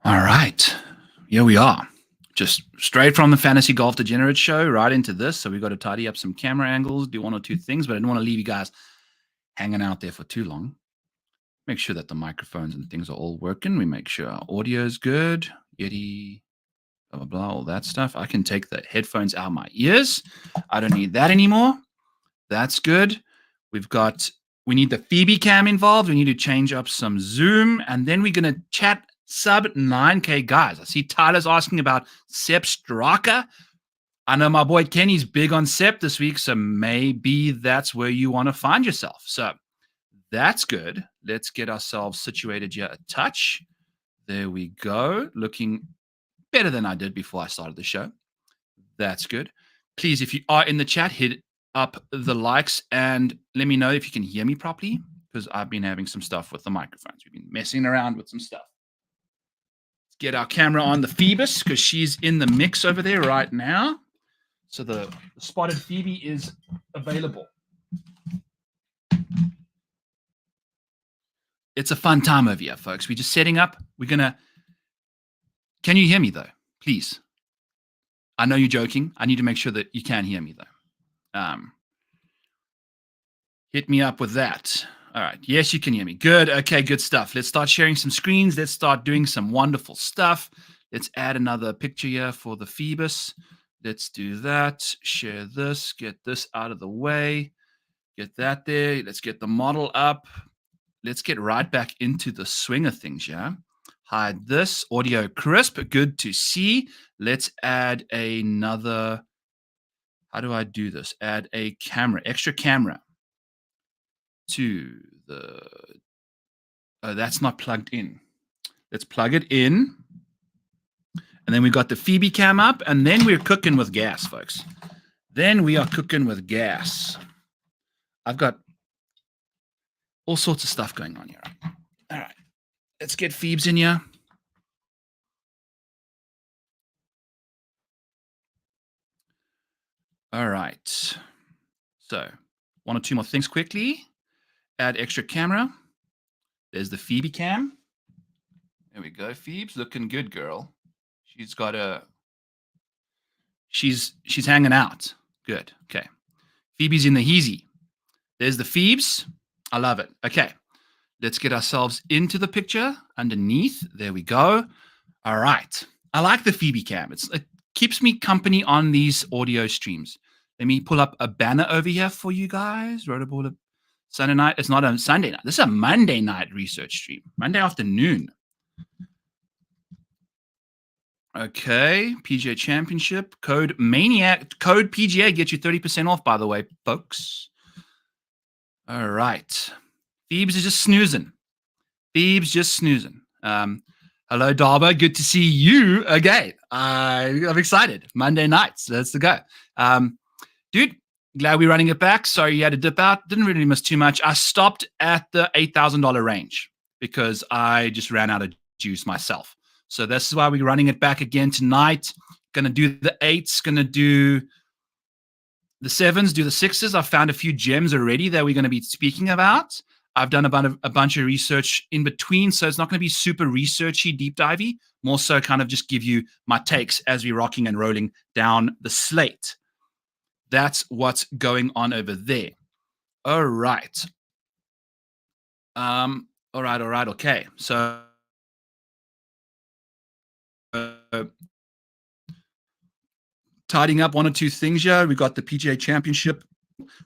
All right. Here we are. Just straight from the Fantasy Golf Degenerate show right into this. So we've got to tidy up some camera angles, do one or two things, but I didn't want to leave you guys hanging out there for too long. Make sure that the microphones and things are all working. We make sure our audio is good. Yeti, blah, blah, blah, all that stuff. I can take the headphones out of my ears. I don't need that anymore. That's good. We need the Phoebe cam involved. We need to change up some zoom. And then we're going to chat sub 9K guys. I see Tyler's asking about Sepp Straka. I know my boy Kenny's big on Sepp this week, so maybe that's where you want to find yourself. So that's good. Let's get ourselves situated here a touch. There we go. Looking better than I did before I started the show. That's good. Please, if you are in the chat, hit up the likes and let me know if you can hear me properly, because I've been having some stuff with the microphones. We've been messing around with some stuff. Let's get our camera on the Phoebus because she's in the mix over there right now. So the spotted Phoebe is available. It's a fun time over here, folks. We're just setting up. Can you hear me though? Please. I know you're joking. I need to make sure that you can hear me though. Hit me up with that. All right. Yes, you can hear me. Good. Okay, good stuff. Let's start sharing some screens. Let's start doing some wonderful stuff. Let's add another picture here for the Phoebus. Let's do that. Share this. Get this out of the way. Get that there. Let's get the model up. Let's get right back into the swing of things, yeah? Hide this. Audio crisp. Good to see. Let's add another. How do I do this? Add a camera, extra camera to the. Oh, that's not plugged in. Let's plug it in. And then we got the Phoebe cam up, and then we're cooking with gas, folks. Then we are cooking with gas. I've got all sorts of stuff going on here. All right. Let's get Phoebes in here. All right. So, one or two more things quickly. Add extra camera. There's the Phoebe cam. There we go. Phoebes looking good, girl. She's got a. She's hanging out. Good. Okay. Phoebe's in the heezy. There's the Phoebes. I love it. Okay. Let's get ourselves into the picture underneath. There we go. All right. I like the Phoebe cam. It keeps me company on these audio streams. Let me pull up a banner over here for you guys. Rotoballer Sunday night. It's not a Sunday night. This is a Monday night research stream. Monday afternoon. Okay. PGA Championship. Code Maniac. Code PGA gets you 30% off, by the way, folks. All right. Phoebes is just snoozing. Phoebes just snoozing. Hello, Darbo. Good to see you again. I'm excited. Monday nights. Let's go. Dude, glad we're running it back. Sorry you had to dip out. Didn't really miss too much. I stopped at the $8,000 range because I just ran out of juice myself. So this is why we're running it back again tonight. Going to do the 8s. Going to do the 7s, do the 6s. I found a few gems already that we're going to be speaking about. I've done a bunch of research in between, so it's not going to be super researchy, deep divey. More so kind of just give you my takes as we're rocking and rolling down the slate. That's what's going on over there. All right. All right. Okay. So tidying up one or two things here. We got the PGA Championship,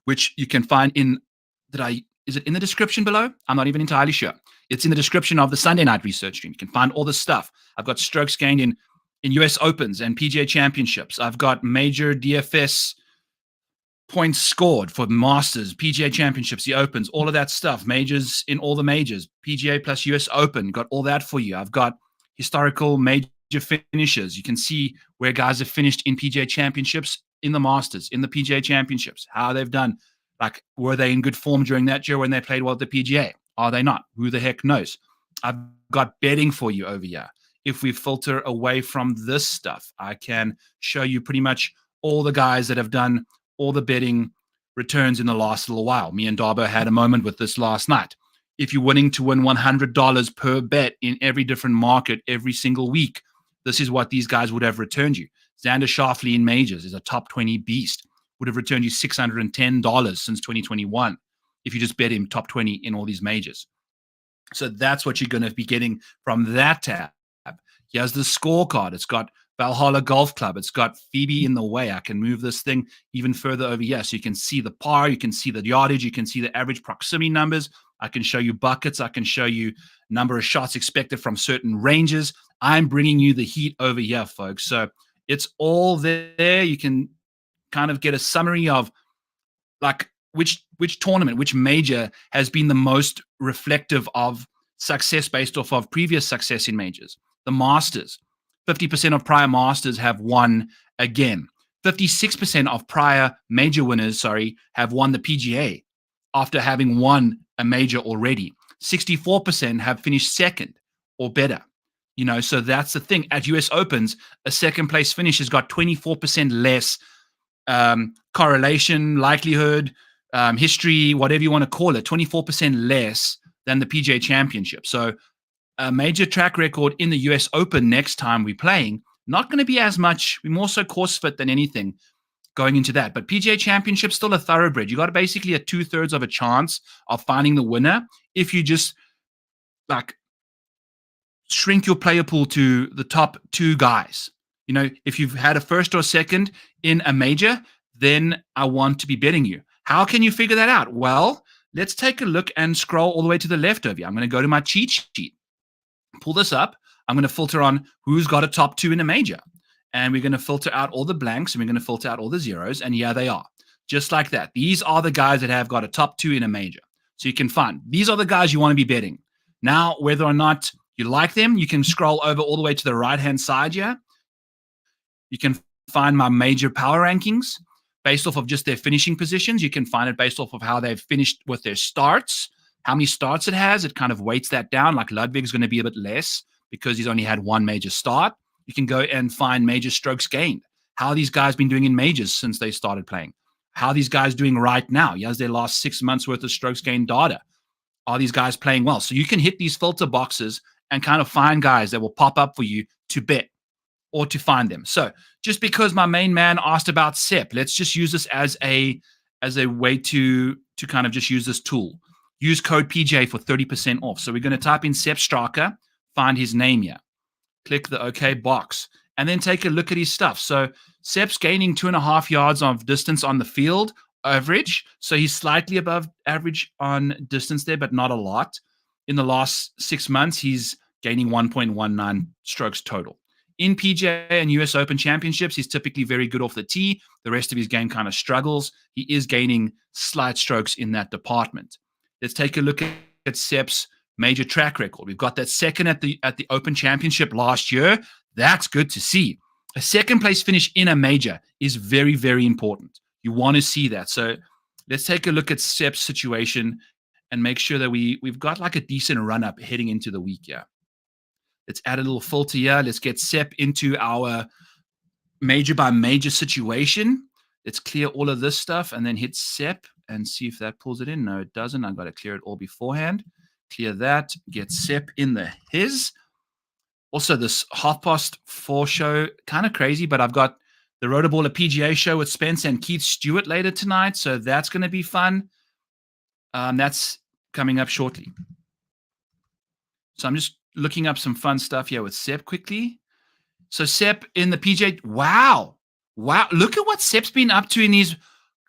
which you can find is it in the description below? I'm not even entirely sure. It's in the description of the Sunday night research stream. You can find all this stuff. I've got strokes gained in US Opens and PGA Championships. I've got major DFS points scored for Masters, PGA Championships, the Opens, all of that stuff. Majors in all the majors, PGA plus US Open. Got all that for you. I've got historical major finishes. You can see where guys have finished in PGA Championships, in the Masters, in the PGA Championships, how they've done. Like, were they in good form during that year when they played well at the PGA? Are they not? Who the heck knows? I've got betting for you over here. If we filter away from this stuff, I can show you pretty much all the guys that have done all the betting returns in the last little while. Me and Darbo had a moment with this last night. if you're willing to win $100 per bet in every different market every single week, this is what these guys would have returned you. Xander Schauffele in majors is a top 20 beast, would have returned you $610 since 2021 if you just bet him top 20 in all these majors. So that's what you're going to be getting from that tab. Here's the scorecard. It's got Valhalla Golf Club. It's got Phoebe in the way. I can move this thing even further over here. So you can see the par, you can see the yardage, you can see the average proximity numbers. I can show you buckets. I can show you number of shots expected from certain ranges. I'm bringing you the heat over here, folks. So it's all there. You can kind of get a summary of like which tournament, which major has been the most reflective of success based off of previous success in majors. The Masters, 50% of prior Masters have won again. 56% of prior major winners, have won the PGA after having won a major already. 64% have finished second or better. So that's the thing. At US Opens, a second place finish has got 24% less correlation, likelihood, history, whatever you want to call it, 24% less than the PGA Championship. So a major track record in the US Open next time we're playing, not going to be as much. We're more so course fit than anything going into that. But PGA Championship, still a thoroughbred. You got basically a 2/3 of a chance of finding the winner if you just like shrink your player pool to the top two guys. If you've had a first or second in a major, then I want to be betting you. How can you figure that out? Well, let's take a look and scroll all the way to the left over here. I'm going to go to my cheat sheet, pull this up. I'm going to filter on who's got a top two in a major. And we're going to filter out all the blanks and we're going to filter out all the zeros. And yeah, they are. Just like that. These are the guys that have got a top two in a major. So you can find, these are the guys you want to be betting. Now, whether or not you like them, you can scroll over all the way to the right-hand side here. You can find my major power rankings based off of just their finishing positions. You can find it based off of how they've finished with their starts, how many starts it has. It kind of weights that down. Like Ludwig's going to be a bit less because he's only had one major start. You can go and find major strokes gained. How these guys been doing in majors since they started playing. How these guys doing right now. Here's their last 6 months worth of strokes gained data. Are these guys playing well? So you can hit these filter boxes and kind of find guys that will pop up for you to bet or to find them. So just because my main man asked about Sepp, let's just use this as a way to kind of just use this tool. Use code PJ for 30% off. So we're going to type in Sepp Straka, find his name here. Click the OK box, and then take a look at his stuff. So Sepp's gaining 2.5 yards of distance on the field average. So he's slightly above average on distance there, but not a lot. In the last 6 months, he's gaining 1.19 strokes total. In PGA and US Open championships, he's typically very good off the tee. The rest of his game kind of struggles. He is gaining slight strokes in that department. Let's take a look at Sepp's major track record. We've got that second at the Open Championship last year. That's good to see. A second place finish in a major is very, very important. You want to see that. So let's take a look at Sepp's situation and make sure that we've got like a decent run up heading into the week here. Let's add a little filter here. Let's get Sepp into our major by major situation. Let's clear all of this stuff and then hit Sepp and see if that pulls it in. No, it doesn't. I've got to clear it all beforehand. Clear that. Get Sepp in the his. Also, this 4:30 show, kind of crazy, but I've got the Rotoballer PGA show with Spence and Keith Stewart later tonight, so that's going to be fun. That's coming up shortly. So I'm just looking up some fun stuff here with Sepp quickly. So Sepp in the PGA, wow. Look at what Sepp's been up to in his,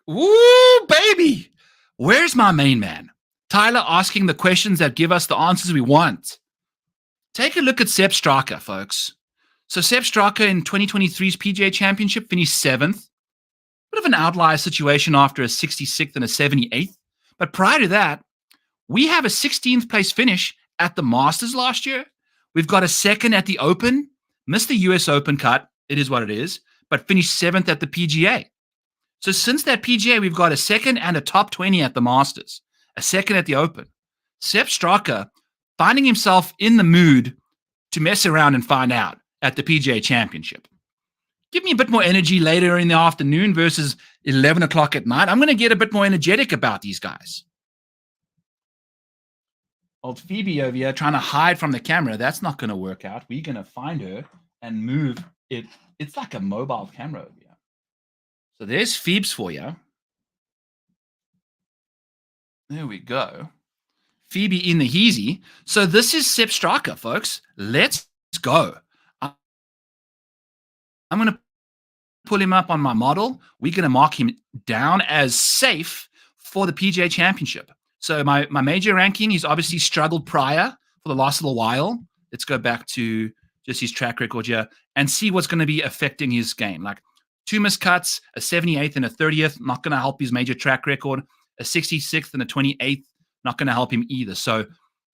woo, baby. Where's my main man? Tyler asking the questions that give us the answers we want. Take a look at Sepp Straka, folks. So Sepp Straka in 2023's PGA Championship finished 7th. Bit of an outlier situation after a 66th and a 78th. But prior to that, we have a 16th place finish at the Masters last year. We've got a second at the Open. Missed the US Open cut. It is what it is. But finished 7th at the PGA. So since that PGA, we've got a second and a top 20 at the Masters. A second at the Open. Sepp Straka finding himself in the mood to mess around and find out at the PGA Championship. Give me a bit more energy later in the afternoon versus 11 o'clock at night. I'm going to get a bit more energetic about these guys. Old Phoebe over here trying to hide from the camera. That's not going to work out. We're going to find her and move it. It's like a mobile camera over here. So there's Phoebes for you. There we go. Phoebe in the heezy. So this is Sepp Straka, folks. Let's go. I'm going to pull him up on my model. We're going to mark him down as safe for the PGA Championship. So my major ranking, he's obviously struggled prior for the last little while. Let's go back to just his track record here and see what's going to be affecting his game. Like 2 miscuts, a 78th and a 30th, not going to help his major track record. A 66th and a 28th, not going to help him either. So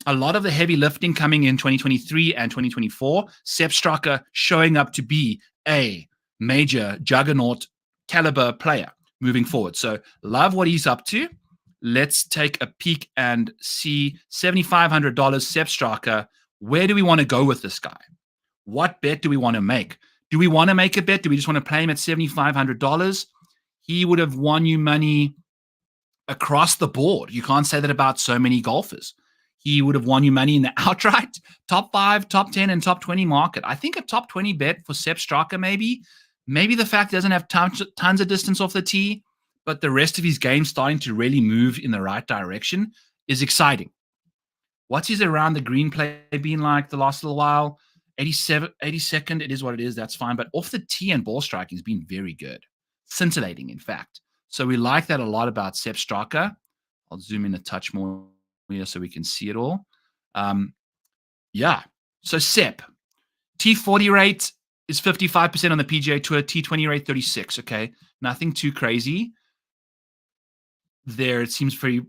a lot of the heavy lifting coming in 2023 and 2024, Sepp Straka showing up to be a major juggernaut caliber player moving forward. So love what he's up to. Let's take a peek and see $7,500 Sepp Straka. Where do we want to go with this guy? What bet do we want to make? Do we want to make a bet? Do we just want to play him at $7,500? He would have won you money across the board. You can't say that about so many golfers. He would have won you money in the outright top 5, top 10, and top 20 market. I think a top 20 bet for Sepp Straka maybe the fact he doesn't have tons of distance off the tee, but the rest of his game starting to really move in the right direction is exciting. What's his around the green play been like the last little while? 82nd, it is what it is. That's fine. But off the tee and ball striking has been very good. Scintillating, in fact. So we like that a lot about Sepp Straka. I'll zoom in a touch more here so we can see it all. Yeah. So Sepp, T40 rate is 55% on the PGA Tour, T20 rate 36. Okay. Nothing too crazy. There it seems very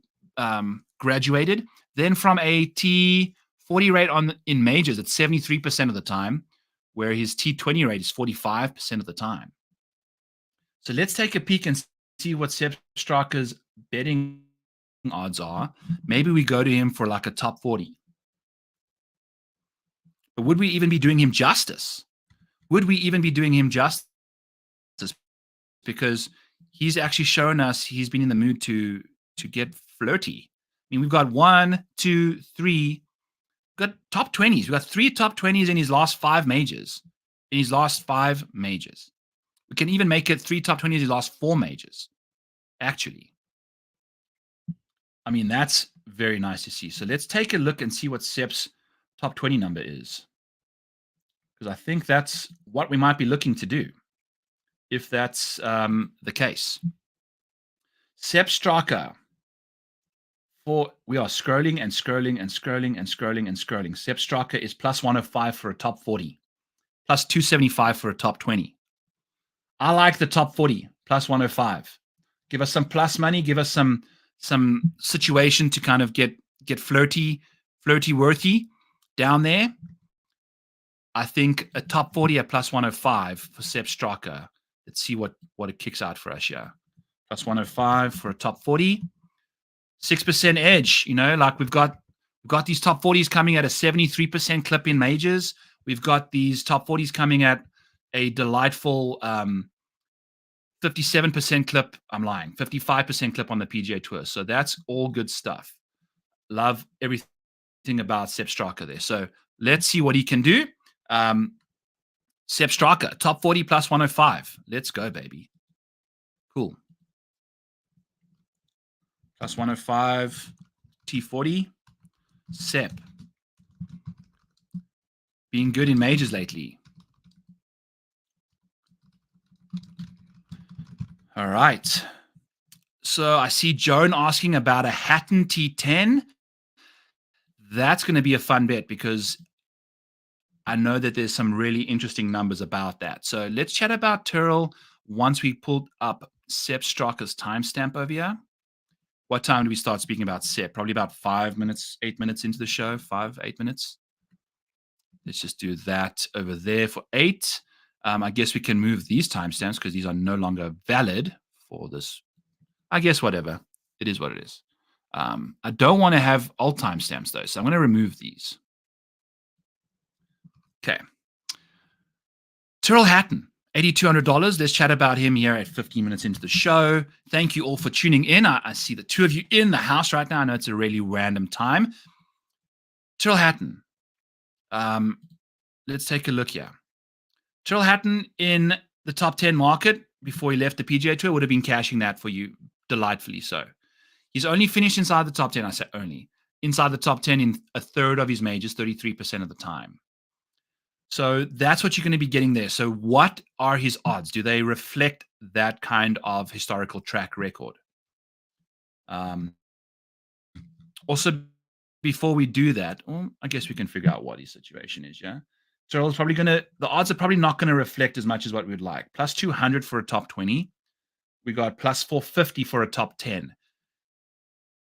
graduated. Then from a T40 rate in majors, it's 73% of the time, where his T20 rate is 45% of the time. So let's take a peek and see what Sepp Straka's betting odds are. Maybe we go to him for like a top 40. But would we even be doing him justice? Would we even be doing him justice? Because he's actually shown us he's been in the mood to get flirty. I mean, we've got 1, 2, 3, got top 20s. We've got 3 top 20s in his last 5 majors. We can even make it 3 top 20s in his last 4 majors. Actually, I mean, that's very nice to see. So let's take a look and see what Sepp's top 20 number is. Because I think that's what we might be looking to do, if that's the case. Sepp Straka. We are scrolling and scrolling and scrolling and scrolling and scrolling. Sepp Straka is plus 105 for a top 40, plus 275 for a top 20. I like the top 40, plus 105. Give us some plus money. Give us some situation to kind of get flirty worthy down there. I think a top 40 at plus 105 for Sepp Straka. Let's see what it kicks out for us here. Plus 105 for a top 40. 6% edge. You know, like we've got these top 40s coming at a 73% clip in majors. We've got these top 40s coming at a delightful 57% clip. I'm lying. 55% clip on the PGA Tour. So that's all good stuff. Love everything about Sepp Straka there. So let's see what he can do. Sepp Straka, top 40 plus 105. Let's go, baby. Cool. Plus 105, T40. Sepp. Being good in majors lately. All right. So I see Joan asking about a Hatton T10. That's going to be a fun bet because I know that there's some really interesting numbers about that. So let's chat about Tyrrell once we pulled up Sepp Straka's timestamp over here. What time do we start speaking about Sepp? Probably about 5 minutes, 8 minutes into the show. 5, 8 minutes. Let's just do that over there for 8. I guess we can move these timestamps because these are no longer valid for this. I guess whatever. It is what it is. I don't want to have old timestamps though, so I'm going to remove these. Okay. Tyrrell Hatton, $8,200. Let's chat about him here at 15 minutes into the show. Thank you all for tuning in. I see the 2 of you in the house right now. I know it's a really random time. Tyrrell Hatton. Let's take a look here. Tyrrell Hatton in the top 10 market before he left the PGA Tour would have been cashing that for you delightfully so. He's only finished inside the top 10. I say only. Inside the top 10 in a third of his majors, 33% of the time. So that's what you're going to be getting there. So what are his odds? Do they reflect that kind of historical track record? Also, before we do that, I guess we can figure out what his situation is, yeah? Tyrrell's probably the odds are probably not going to reflect as much as what we'd like. Plus 200 for a top 20. We got plus 450 for a top 10.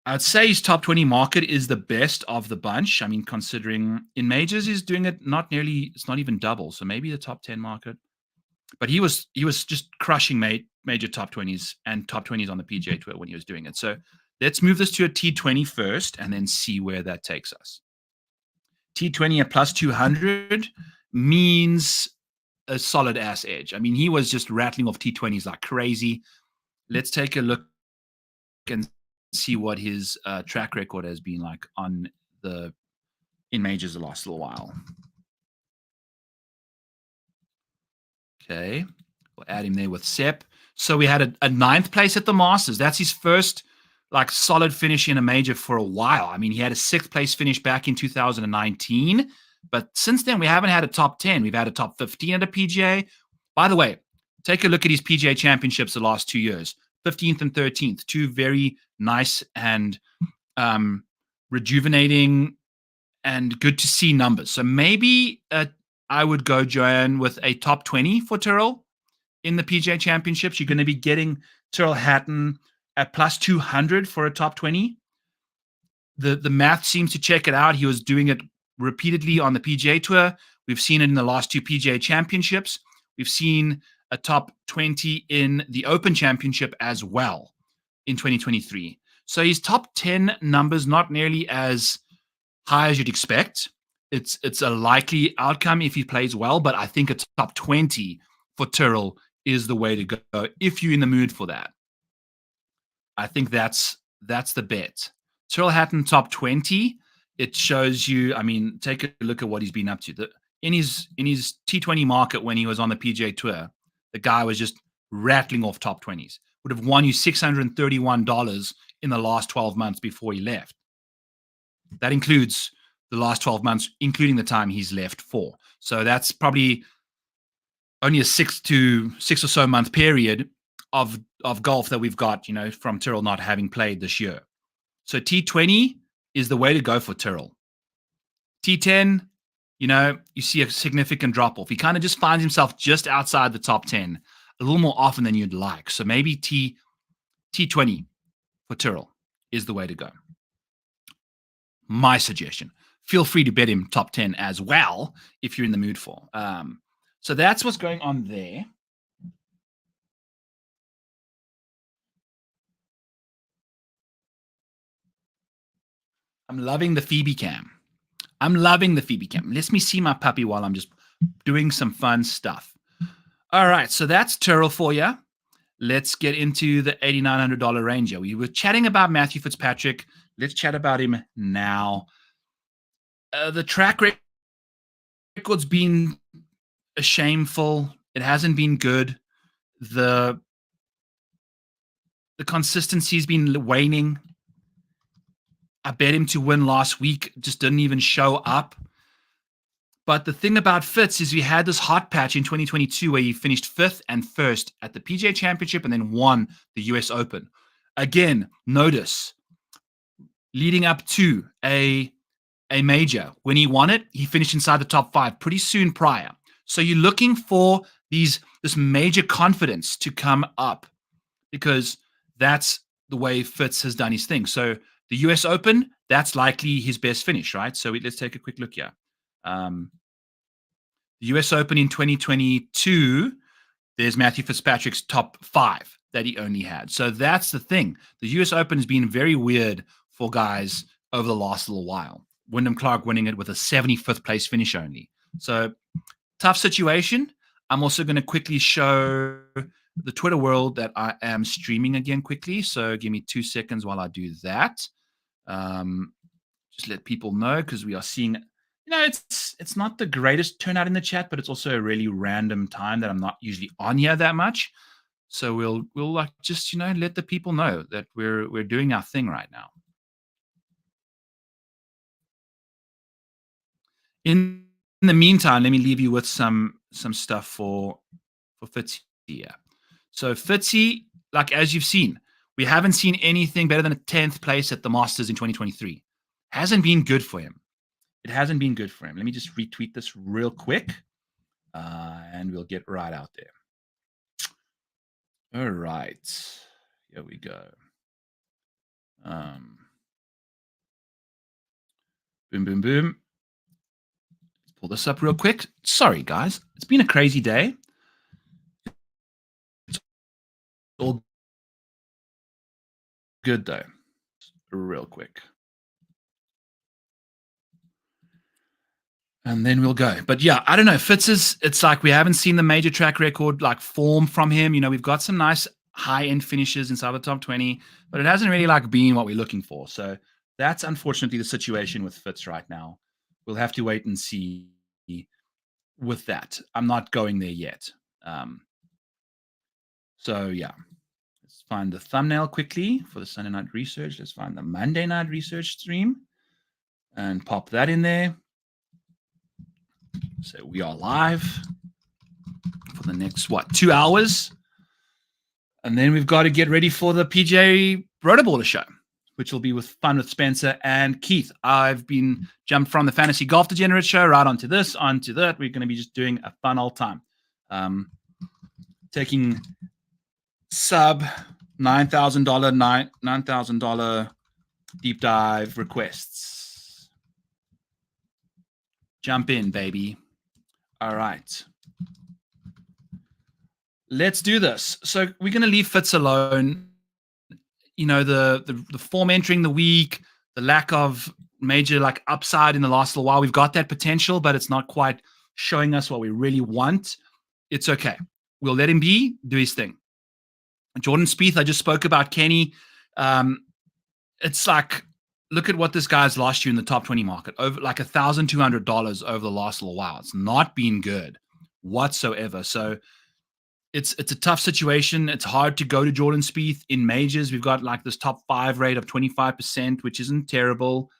I'd say his top 20 market is the best of the bunch. I mean, considering in majors, he's doing it it's not even double. So maybe the top 10 market. But he was just crushing major top 20s and top 20s on the PGA Tour when he was doing it. So let's move this to a T20 first and then see where that takes us. T20 at plus 200 means a solid ass edge. I mean, he was just rattling off T20s like crazy. Let's take a look and see what his track record has been like in majors the last little while. Okay, we'll add him there with Sepp. So we had a ninth place at the Masters. That's his first like solid finish in a major for a while. I mean, he had a sixth place finish back in 2019, but since then we haven't had a top 10. We've had a top 15 at a PGA. By the way, take a look at his PGA championships the last 2 years. 15th and 13th, two very nice and rejuvenating and good to see numbers. So maybe I would go, Joanne, with a top 20 for Tyrrell in the PGA Championships. You're going to be getting Tyrrell Hatton at plus 200 for a top 20. The math seems to check it out. He was doing it repeatedly on the PGA Tour. We've seen it in the last two PGA Championships. We've seen a top 20 in the Open Championship as well in 2023. So his top 10 numbers not nearly as high as you'd expect. It's a likely outcome if he plays well, but I think a top 20 for Tyrrell is the way to go if you're in the mood for that. I think that's the bet. Tyrrell Hatton top 20. It shows you. I mean, take a look at what he's been up to. In his T20 market when he was on the PGA Tour, the guy was just rattling off top 20s. Would have won you $631 in the last 12 months before he left. That includes the last 12 months, including the time he's left for. So that's probably only a 6 or so month period of golf that we've got, from Tyrrell not having played this year. So T20 is the way to go for Tyrrell. T10, you see a significant drop off. He kind of just finds himself just outside the top 10 a little more often than you'd like. So maybe T20 for Tyrrell is the way to go. My suggestion. Feel free to bet him top 10 as well if you're in the mood for. So that's what's going on there. I'm loving the Phoebe cam. Let me see my puppy while I'm just doing some fun stuff. All right, so that's Tyrrell for you. Let's get into the $8,900 range here. We were chatting about Matthew Fitzpatrick. Let's chat about him now. The track record's been shameful. It hasn't been good. The consistency's been waning. I bet him to win last week, just didn't even show up. But the thing about Fitz is we had this hot patch in 2022 where he finished 5th and 1st at the PGA Championship and then won the US Open. Again, notice, leading up to a major, when he won it, he finished inside the top 5 pretty soon prior. So you're looking for this major confidence to come up because that's the way Fitz has done his thing. So the US Open, that's likely his best finish, right? So let's take a quick look here. The US Open in 2022, there's Matthew Fitzpatrick's top 5 that he only had. So that's the thing. The US Open has been very weird for guys over the last little while. Wyndham Clark winning it with a 75th place finish only. So tough situation. I'm also going to quickly show the Twitter world that I am streaming again quickly. So give me 2 seconds while I do that. just let people know because we are seeing, it's not the greatest turnout in the chat, but it's also a really random time that I'm not usually on here that much. So we'll like just let the people know that we're doing our thing right now. In the meantime, let me leave you with some stuff for Fitzy. Yeah. So Fitzy, like as you've seen, we haven't seen anything better than a 10th place at the Masters in 2023. Hasn't been good for him. It hasn't been good for him. Let me just retweet this real quick, and we'll get right out there. All right. Here we go. Boom, boom, boom. Let's pull this up real quick. Sorry, guys. It's been a crazy day. It's all good, though. Real quick. And then we'll go. But yeah, I don't know. Fitz it's like we haven't seen the major track record like form from him. We've got some nice high-end finishes inside the top 20, but it hasn't really like been what we're looking for. So that's unfortunately the situation with Fitz right now. We'll have to wait and see with that. I'm not going there yet. So yeah, let's find the thumbnail quickly for the Sunday Night Research. Let's find the Monday Night Research stream and pop that in there. So we are live for the next, 2 hours? And then we've got to get ready for the PGA Rotoballer show, which will be fun with Spencer and Keith. I've been jumped from the Fantasy Golf Degenerate show right onto this, onto that. We're going to be just doing a fun old time. Taking sub $9,000 deep dive requests. Jump in, baby. All right. Let's do this. So we're going to leave Fitz alone. The form entering the week, the lack of major like upside in the last little while. We've got that potential, but it's not quite showing us what we really want. It's okay. We'll let him do his thing. Jordan Spieth, I just spoke about Kenny. It's like, look at what this guy's lost you in the top 20 market, over like $1,200 over the last little while. It's not been good whatsoever. So it's a tough situation. It's hard to go to Jordan Spieth in majors. We've got like this top 5 rate of 25%, which isn't terrible.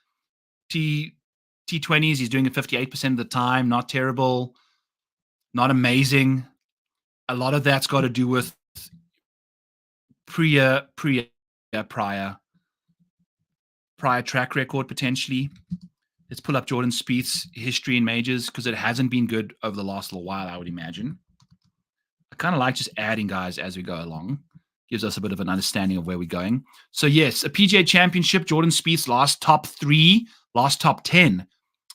T20s, he's doing it 58% of the time. Not terrible. Not amazing. A lot of that's got to do with prior track record potentially. Let's pull up Jordan Spieth's history in majors because it hasn't been good over the last little while, I would imagine. I kind of like just adding guys as we go along. Gives us a bit of an understanding of where we're going. So yes, a PGA Championship, Jordan Spieth's last top 3, last top 10,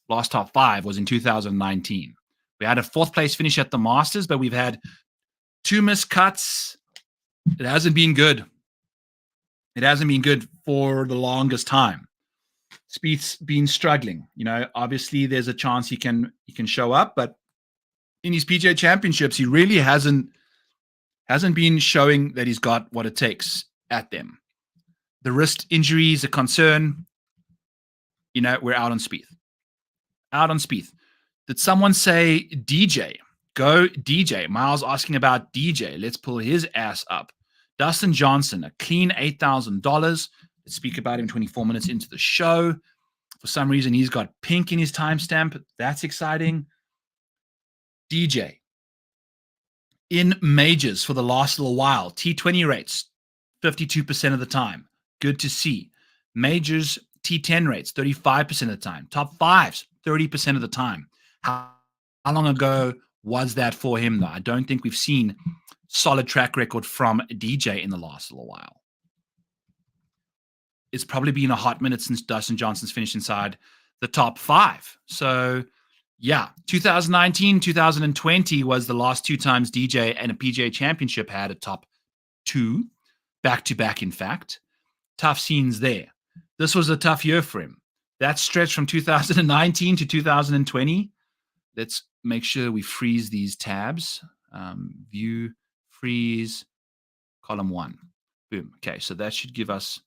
last top 5 was in 2019. We had a 4th place finish at the Masters, but we've had 2 missed cuts. It hasn't been good. It hasn't been good for the longest time. Spieth's been struggling. Obviously there's a chance he can show up, but in his PGA Championships, he really hasn't been showing that he's got what it takes at them. The wrist injury is a concern. We're out on Spieth. Out on Spieth. Did someone say DJ? Go DJ. Miles asking about DJ. Let's pull his ass up. Dustin Johnson, a clean $8,000. Let's speak about him 24 minutes into the show. For some reason, he's got pink in his timestamp. That's exciting. DJ. In majors for the last little while, T20 rates, 52% of the time. Good to see. Majors, T10 rates, 35% of the time. Top 5s, 30% of the time. How long ago was that for him, though? I don't think we've seen solid track record from DJ in the last little while. It's probably been a hot minute since Dustin Johnson's finished inside the top 5. So, yeah, 2019, 2020 was the last 2 times DJ and a PGA Championship had a top 2, back-to-back, in fact. Tough scenes there. This was a tough year for him. That stretch from 2019 to 2020. Let's make sure we freeze these tabs. View, freeze, column 1. Boom. Okay, so that should give us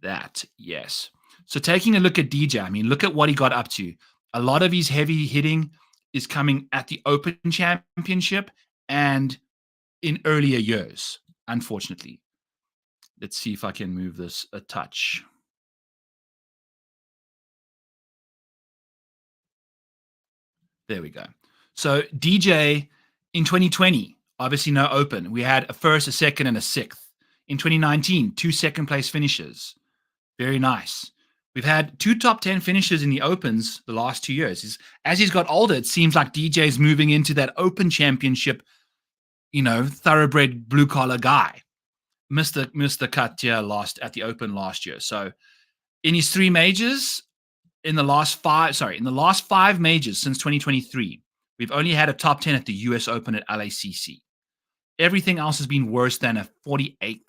that. Yes. So taking a look at DJ, I mean, look at what he got up to. A lot of his heavy hitting is coming at the Open Championship and in earlier years, unfortunately. Let's see if I can move this a touch. There we go. So DJ in 2020, obviously no Open. We had a first, a second, and a sixth. In 2019, 2 second place finishes. Very nice. We've had 2 top 10 finishes in the Opens the last 2 years. As he's got older, it seems like DJ's moving into that Open Championship, thoroughbred blue collar guy. Mr. Katia lost at the Open last year. So in his 3 majors, in the last 5 majors since 2023, we've only had a top 10 at the US Open at LACC. Everything else has been worse than a 48th.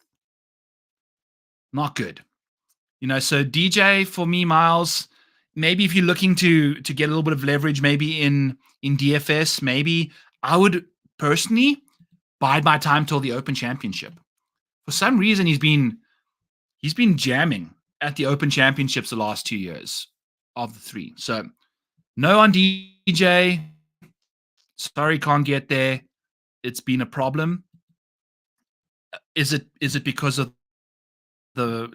Not good. So DJ for me, Miles, maybe if you're looking to get a little bit of leverage, maybe in DFS, maybe I would personally bide my time till the Open Championship. For some reason, he's been jamming at the Open Championships the last 2 years of the 3. So no on DJ. Sorry, can't get there. It's been a problem. Is it because of the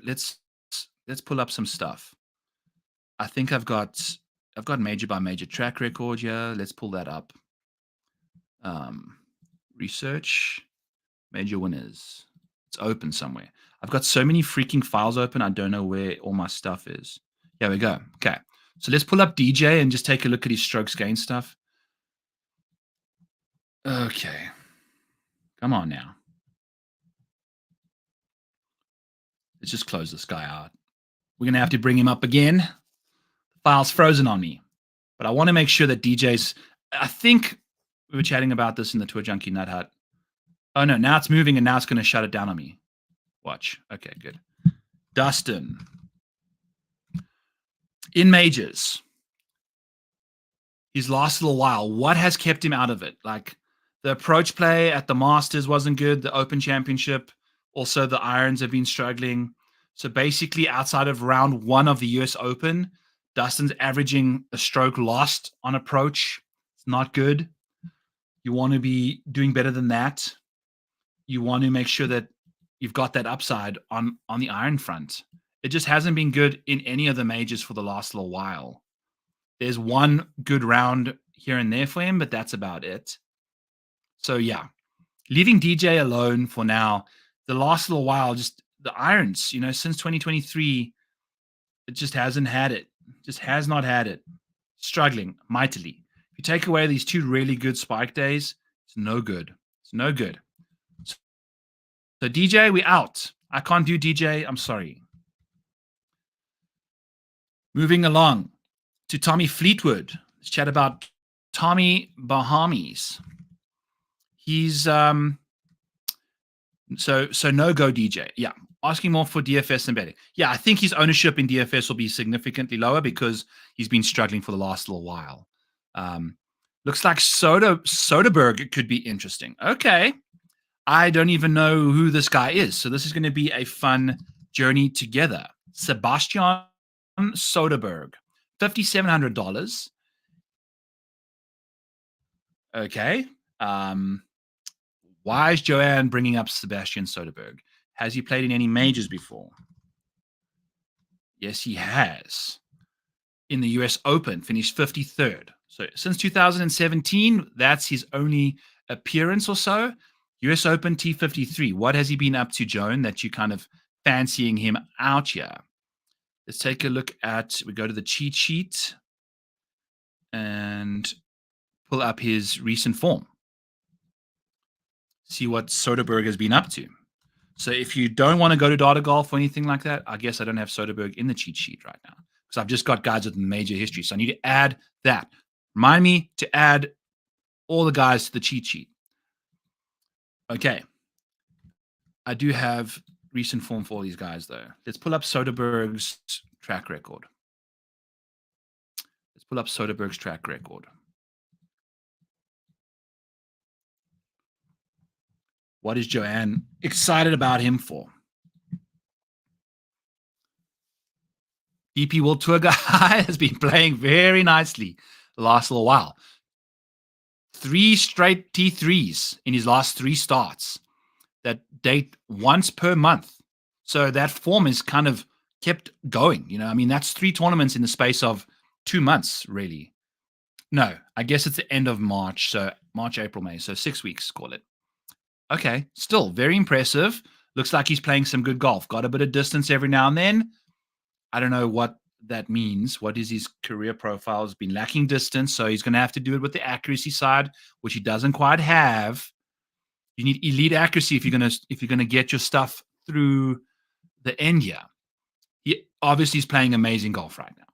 let's pull up some stuff. I think I've got major by major track record here. Let's pull that up. Research major winners. It's open somewhere. I've got so many freaking files open. I don't know where all my stuff is. Here we go. Okay. So let's pull up DJ and just take a look at his strokes gain stuff. Okay. Come on now. Let's just close this guy out. We're going to have to bring him up again. The file's frozen on me. But I want to make sure that DJ's... I think we were chatting about this in the Tour Junkie Nut Hut. Oh, no. Now it's moving and now it's going to shut it down on me. Watch. Okay, good. Dustin. In majors. His last little while. What has kept him out of it? Like, the approach play at the Masters wasn't good. The Open Championship. Also, the irons have been struggling. So basically, outside of round 1 of the US Open, Dustin's averaging a stroke lost on approach. It's not good. You want to be doing better than that. You want to make sure that you've got that upside on the iron front. It just hasn't been good in any of the majors for the last little while. There's one good round here and there for him, but that's about it. So, yeah, leaving DJ alone for now. The last little while, just the irons, since 2023, it just hasn't had it. Just has not had it. Struggling mightily. If you take away these 2 really good spike days, it's no good. It's no good. So DJ, we out. I can't do DJ. I'm sorry. Moving along to Tommy Fleetwood. Let's chat about Tommy Bahamis. He's so no go DJ. Yeah. Asking more for DFS and betting. Yeah, I think his ownership in DFS will be significantly lower because he's been struggling for the last little while. Looks like Soderberg could be interesting. Okay. I don't even know who this guy is. So this is going to be a fun journey together. Sebastian Soderberg, $5,700. Okay. Why is Joanne bringing up Sebastian Soderberg? Has he played in any majors before? Yes, he has. In the US Open, finished 53rd. So since 2017, that's his only appearance or so. US Open T53. What has he been up to, Joan, that you kind of fancying him out here? Let's take a look at, we go to the cheat sheet and pull up his recent form. See what Soderberg has been up to. So if you don't want to go to Data Golf or anything like that, I guess I don't have Soderberg in the cheat sheet right now because I've just got guys with major history. So I need to add that. Remind me to add all the guys to the cheat sheet. Okay. I do have recent form for all these guys, though. Let's pull up Soderberg's track record. What is Joanne excited about him for? DP World Tour guy has been playing very nicely the last little while. 3 straight T3s in his last 3 starts that date once per month. So that form is kind of kept going. I mean, that's 3 tournaments in the space of 2 months, really. No, I guess it's the end of March. So March, April, May. So 6 weeks, call it. Okay, still very impressive. Looks like he's playing some good golf. Got a bit of distance every now and then. I don't know what that means. What is his career profile? Has been lacking distance, so he's going to have to do it with the accuracy side, which he doesn't quite have. You need elite accuracy if you're gonna get your stuff through the end here. He obviously is playing amazing golf right now.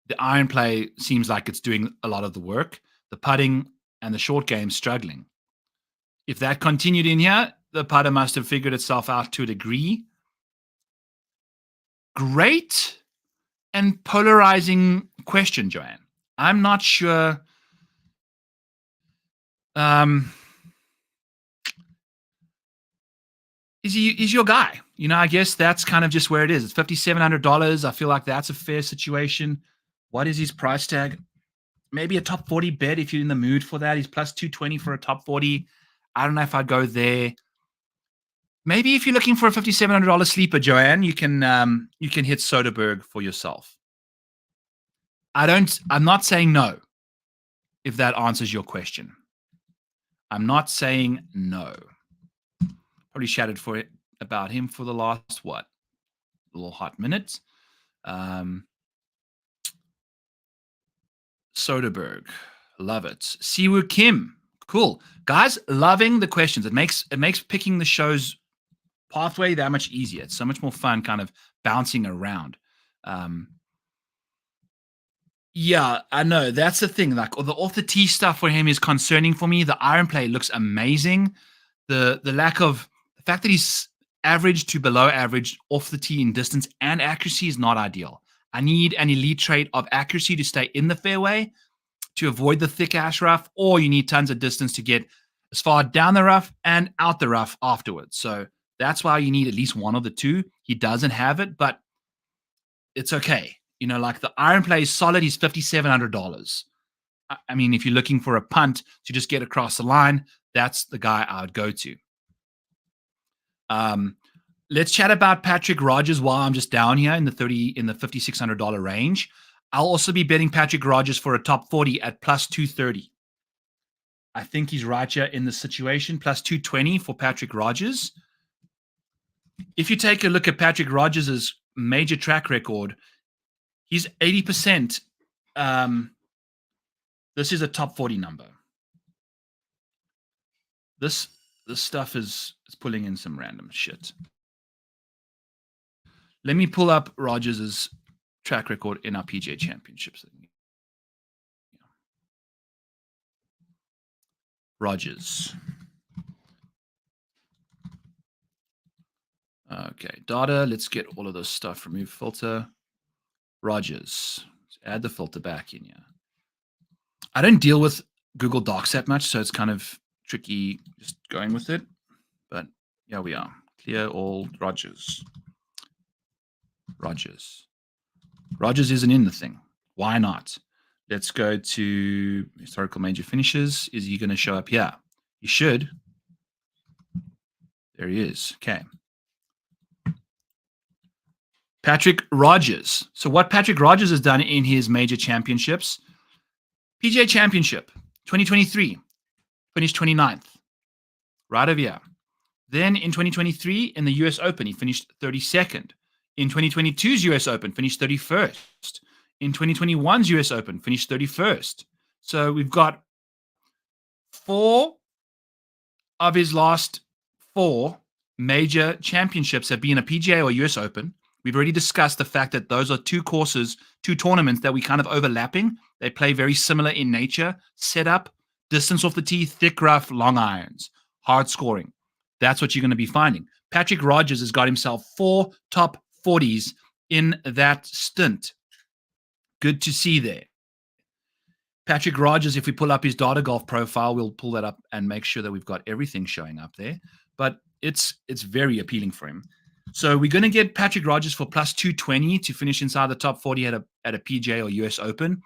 The iron play seems like it's doing a lot of the work. The putting and the short game struggling. If that continued in here, the putter must have figured itself out to a degree. Great and polarizing question, Joanne. I'm not sure. Is your guy? I guess that's kind of just where it is. It's $5,700. I feel like that's a fair situation. What is his price tag? Maybe a top 40 bet if you're in the mood for that. He's plus 220 for a top 40. I don't know if I'd go there. Maybe if you're looking for a $5,700 sleeper, Joanne, you can hit Soderberg for yourself. I'm not saying no, if that answers your question. I'm not saying no. Probably chatted about him for the last, a little hot minute. Soderberg, love it. Siwoo Kim, cool. Guys, loving the questions. It makes picking the show's pathway that much easier. It's so much more fun kind of bouncing around. Yeah, I know. That's the thing. Like, the off the tee stuff for him is concerning for me. The iron play looks amazing. The fact that he's average to below average off the tee in distance and accuracy is not ideal. I need an elite trait of accuracy to stay in the fairway to avoid the thick ash rough, or you need tons of distance to get as far down the rough and out the rough afterwards. So that's why you need at least one of the two. He doesn't have it, but it's okay. Like the iron play is solid. He's $5,700. I mean, if you're looking for a punt to just get across the line, that's the guy I would go to. Let's chat about Patrick Rodgers while I'm just down here in the $5,600 range. I'll also be betting Patrick Rodgers for a top 40 at plus 230. I think he's right here in the situation, plus 220 for Patrick Rodgers. If you take a look at Patrick Rodgers' major track record, he's 80%. This is a top 40 number. This stuff is pulling in some random shit. Let me pull up Rodgers' track record in our PGA Championships. Rodgers. Okay, data. Let's get all of this stuff. Remove filter. Rodgers. Let's add the filter back in here. I don't deal with Google Docs that much, so it's kind of tricky just going with it. But here we are. Clear all Rodgers. Rodgers isn't in the thing. Why not? Let's go to historical major finishes. Is he going to show up here? He should. There he is. Okay. Patrick Rodgers. So what Patrick Rodgers has done in his major championships, PGA Championship 2023, finished 29th, right over here. Then in 2023, in the US Open, he finished 32nd. In 2022's US Open, finished 31st. In 2021's US Open, finished 31st. So we've got 4 of his last 4 major championships have been a PGA or US Open. We've already discussed the fact that those are 2 courses, 2 tournaments that we kind of overlapping. They play very similar in nature. Setup, distance off the tee, thick rough, long irons, hard scoring. That's what you're going to be finding. Patrick Rodgers has got himself 4 top 40s in that stint. Good to see there. Patrick Rodgers, if we pull up his data golf profile, we'll pull that up and make sure that we've got everything showing up there. But it's very appealing for him. So we're going to get Patrick Rodgers for plus 220 to finish inside the top 40 at a PGA or US Open.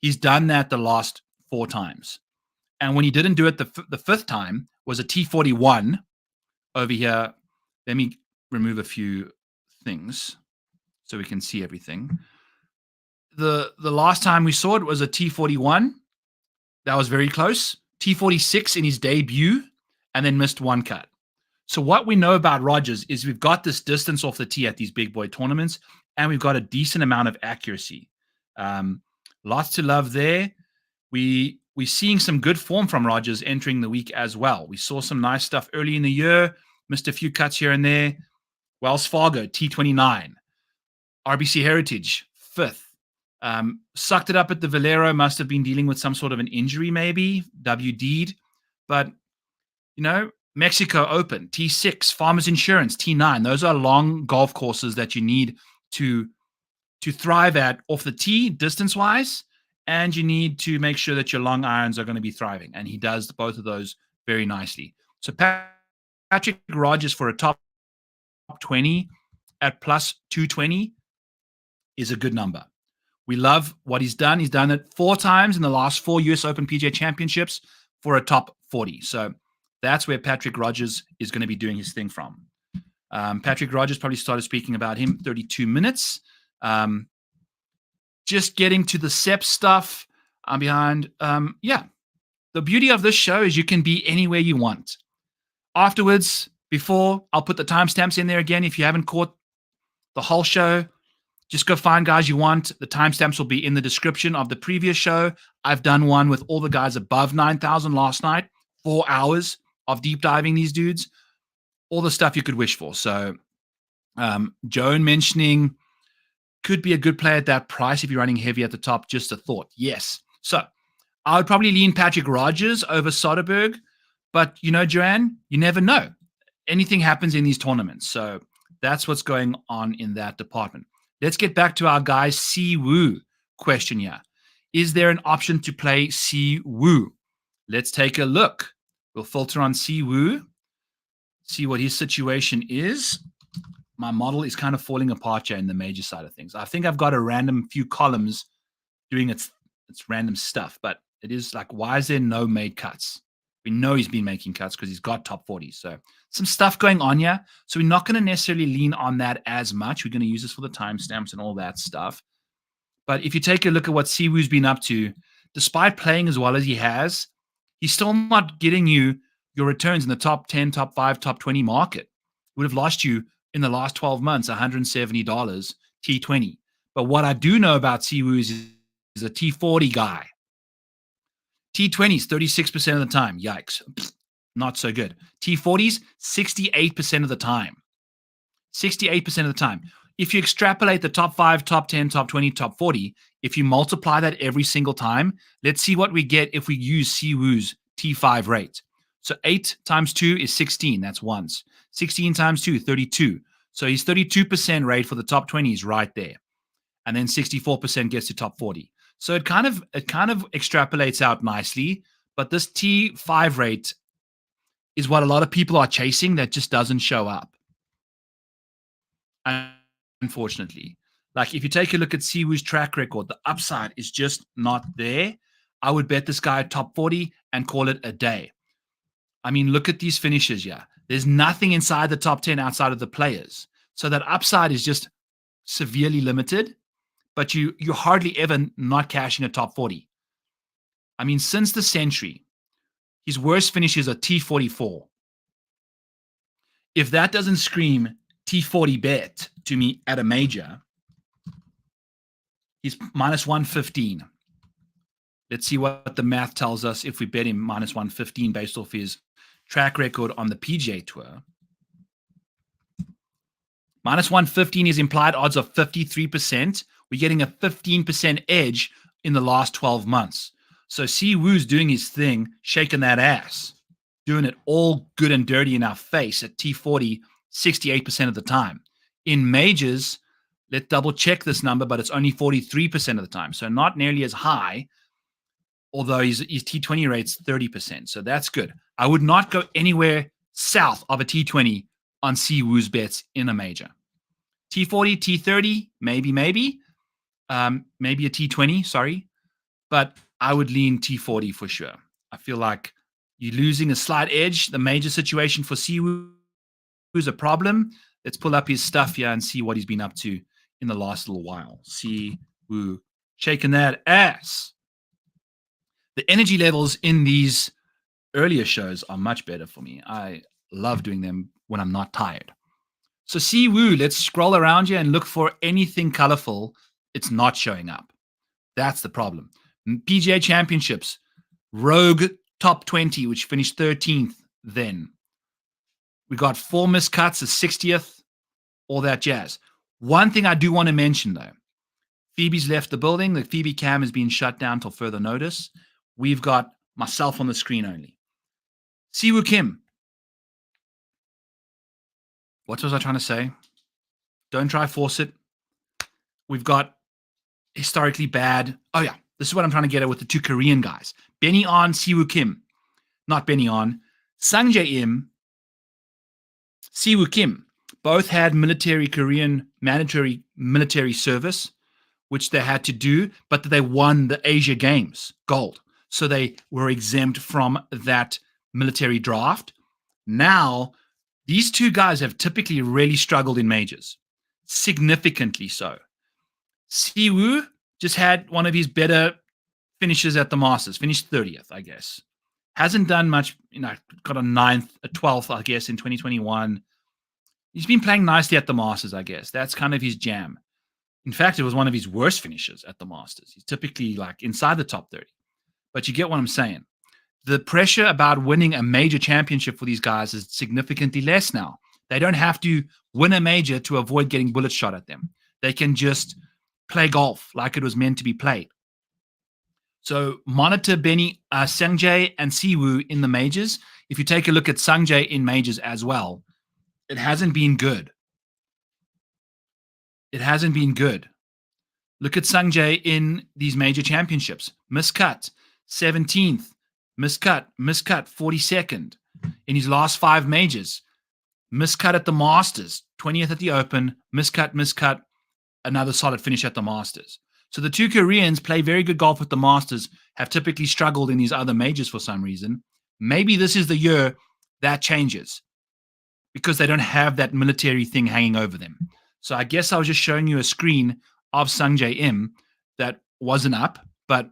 He's done that the last 4 times. And when he didn't do it the fifth time was a T41 over here. Let me remove a few things so we can see everything. The last time we saw it was a T41. That was very close. T46 in his debut and then missed 1 cut. So what we know about Rodgers is we've got this distance off the tee at these big boy tournaments, and we've got a decent amount of accuracy. Lots to love there. We're seeing some good form from Rodgers entering the week as well. We saw some nice stuff early in the year, missed a few cuts here and there. Wells Fargo, T29. RBC Heritage, 5th. Sucked it up at the Valero, must have been dealing with some sort of an injury maybe, WD'd. But, Mexico Open, T6, Farmers Insurance, T9. Those are long golf courses that you need to thrive at off the tee distance-wise, and you need to make sure that your long irons are going to be thriving. And he does both of those very nicely. So Patrick Rodgers for a top 20 at plus 220 is a good number. We love what he's done. He's done it 4 times in the last 4 US Open PGA Championships for a top 40. So that's where Patrick Rodgers is going to be doing his thing from. Patrick Rodgers probably started speaking about him 32 minutes. Just getting to the Sepp stuff. I'm behind. The beauty of this show is you can be anywhere you want. Afterwards, before, I'll put the timestamps in there again. If you haven't caught the whole show, just go find guys you want. The timestamps will be in the description of the previous show. I've done one with all the guys above 9,000 last night. 4 hours of deep diving these dudes. All the stuff you could wish for. So Joan mentioning could be a good play at that price if you're running heavy at the top. Just a thought. Yes. So I would probably lean Patrick Rodgers over Soderberg. But, Joanne, you never know. Anything happens in these tournaments. So that's what's going on in that department. Let's get back to our guy Siwoo question here. Is there an option to play Siwoo? Let's take a look. We'll filter on Siwoo, see what his situation is. My model is kind of falling apart here in the major side of things. I think I've got a random few columns doing its random stuff, but it is like, why is there no made cuts? We know he's been making cuts because he's got top 40. So some stuff going on here. So we're not going to necessarily lean on that as much. We're going to use this for the timestamps and all that stuff. But if you take a look at what Siwoo's been up to, despite playing as well as he has, he's still not getting you your returns in the top 10, top 5, top 20 market. He would have lost you in the last 12 months, $170 T20. But what I do know about Siwoo is a T40 guy. T20s, 36% of the time. Yikes. Not so good. T40s, 68% of the time. 68% of the time. If you extrapolate the top 5, top 10, top 20, top 40, if you multiply that every single time, let's see what we get if we use Siwoo's T5 rate. So 8 times 2 is 16. That's once. 16 times 2, 32. So his 32% rate for the top 20 is right there. And then 64% gets to top 40. So it kind of extrapolates out nicely. But this T5 rate is what a lot of people are chasing that just doesn't show up. Unfortunately. Like if you take a look at Siwoo's track record, the upside is just not there. I would bet this guy top 40 and call it a day. I mean, look at these finishes here. There's nothing inside the top 10 outside of the players. So that upside is just severely limited, but you're hardly ever not cashing a top 40. I mean, since the century, his worst finishes are T44. If that doesn't scream T40 bet to me at a major, he's minus 115. Let's see what the math tells us if we bet him minus 115 based off his track record on the PGA Tour. Minus 115 is implied odds of 53%. We're getting a 15% edge in the last 12 months. So Siwoo's doing his thing, shaking that ass, doing it all good and dirty in our face at T40, 68% of the time. In majors, let's double check this number, but it's only 43% of the time. So not nearly as high, although his T20 rate's 30%. So that's good. I would not go anywhere south of a T20 on Siwoo's bets in a major. T40, T30, maybe. Maybe a T20, sorry. But I would lean T40 for sure. I feel like you're losing a slight edge. The major situation for Siwoo is a problem. Let's pull up his stuff here and see what he's been up to in the last little while. Siwoo shaking that ass. The energy levels in these earlier shows are much better for me. I love doing them when I'm not tired. So Siwoo, let's scroll around here and look for anything colorful. It's not showing up. That's the problem. PGA Championships, Rogue top 20, which finished 13th then. We got 4 missed cuts, a 60th, all that jazz. One thing I do want to mention, though. Phoebe's left the building. The Phoebe cam has been shut down till further notice. We've got myself on the screen only. Siwoo Kim. What was I trying to say? Don't try force it. We've got historically bad. Oh, yeah. This is what I'm trying to get at with the 2 Korean guys. Benny On, Siwoo Kim. Not Benny On. Sungjae Im, Siwoo Kim. Both had Korean mandatory military service, which they had to do, but they won the Asia Games, gold. So they were exempt from that military draft. Now, these 2 guys have typically really struggled in majors, significantly so. Siwoo just had one of his better finishes at the Masters, finished 30th, I guess. Hasn't done much, got a 9th, a 12th, I guess, in 2021. He's been playing nicely at the Masters, I guess. That's kind of his jam. In fact, it was one of his worst finishes at the Masters. He's typically like inside the top 30. But you get what I'm saying. The pressure about winning a major championship for these guys is significantly less now. They don't have to win a major to avoid getting bullets shot at them. They can just play golf like it was meant to be played. So monitor Sungjae and Siwoo in the majors. If you take a look at Sungjae in majors as well, it hasn't been good. It hasn't been good. Look at Sungjae in these major championships. Miscut, 17th. Miscut, 42nd. In his last 5 majors. Miscut at the Masters, 20th at the Open. Miscut. Another solid finish at the Masters. So the 2 Koreans play very good golf at the Masters, have typically struggled in these other majors for some reason. Maybe this is the year that changes because they don't have that military thing hanging over them. So I guess I was just showing you a screen of Sungjae Im that wasn't up, but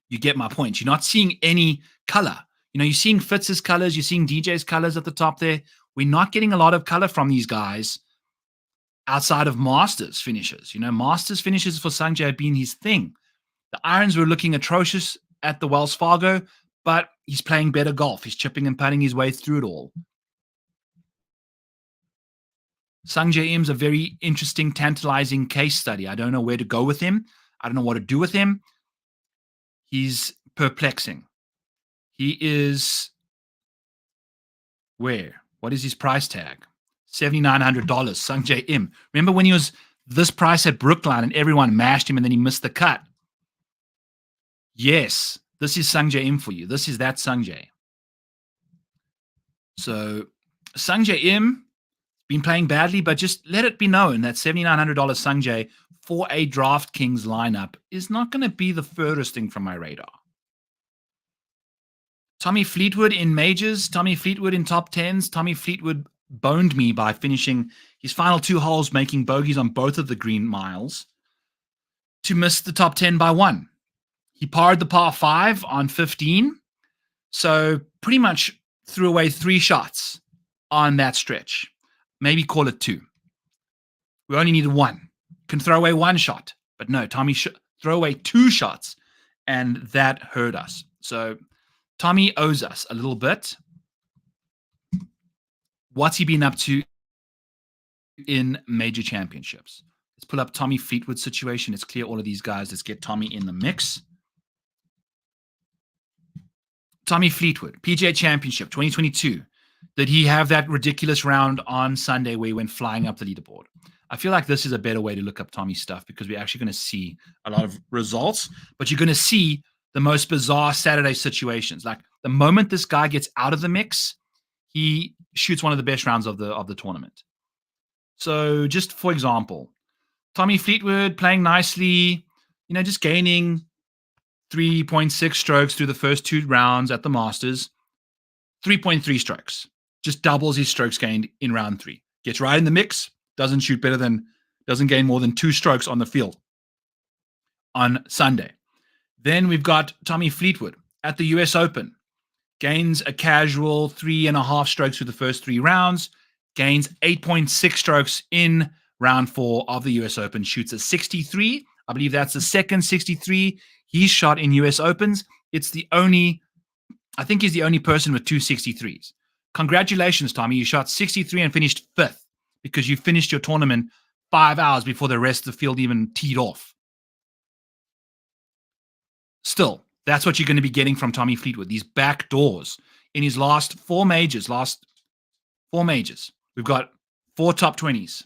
you get my point. You're not seeing any color. You're seeing Fitz's colors, you're seeing DJ's colors at the top there. We're not getting a lot of color from these guys outside of Masters finishes. Masters finishes for Sungjae have been his thing. The irons were looking atrocious at the Wells Fargo, but he's playing better golf. He's chipping and putting his way through it all. Sungjae Im's a very interesting, tantalizing case study. I don't know where to go with him. I don't know what to do with him. He's perplexing. He is where? What is his price tag? $7,900, Sungjae Im. Remember when he was this price at Brookline and everyone mashed him and then he missed the cut? Yes, this is Sungjae Im for you. This is that Sungjae. So Sungjae Im been playing badly, but just let it be known that $7,900 Sungjae for a DraftKings lineup is not going to be the furthest thing from my radar. Tommy Fleetwood in majors, Tommy Fleetwood in top 10s. Tommy Fleetwood boned me by finishing his final 2 holes, making bogeys on both of the green miles to miss the top 10 by 1. He parred the par 5 on 15, so pretty much threw away 3 shots on that stretch. Maybe call it 2. We only needed 1. Can throw away 1 shot, but no, Tommy throw away 2 shots, and that hurt us. So Tommy owes us a little bit. What's he been up to in major championships? Let's pull up Tommy Fleetwood's situation. Let's clear all of these guys. Let's get Tommy in the mix. Tommy Fleetwood, PGA Championship 2022. Did he have that ridiculous round on Sunday where he went flying up the leaderboard? I feel like this is a better way to look up Tommy's stuff because we're actually going to see a lot of results, but you're going to see the most bizarre Saturday situations. Like the moment this guy gets out of the mix, he shoots one of the best rounds of the tournament. So just for example, Tommy Fleetwood playing nicely, just gaining 3.6 strokes through the first 2 rounds at the Masters, 3.3 strokes, just doubles his strokes gained in round 3. Gets right in the mix, doesn't gain more than 2 strokes on the field on Sunday. Then we've got Tommy Fleetwood at the US Open, gains a casual 3.5 strokes through the first 3 rounds, gains 8.6 strokes in round 4 of the US Open, shoots a 63. I believe that's the second 63 he's shot in US Opens. I think he's the only person with 2 63s. Congratulations, Tommy. You shot 63 and finished 5th because you finished your tournament 5 hours before the rest of the field even teed off. Still, that's what you're going to be getting from Tommy Fleetwood, these back doors. In his last 4 majors, we've got 4 top 20s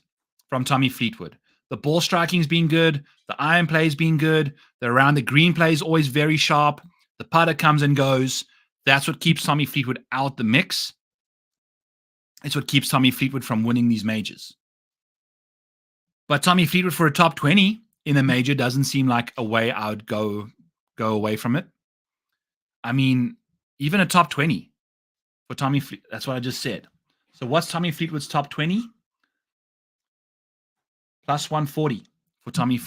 from Tommy Fleetwood. The ball striking's been good. The iron play's been good. The around the green play is always very sharp. The putter comes and goes. That's what keeps Tommy Fleetwood out the mix. It's what keeps Tommy Fleetwood from winning these majors. But Tommy Fleetwood for a top 20 in a major doesn't seem like a way I would go away from it. I mean, even a top 20 for Tommy Fleetwood, that's what I just said. So what's Tommy Fleetwood's top 20? Plus 140 for Tommy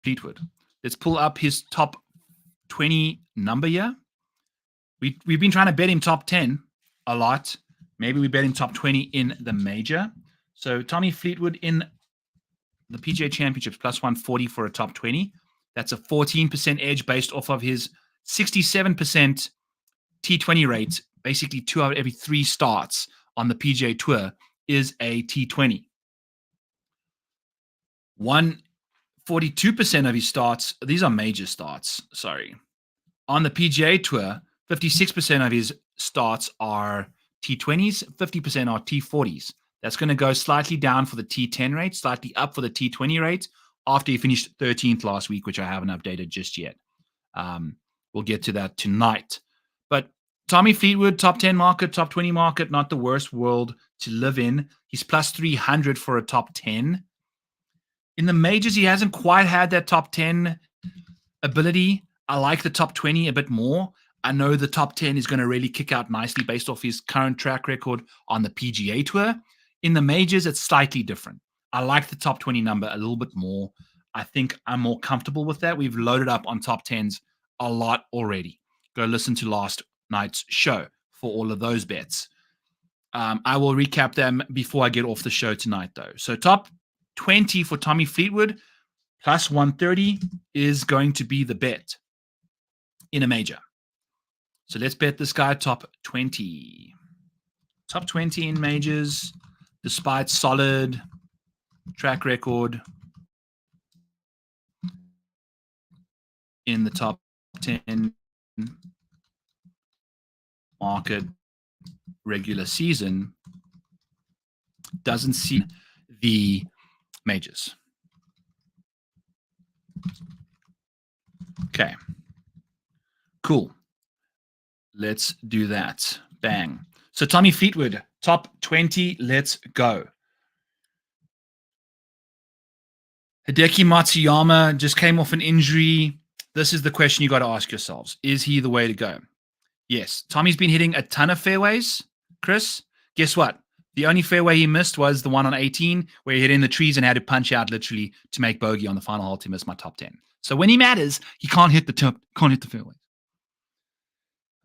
Fleetwood. Let's pull up his top 20 number here. We've been trying to bet him top 10 a lot. Maybe we bet him top 20 in the major. So Tommy Fleetwood in the PGA Championships, plus 140 for a top 20. That's a 14% edge based off of his 67% T20 rate. Basically 2 out of every 3 starts on the PGA Tour is a T20. 142% of his starts, these are major starts, sorry. On the PGA Tour, 56% of his starts are T20s, 50% are T40s. That's going to go slightly down for the T10 rate, slightly up for the T20 rate after he finished 13th last week, which I haven't updated just yet. We'll get to that tonight. But Tommy Fleetwood, top 10 market, top 20 market, not the worst world to live in. He's plus 300 for a top 10. In the majors, he hasn't quite had that top 10 ability. I like the top 20 a bit more. I know the top 10 is going to really kick out nicely based off his current track record on the PGA Tour. In the majors, it's slightly different. I like the top 20 number a little bit more. I think I'm more comfortable with that. We've loaded up on top 10s a lot already. Go listen to last night's show for all of those bets. I will recap them before I get off the show tonight, though. So top 20 for Tommy Fleetwood, plus 130 is going to be the bet in a major. So let's bet this guy top 20. Top 20 in majors, despite solid track record in the top 10 market regular season, doesn't see the majors. Okay. Cool. Let's do that. Bang. So Tommy Fleetwood, top 20. Let's go. Hideki Matsuyama just came off an injury. This is the question you got to ask yourselves. Is he the way to go? Yes. Tommy's been hitting a ton of fairways. Chris, guess what? The only fairway he missed was the one on 18 where he hit in the trees and had to punch out literally to make bogey on the final hole to miss my top 10. So when he matters, he can't hit the fairway.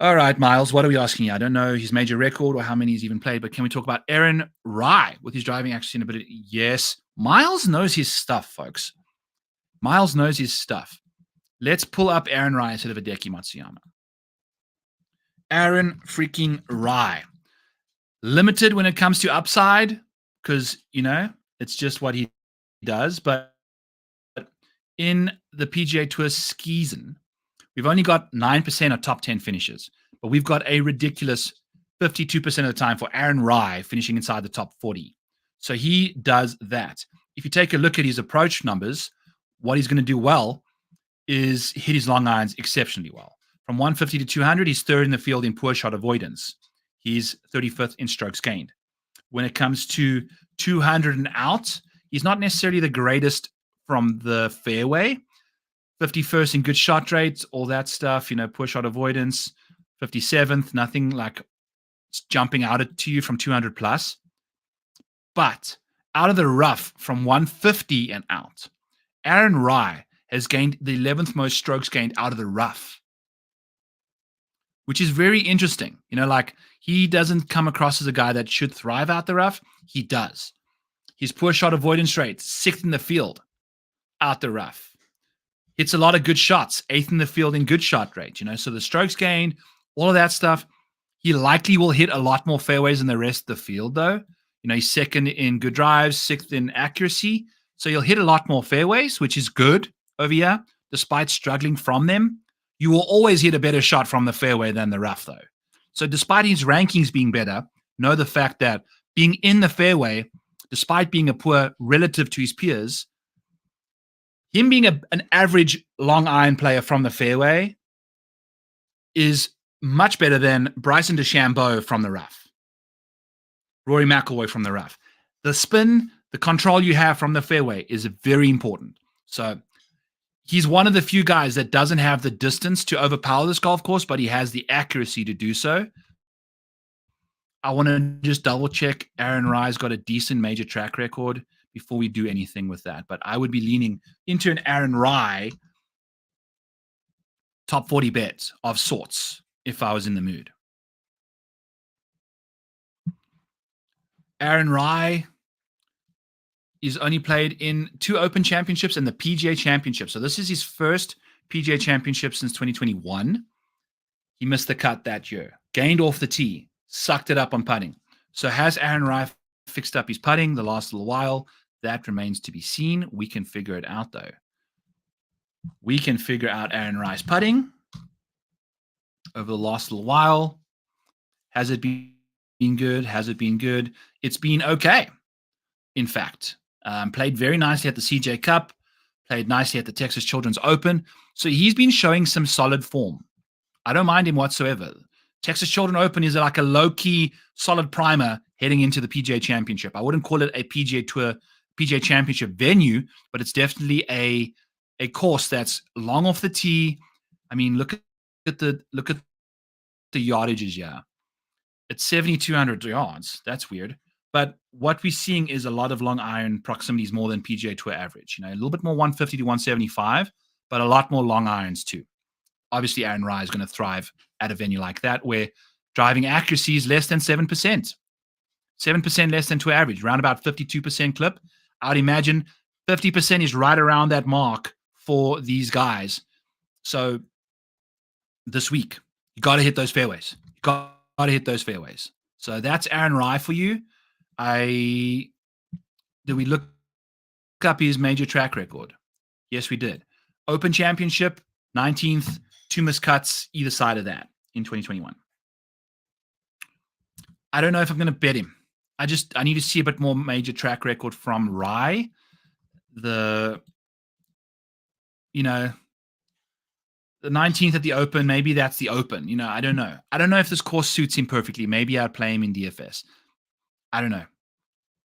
All right, Miles, what are we asking you? I don't know his major record or how many he's even played, but can we talk about Aaron Rai with his driving accuracy and ability? Yes. Miles knows his stuff, folks. Miles knows his stuff. Let's pull up Aaron Rai instead of Hideki Matsuyama. Aaron freaking Rai. Limited when it comes to upside because, it's just what he does. But in the PGA Tour season, we've only got 9% of top 10 finishes, but we've got a ridiculous 52% of the time for Aaron Rai finishing inside the top 40. So he does that. If you take a look at his approach numbers, what he's going to do well is hit his long irons exceptionally well. From 150 to 200, he's third in the field in poor shot avoidance. he's 35th in strokes gained. When it comes to 200 and out, he's not necessarily the greatest from the fairway. 51st in good shot rates, all that stuff, poor shot avoidance. 57th, nothing like jumping out to you from 200 plus. But out of the rough from 150 and out, Aaron Rai has gained the 11th most strokes gained out of the rough, which is very interesting. He doesn't come across as a guy that should thrive out the rough. He does. His poor shot avoidance rate, 6th in the field out the rough. Hits a lot of good shots, 8th in the field in good shot rate. So the strokes gained, all of that stuff. He likely will hit a lot more fairways than the rest of the field, though. He's 2nd in good drives, 6th in accuracy. So he'll hit a lot more fairways, which is good over here, despite struggling from them. You will always hit a better shot from the fairway than the rough, though. So despite his rankings being better, know the fact that being in the fairway, despite being a poor relative to his peers, him being an average long iron player from the fairway is much better than Bryson DeChambeau from the rough, Rory McIlroy from the rough. The spin, the control you have from the fairway is very important. So he's one of the few guys that doesn't have the distance to overpower this golf course, but he has the accuracy to do so. I want to just double check Aaron Rai's got a decent major track record before we do anything with that. But I would be leaning into an Aaron Rai top 40 bet of sorts if I was in the mood. Aaron Rai is only played in 2 Open Championships and the PGA Championship. So this is his first PGA Championship since 2021. He missed the cut that year. Gained off the tee. Sucked it up on putting. So has Aaron Rai fixed up his putting the last little while? That remains to be seen. We can figure it out, though. We can figure out Aaron Rai's putting over the last little while. Has it been good? Has it been good? It's been okay, in fact. Played very nicely at the CJ Cup. Played nicely at the Texas Children's Open. So he's been showing some solid form. I don't mind him whatsoever. Texas Children Open is like a low-key, solid primer heading into the PGA Championship. I wouldn't call it a PGA Tour, PGA Championship venue, but it's definitely a course that's long off the tee. I mean, look at the yardages here. It's 7,200 yards. That's weird. But what we're seeing is a lot of long iron proximities more than PGA Tour average. A little bit more 150 to 175, but a lot more long irons too. Obviously, Aaron Rai is going to thrive at a venue like that where driving accuracy is less than 7%. 7% less than tour average, around about 52% clip. I would imagine 50% is right around that mark for these guys. So this week, you got to hit those fairways. You got to hit those fairways. So that's Aaron Rai for you. Did we look up his major track record? Yes, we did. Open Championship, 19th, 2 missed cuts either side of that in 2021. I don't know if I'm going to bet him. I need to see a bit more major track record from Rai. The 19th at the Open, maybe that's the Open. I don't know. I don't know if this course suits him perfectly. Maybe I'd play him in DFS. I don't know.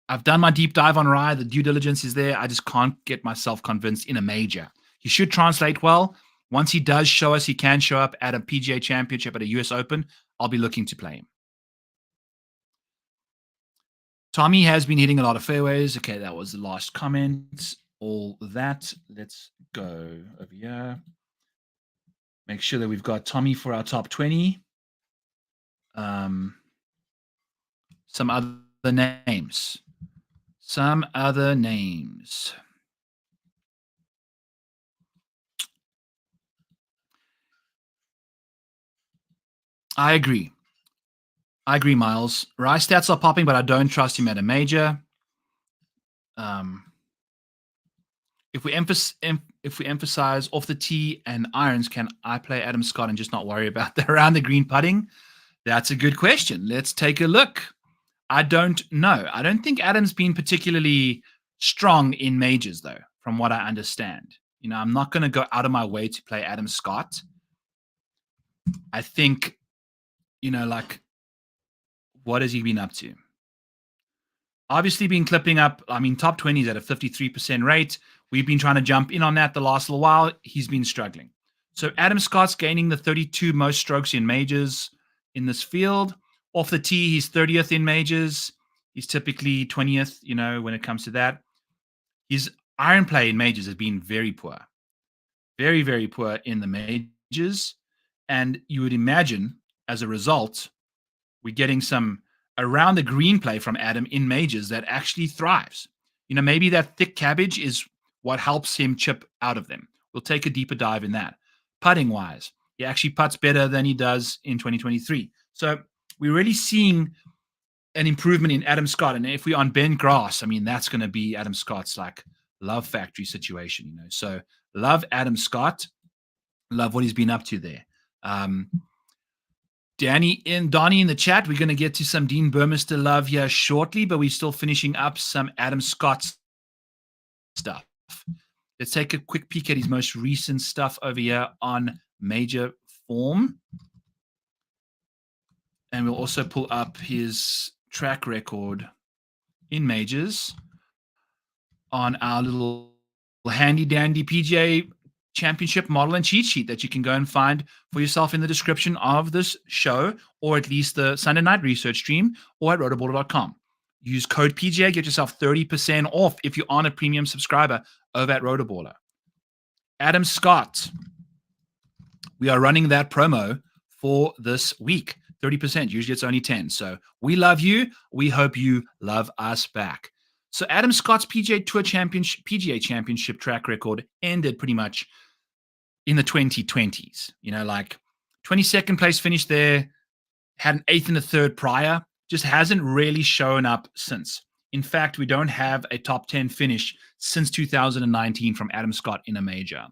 I've done my deep dive on Rai. The due diligence is there. I just can't get myself convinced in a major. He should translate well. Once he does show us he can show up at a PGA Championship, at a US Open, I'll be looking to play him. Tommy has been hitting a lot of fairways. Okay, that was the last comment. All that. Let's go over here. Make sure that we've got Tommy for our top 20. Some other names. I agree, Miles. Rai stats are popping, but I don't trust him at a major. If we emphasize off the tee and irons, can I play Adam Scott and just not worry about the around the green putting? That's a good question. Let's take a look. I don't know. I don't think Adam's been particularly strong in majors, though, from what I understand. I'm not going to go out of my way to play Adam Scott. I think, What has he been up to? Obviously been clipping up, top 20s at a 53% rate. We've been trying to jump in on that the last little while. He's been struggling. So Adam Scott's gaining the 32 most strokes in majors in this field. Off the tee, he's 30th in majors. He's typically 20th, when it comes to that. His iron play in majors has been very poor. Very, very poor in the majors. And you would imagine, as a result, we're getting some around the green play from Adam in majors that actually thrives. Maybe that thick cabbage is what helps him chip out of them. We'll take a deeper dive in that. Putting wise, he actually putts better than he does in 2023. So we're really seeing an improvement in Adam Scott. And if we're on bent grass, that's going to be Adam Scott's like love factory situation, So love Adam Scott. Love what he's been up to there. Donnie in the chat, we're going to get to some Dean Burmester love here shortly, but we're still finishing up some Adam Scott stuff. Let's take a quick peek at his most recent stuff over here on Major Form. And we'll also pull up his track record in majors on our little handy-dandy PGA Championship model and cheat sheet that you can go and find for yourself in the description of this show, or at least the Sunday night research stream, or at rotoballer.com. Use code PGA, get yourself 30% off if you're on a premium subscriber over at Rotoballer. Adam Scott, we are running that promo for this week. 30%. Usually it's only 10. So we love you. We hope you love us back. So Adam Scott's PGA Championship track record ended pretty much in the 2020s. 22nd place finish there, had an 8th and a 3rd prior, just hasn't really shown up since. In fact, we don't have a top 10 finish since 2019 from Adam Scott in a major.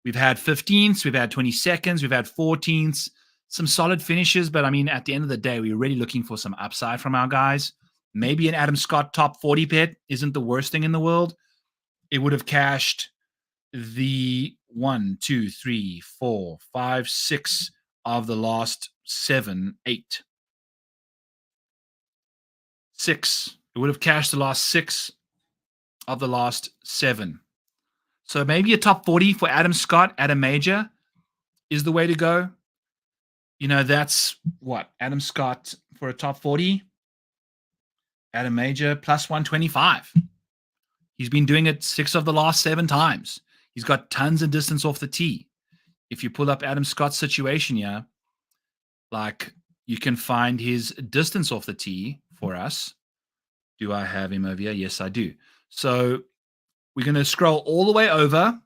We've had 15ths, we've had 22nds, we've had 14ths, some solid finishes, but at the end of the day, we're really looking for some upside from our guys. Maybe an Adam Scott top 40 bet isn't the worst thing in the world. It would have cashed the 1, 2, 3, 4, 5, 6 of the last 7, 8. 6. It would have cashed the last 6 of the last 7. So maybe a top 40 for Adam Scott at a major is the way to go. That's what? Adam Scott for a top 40 at a major plus 125. He's been doing it 6 of the last 7 times. He's got tons of distance off the tee. If you pull up Adam Scott's situation here, you can find his distance off the tee for us. Do I have him over here? Yes, I do. So we're going to scroll all the way over.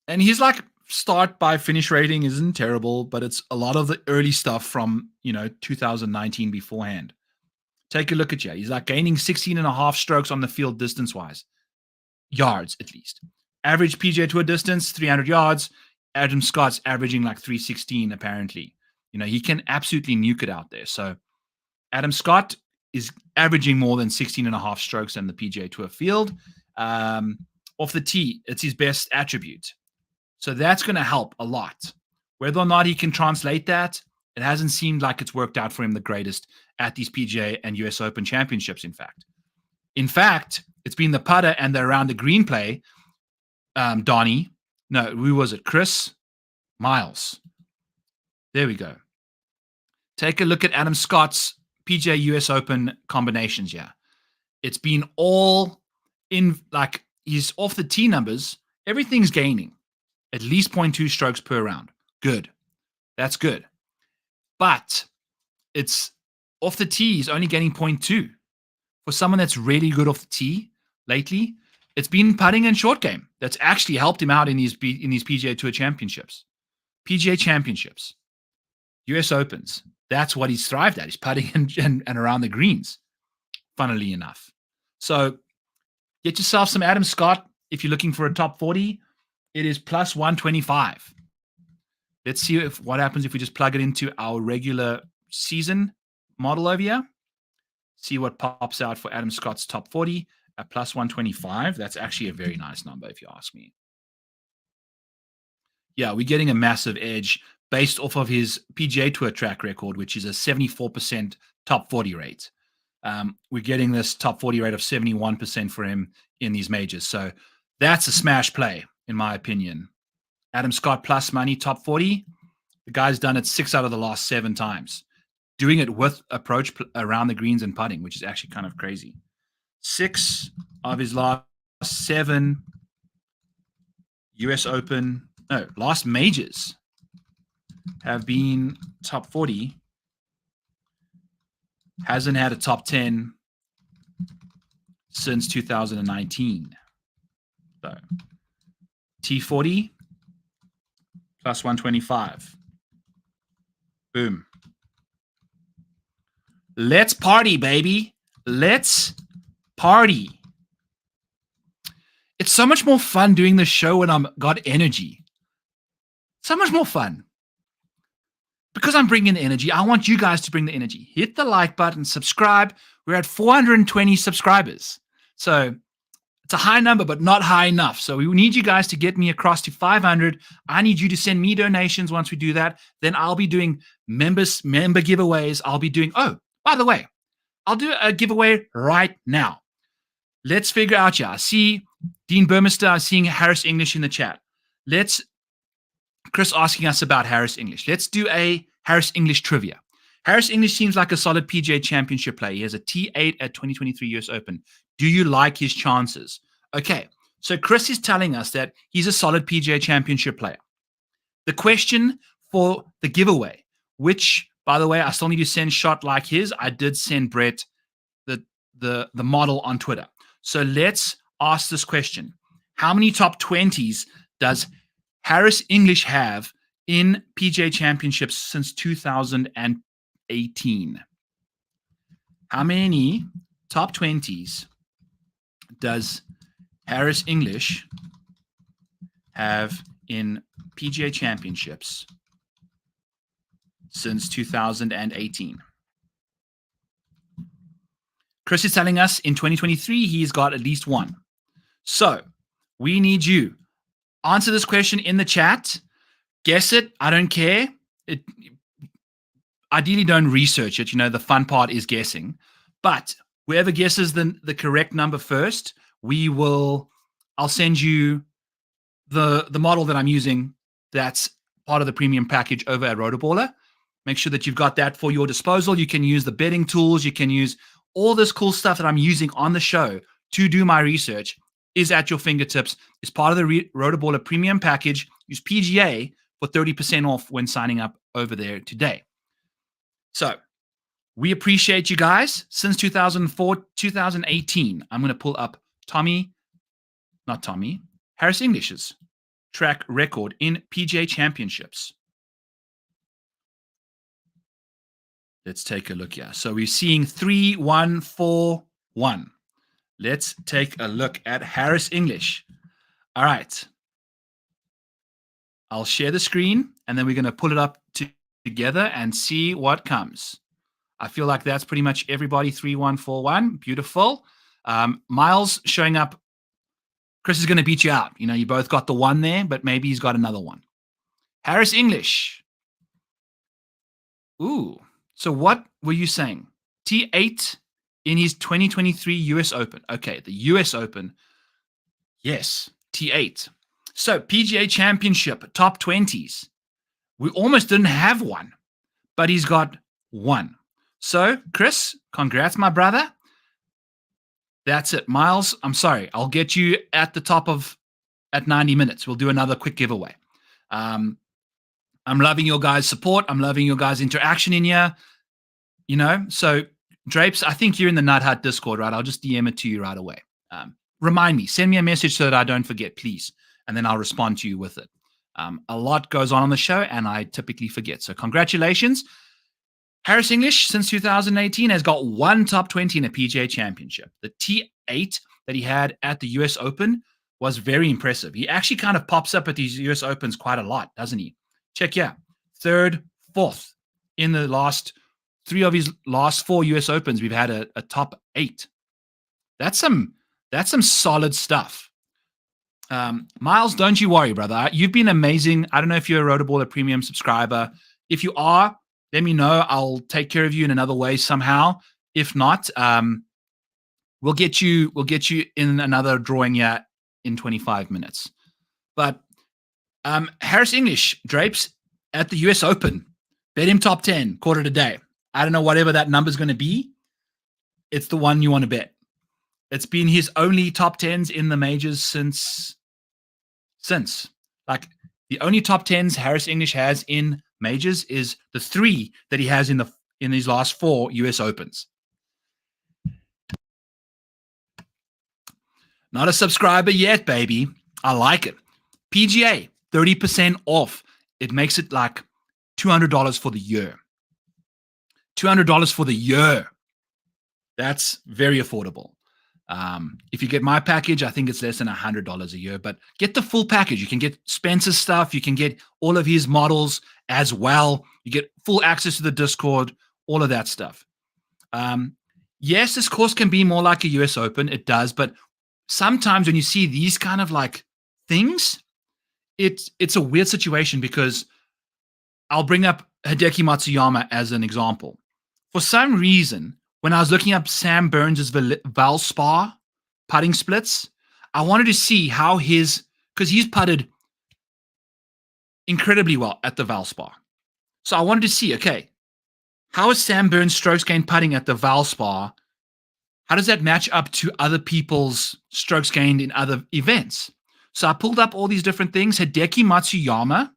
And he's start by finish rating isn't terrible, but it's a lot of the early stuff from, 2019 beforehand. Take a look at you. He's gaining 16 and a half strokes on the field distance-wise. Yards, at least. Average PGA Tour distance, 300 yards. Adam Scott's averaging 316, apparently. He can absolutely nuke it out there. So Adam Scott is averaging more than 16 and a half strokes in the PGA Tour field. Off the tee, it's his best attribute. So that's going to help a lot. Whether or not he can translate that, it hasn't seemed like it's worked out for him the greatest at these PGA and US Open championships, in fact. It's been the putter and the around the green play. Donnie. No, who was it? Chris Miles. There we go. Take a look at Adam Scott's PGA US Open combinations here. It's been all in, he's off the tee numbers. Everything's gaining. At least 0.2 strokes per round. Good. That's good. But it's off the tee, he's only getting 0.2. For someone that's really good off the tee lately, it's been putting and short game that's actually helped him out in these PGA Tour championships. PGA championships. US Opens. That's what he's thrived at. He's putting and around the greens, funnily enough. So get yourself some Adam Scott if you're looking for a top 40. It is plus 125. Let's see what happens if we just plug it into our regular season model over here. See what pops out for Adam Scott's top 40 at plus 125. That's actually a very nice number if you ask me. Yeah, we're getting a massive edge based off of his PGA Tour track record, which is a 74% top 40 rate. We're getting this top 40 rate of 71% for him in these majors. So that's a smash play, in my opinion. Adam Scott plus money, top 40. The guy's done it 6 out of the last 7 times. Doing it with approach around the greens and putting, which is actually kind of crazy. 6 of his last 7 US Open, last majors have been top 40. Hasn't had a top 10 since 2019. So T40 plus 125. Boom. Let's party, baby. Let's party. It's so much more fun doing the show when I'm got energy. So much more fun. Because I'm bringing the energy, I want you guys to bring the energy. Hit the like button, subscribe. We're at 420 subscribers. So it's a high number, but not high enough. So we need you guys to get me across to 500. I need you to send me donations once we do that. Then I'll be doing member giveaways. I'll be doing, by the way, I'll do a giveaway right now. Let's figure out, I see Dean Burmester, I'm seeing Harris English in the chat. Chris asking us about Harris English. Let's do a Harris English trivia. Harris English seems like a solid PGA Championship player. He has a T8 at 2023 US Open. Do you like his chances? Okay, so Chris is telling us that he's a solid PGA Championship player. The question for the giveaway, which, by the way, I still need to send shot like his. I did send Brett the model on Twitter. So let's ask this question. How many top 20s does Harris English have in PGA Championships since 2018? How many top 20s does Harris English have in PGA Championships since 2018? Chris is telling us in 2023 he's got at least 1. So we need you. Answer this question in the chat. Guess it. I don't care. Ideally, don't research it. The fun part is guessing. But whoever guesses the correct number first, I'll send you the model that I'm using that's part of the premium package over at Rotoballer. Make sure that you've got that for your disposal. You can use the betting tools. You can use all this cool stuff that I'm using on the show to do my research is at your fingertips. It's part of the Rotoballer premium package. Use PGA for 30% off when signing up over there today. So we appreciate you guys. Since 2004, 2018, I'm going to pull up Harris English's track record in PGA Championships. Let's take a look here. So we're seeing 3-1-4-1. Let's take a look at Harris English. All right. I'll share the screen, and then we're going to pull it up together and see what comes. I feel like that's pretty much everybody. 3-1-4-1. Beautiful. Miles showing up. Chris is going to beat you out. You both got the 1 there, but maybe he's got another one. Harris English. Ooh. So what were you saying? T8 in his 2023 US Open. Okay, the US Open. Yes, T8. So PGA Championship, top 20s. We almost didn't have one, but he's got 1. So, Chris, congrats, my brother. That's it. Miles, I'm sorry. I'll get you at the top at 90 minutes. We'll do another quick giveaway. I'm loving your guys' support. I'm loving your guys' interaction in here. So Drapes, I think you're in the Nut Hut Discord, right? I'll just DM it to you right away. Remind me, send me a message so that I don't forget, please. And then I'll respond to you with it. A lot goes on the show, and I typically forget. So congratulations. Harris English, since 2018, has got 1 top 20 in a PGA Championship. The T8 that he had at the US Open was very impressive. He actually kind of pops up at these US Opens quite a lot, doesn't he? Check, 3rd, 4th in the last 3 of his last 4 US Opens. We've had a top 8. That's some solid stuff. Miles, don't you worry, brother. You've been amazing. I don't know if you're a Rotoballer Premium subscriber. If you are, let me know. I'll take care of you in another way somehow. If not, we'll get you in another drawing here in 25 minutes. But Harris English, Drapes at the US Open. Bet him top 10, quarter to day. I don't know whatever that number's going to be. It's the one you want to bet. It's been his only top 10s in the majors since. Like, the only top 10s Harris English has in majors is the 3 that he has in his last 4 US Opens. Not a subscriber yet, baby. I like it. PGA, 30% off. It makes it like $200 for the year. $200 for the year. That's very affordable. If you get my package, I think it's less than $100 a year, but get the full package. You can get Spencer's stuff. You can get all of his models as well. You get full access to the Discord, all of that stuff. Yes, this course can be more like a US Open. It does, but sometimes when you see these kind of like things, it's a weird situation because I'll bring up Hideki Matsuyama as an example. For some reason, when I was looking up Sam Burns' Valspar putting splits, I wanted to see how because he's putted incredibly well at the Valspar. So I wanted to see, okay, how is Sam Burns' strokes gained putting at the Valspar? How does that match up to other people's strokes gained in other events? So I pulled up all these different things. Hideki Matsuyama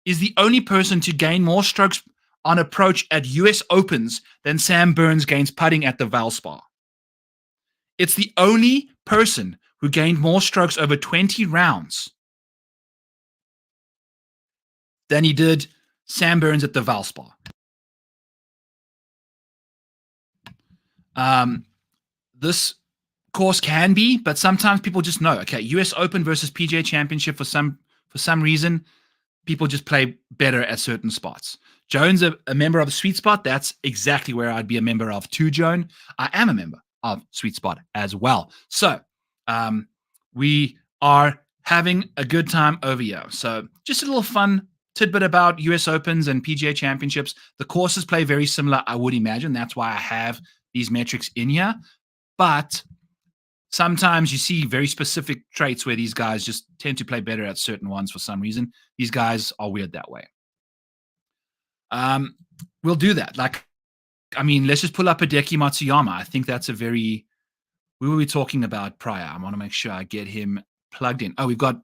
is the only person to gain more strokes on approach at US Opens than Sam Burns gains putting at the Valspar. It's the only person who gained more strokes over 20 rounds than he did Sam Burns at the Valspar. This course can be, but sometimes people just know, okay, US Open versus PGA Championship, for some reason, people just play better at certain spots. Joan's a member of Sweet Spot. That's exactly where I'd be a member of too, Joan. I am a member of Sweet Spot as well. So we are having a good time over here. So just a little fun tidbit about US Opens and PGA Championships. The courses play very similar, I would imagine. That's why I have these metrics in here. But sometimes you see very specific traits where these guys just tend to play better at certain ones for some reason. These guys are weird that way. We'll do that. Let's just pull up Hideki Matsuyama. I think that's we were talking about prior. I want to make sure I get him plugged in. Oh, we've got,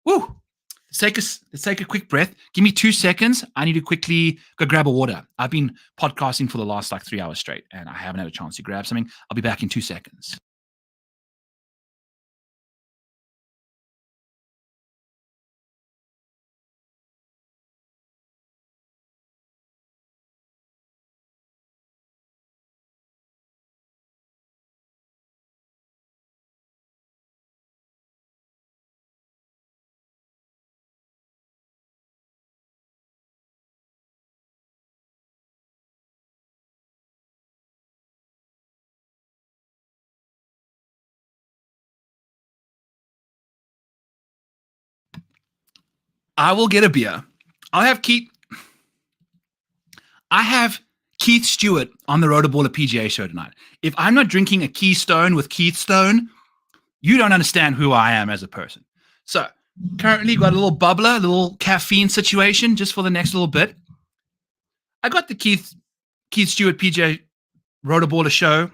let's take a quick breath. Give me 2 seconds. I need to quickly go grab a water. I've been podcasting for the last 3 hours straight, and I haven't had a chance to grab something. I'll be back in 2 seconds. I will get a beer. I have Keith Stewart on the Rotoballer PGA show tonight. If I'm not drinking a Keystone with Keith Stone, you don't understand who I am as a person. So currently got a little bubbler, a little caffeine situation just for the next little bit. I got the Keith Stewart PGA Rotoballer show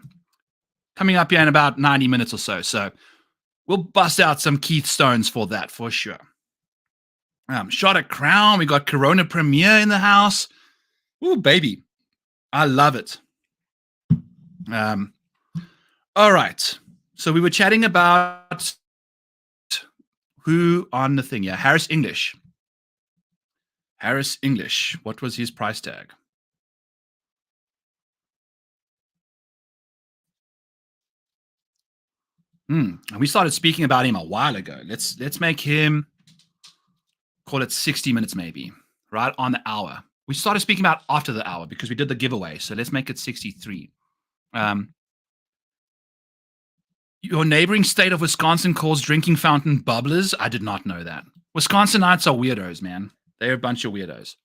coming up here in about 90 minutes or so. So we'll bust out some Keith Stones for that for sure. Shot at Crown. We got Corona Premier in the house. Ooh, baby. I love it. All right. So we were chatting about who on the thing. Yeah, Harris English. What was his price tag? We started speaking about him a while ago. Let's make him, call it 60 minutes maybe, right on the hour. We started speaking about after the hour because we did the giveaway. So let's make it 63. Your neighboring state of Wisconsin calls drinking fountain bubblers. I did not know that. Wisconsinites are weirdos, man. They're a bunch of weirdos.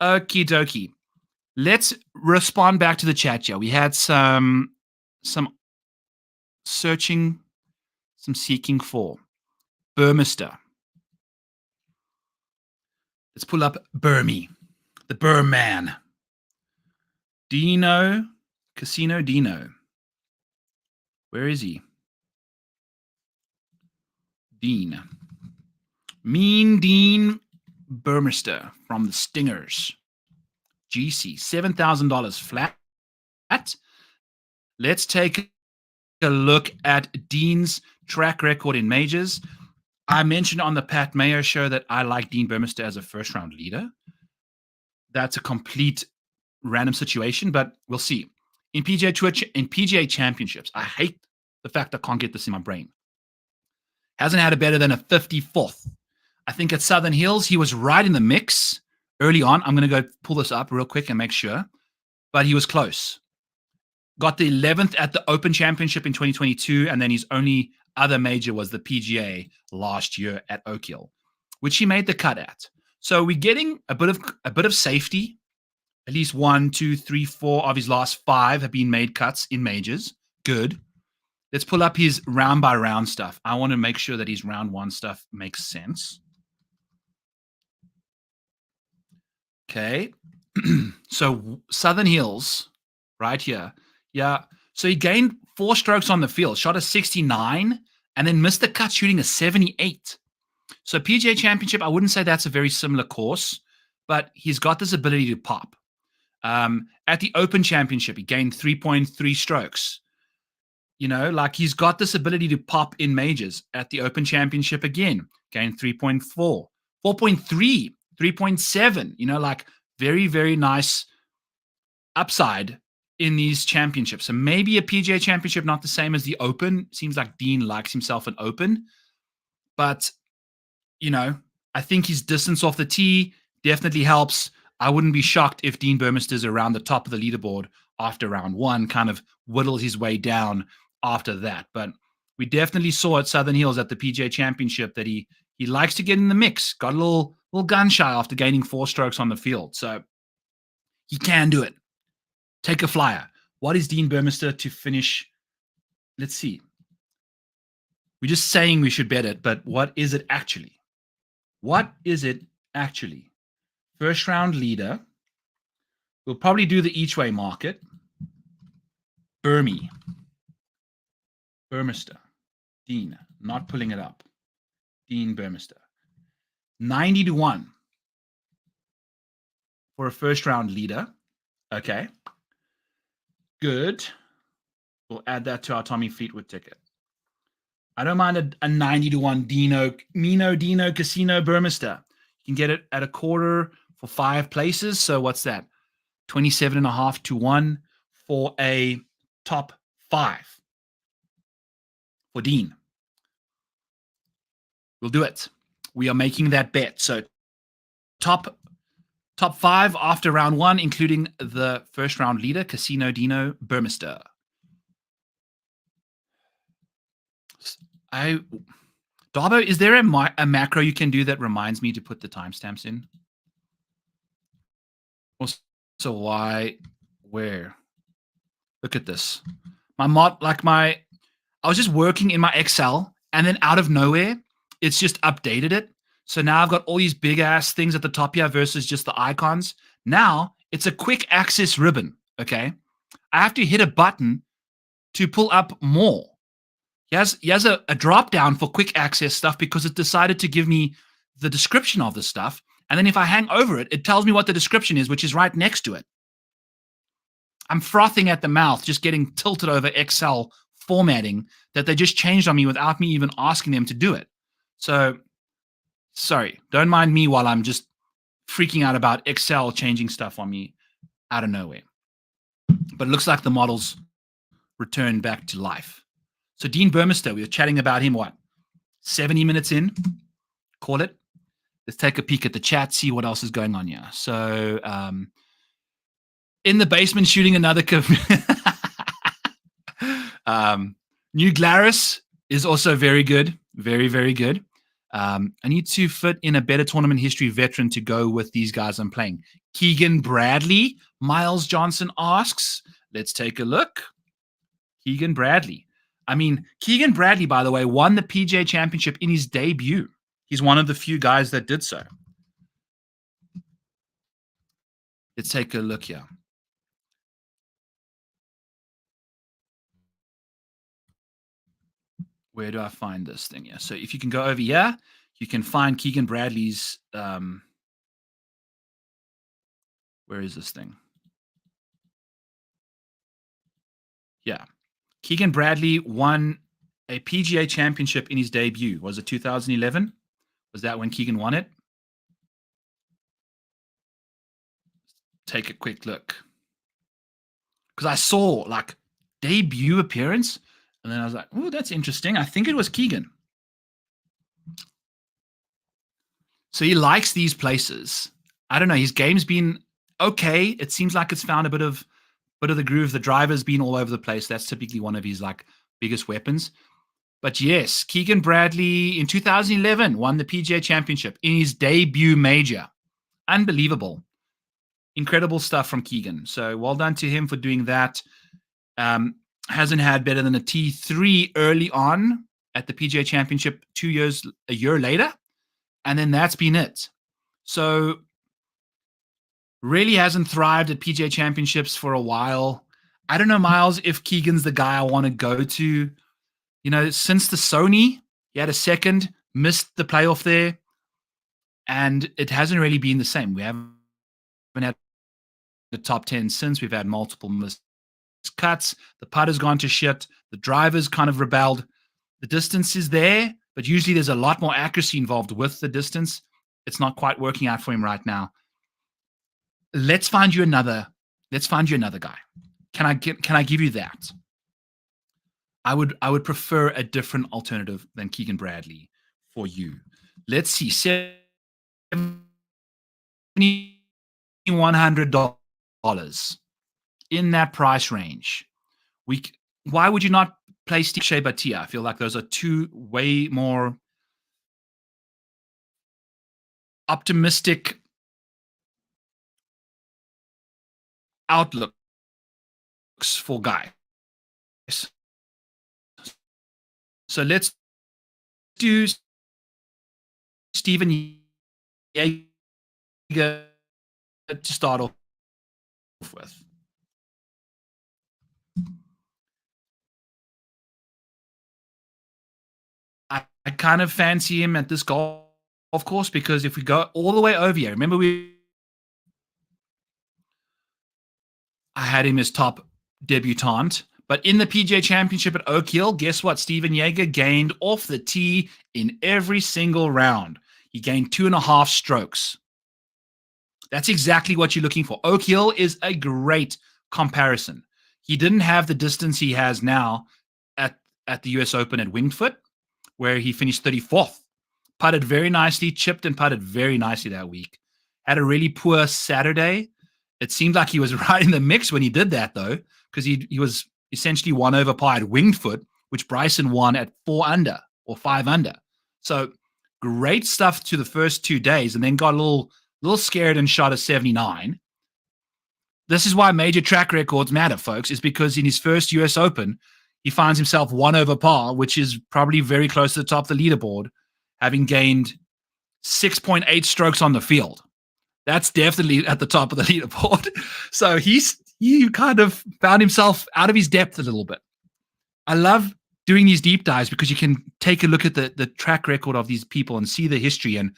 Okie dokie. Let's respond back to the chat here. We had some searching, some seeking for. Burmester. Let's pull up Burmy, the Burm man. Dino, Casino Dino. Where is he? Dean. Mean Dean Burmester from the Stingers. GC, $7,000 flat. Let's take a look at Dean's track record in majors. I mentioned on the Pat Mayo show that I like Dean Burmester as a first-round leader. That's a complete random situation, but we'll see. In PGA championships, I hate the fact I can't get this in my brain. Hasn't had a better than a 54th. I think at Southern Hills, he was right in the mix early on. I'm going to go pull this up real quick and make sure. But he was close. Got the 11th at the Open Championship in 2022, and then his only other major was the PGA last year at Oak Hill, which he made the cut at. So we're getting a bit of safety. At least 1, 2, 3, 4 of his last 5 have been made cuts in majors. Good. Let's pull up his round by round stuff. I want to make sure that his round 1 stuff makes sense. Okay. So Southern Hills right here. Yeah. So he gained 4 strokes on the field, shot a 69, and then missed the cut shooting a 78. So PGA Championship, I wouldn't say that's a very similar course, but he's got this ability to pop. At the Open Championship, he gained 3.3 strokes. You know, like he's got this ability to pop in majors. At the Open Championship again, gained 3.4, 4.3, 3.7. You know, like very, very nice upside in these championships. So maybe a PGA Championship, not the same as the Open. Seems like Dean likes himself an Open. But, you know, I think his distance off the tee definitely helps. I wouldn't be shocked if Dean Burmester's around the top of the leaderboard after round 1, kind of whittles his way down after that. But we definitely saw at Southern Hills at the PGA Championship that he likes to get in the mix. Got a little gun shy after gaining 4 strokes on the field. So he can do it. Take a flyer. What is Dean Burmester to finish? Let's see. We're just saying we should bet it, but what is it actually? What is it actually? First round leader. We'll probably do the each way market. Burmester. Dean. Not pulling it up. Dean Burmester. 90-1 for a first round leader. Okay. Good. We'll add that to our Tommy Fleetwood ticket. I don't mind a 90-1 Dino Casino Burmester. You can get it at a quarter for 5 places. So what's that? 27.5 to 1 for a top 5 for Dean. We'll do it. We are making that bet. So top 5 after round 1, including the first round leader, Casino Dino Burmester. Darbo, is there a macro you can do that reminds me to put the timestamps in? So where? Look at this. I was just working in my Excel, and then out of nowhere, it's just updated it. So now I've got all these big ass things at the top here versus just the icons. Now it's a quick access ribbon. Okay. I have to hit a button to pull up more. He has a drop down for quick access stuff because it decided to give me the description of the stuff. And then if I hang over it, it tells me what the description is, which is right next to it. I'm frothing at the mouth, just getting tilted over Excel formatting that they just changed on me without me even asking them to do it. So, sorry, don't mind me while I'm just freaking out about Excel changing stuff on me out of nowhere. But it looks like the models returned back to life. So Dean Burmester, we were chatting about him, 70 minutes in? Call it. Let's take a peek at the chat, see what else is going on here. So, in the basement shooting another New Glarus is also very good. Very, very good. I need to fit in a better tournament history veteran to go with these guys I'm playing. Keegan Bradley, Miles Johnson asks. Let's take a look. Keegan Bradley. I mean, Keegan Bradley, by the way, won the PGA Championship in his debut. He's one of the few guys that did so. Let's take a look here. Where do I find this thing here? So if you can go over here, you can find Keegan Bradley's. Where is this thing? Yeah. Keegan Bradley won a PGA Championship in his debut. Was it 2011? Was that when Keegan won it? Take a quick look. Because I saw like debut appearance, and then I was like, oh, that's interesting. I think it was Keegan. So he likes these places. I don't know. His game's been okay. It seems like it's found a bit of the groove. The driver's been all over the place. That's typically one of his like biggest weapons. But yes, Keegan Bradley in 2011 won the PGA Championship in his debut major. Unbelievable. Incredible stuff from Keegan. So well done to him for doing that. Hasn't had better than a T3 early on at the PGA Championship a year later. And then that's been it. So really hasn't thrived at PGA Championships for a while. I don't know, Miles, if Keegan's the guy I want to go to. You know, since the Sony, he had a second, missed the playoff there, and it hasn't really been the same. We haven't had the top 10 since. We've had multiple missed cuts. The putter's gone to shit. The driver's kind of rebelled. The distance is there, but usually there's a lot more accuracy involved with the distance. It's not quite working out for him right now. Let's find you another guy. Can I give you that? I would prefer a different alternative than Keegan Bradley for you. Let's see, $7,100 in that price range. Why would you not play Akshay Bhatia? I feel like those are two way more optimistic outlooks for guys. So let's do Stephan Jaeger to start off with. I kind of fancy him at this golf course because if we go all the way over here, remember I had him as top debutant. But in the PGA Championship at Oak Hill, guess what? Stephan Jaeger gained off the tee in every single round. He gained 2.5 strokes. That's exactly what you're looking for. Oak Hill is a great comparison. He didn't have the distance he has now at the US Open at Winged Foot, where he finished 34th. Putted very nicely, chipped and putted very nicely that week. Had a really poor Saturday. It seemed like he was right in the mix when he did that, though, because he was essentially 1 over par at Winged Foot, which Bryson won at 4 under or 5 under. So great stuff to the first 2 days, and then got a little scared and shot a 79. This is why major track records matter, folks, is because in his first US Open, he finds himself 1 over par, which is probably very close to the top of the leaderboard, having gained 6.8 strokes on the field. That's definitely at the top of the leaderboard. So he kind of found himself out of his depth a little bit. I love doing these deep dives because you can take a look at the track record of these people and see the history and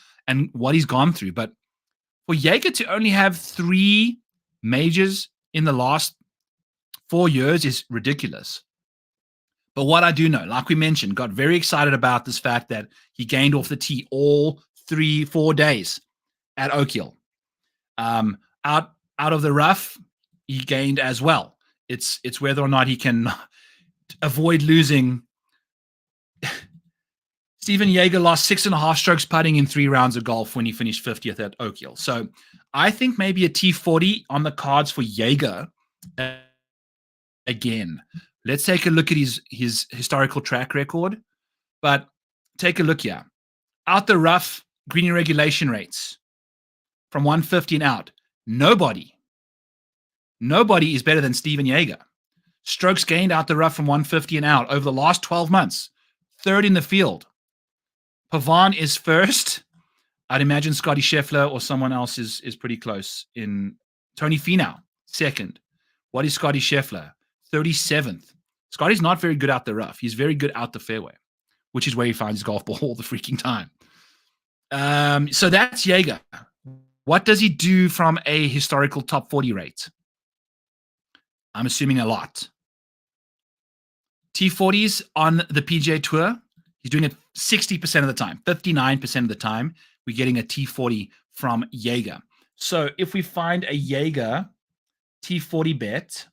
what he's gone through. But for Jaeger to only have 3 majors in the last 4 years is ridiculous. But what I do know, like we mentioned, got very excited about this fact that he gained off the tee all 3-4 days at Oak Hill. Out of the rough, he gained as well. It's whether or not he can avoid losing. Stephan Jaeger lost 6.5 strokes putting in 3 rounds of golf when he finished 50th at Oak Hill. So I think maybe a T40 on the cards for Jaeger again. Let's take a look at his historical track record. But take a look here. Out the rough, green regulation rates from 150 and out. Nobody is better than Stephan Jaeger. Strokes gained out the rough from 150 and out over the last 12 months. Third in the field. Pavan is first. I'd imagine Scotty Scheffler or someone else is pretty close. In Tony Finau, second. What is Scotty Scheffler? 37th. Scotty's not very good out the rough. He's very good out the fairway, which is where he finds his golf ball all the freaking time. So that's Jaeger. What does he do from a historical top 40 rate? I'm assuming a lot. T40s on the PGA Tour, he's doing it 60% of the time, 59% of the time. We're getting a T40 from Jaeger. So if we find a Jaeger T40 bet,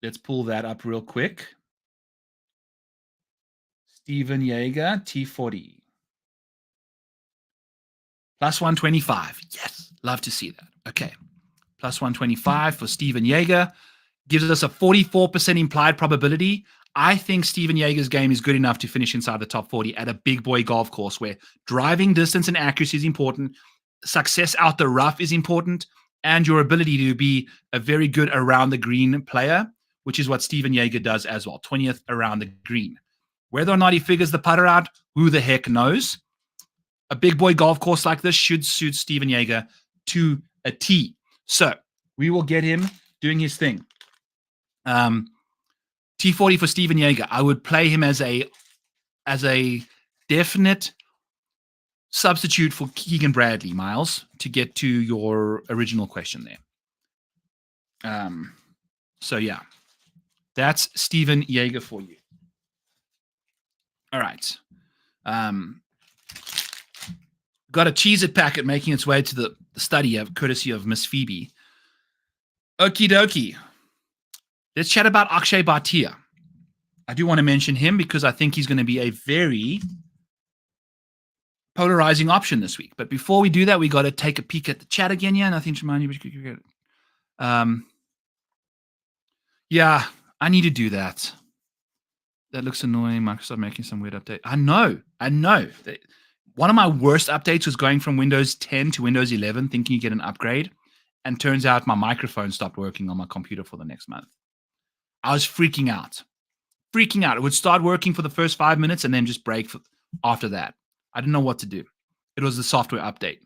let's pull that up real quick. Stephan Jaeger T40. Plus 125. Yes, love to see that. Okay. Plus 125 for Stephan Jaeger. Gives us a 44% implied probability. I think Stephan Jaeger's game is good enough to finish inside the top 40 at a big boy golf course where driving distance and accuracy is important, success out the rough is important, and your ability to be a very good around the green player, which is what Stephan Jaeger does as well, 20th around the green. Whether or not he figures the putter out, who the heck knows? A big boy golf course like this should suit Stephan Jaeger to a T. So we will get him doing his thing. T40 for Stephan Jaeger. I would play him as a definite substitute for Keegan Bradley, Miles, to get to your original question there. So yeah, that's Stephan Jaeger for you. All right. Got a Cheez-It packet making its way to the study of courtesy of Miss Phoebe. Okie dokie. Let's chat about Akshay Bhatia. I do want to mention him because I think he's going to be a very polarizing option this week. But before we do that, we got to take a peek at the chat again. Yeah, nothing to remind you. Yeah, I need to do that. That looks annoying. Microsoft making some weird update. I know. One of my worst updates was going from Windows 10 to Windows 11, thinking you get an upgrade. And turns out my microphone stopped working on my computer for the next month. I was freaking out. It would start working for the first 5 minutes and then just break after that. I didn't know what to do. It was the software update.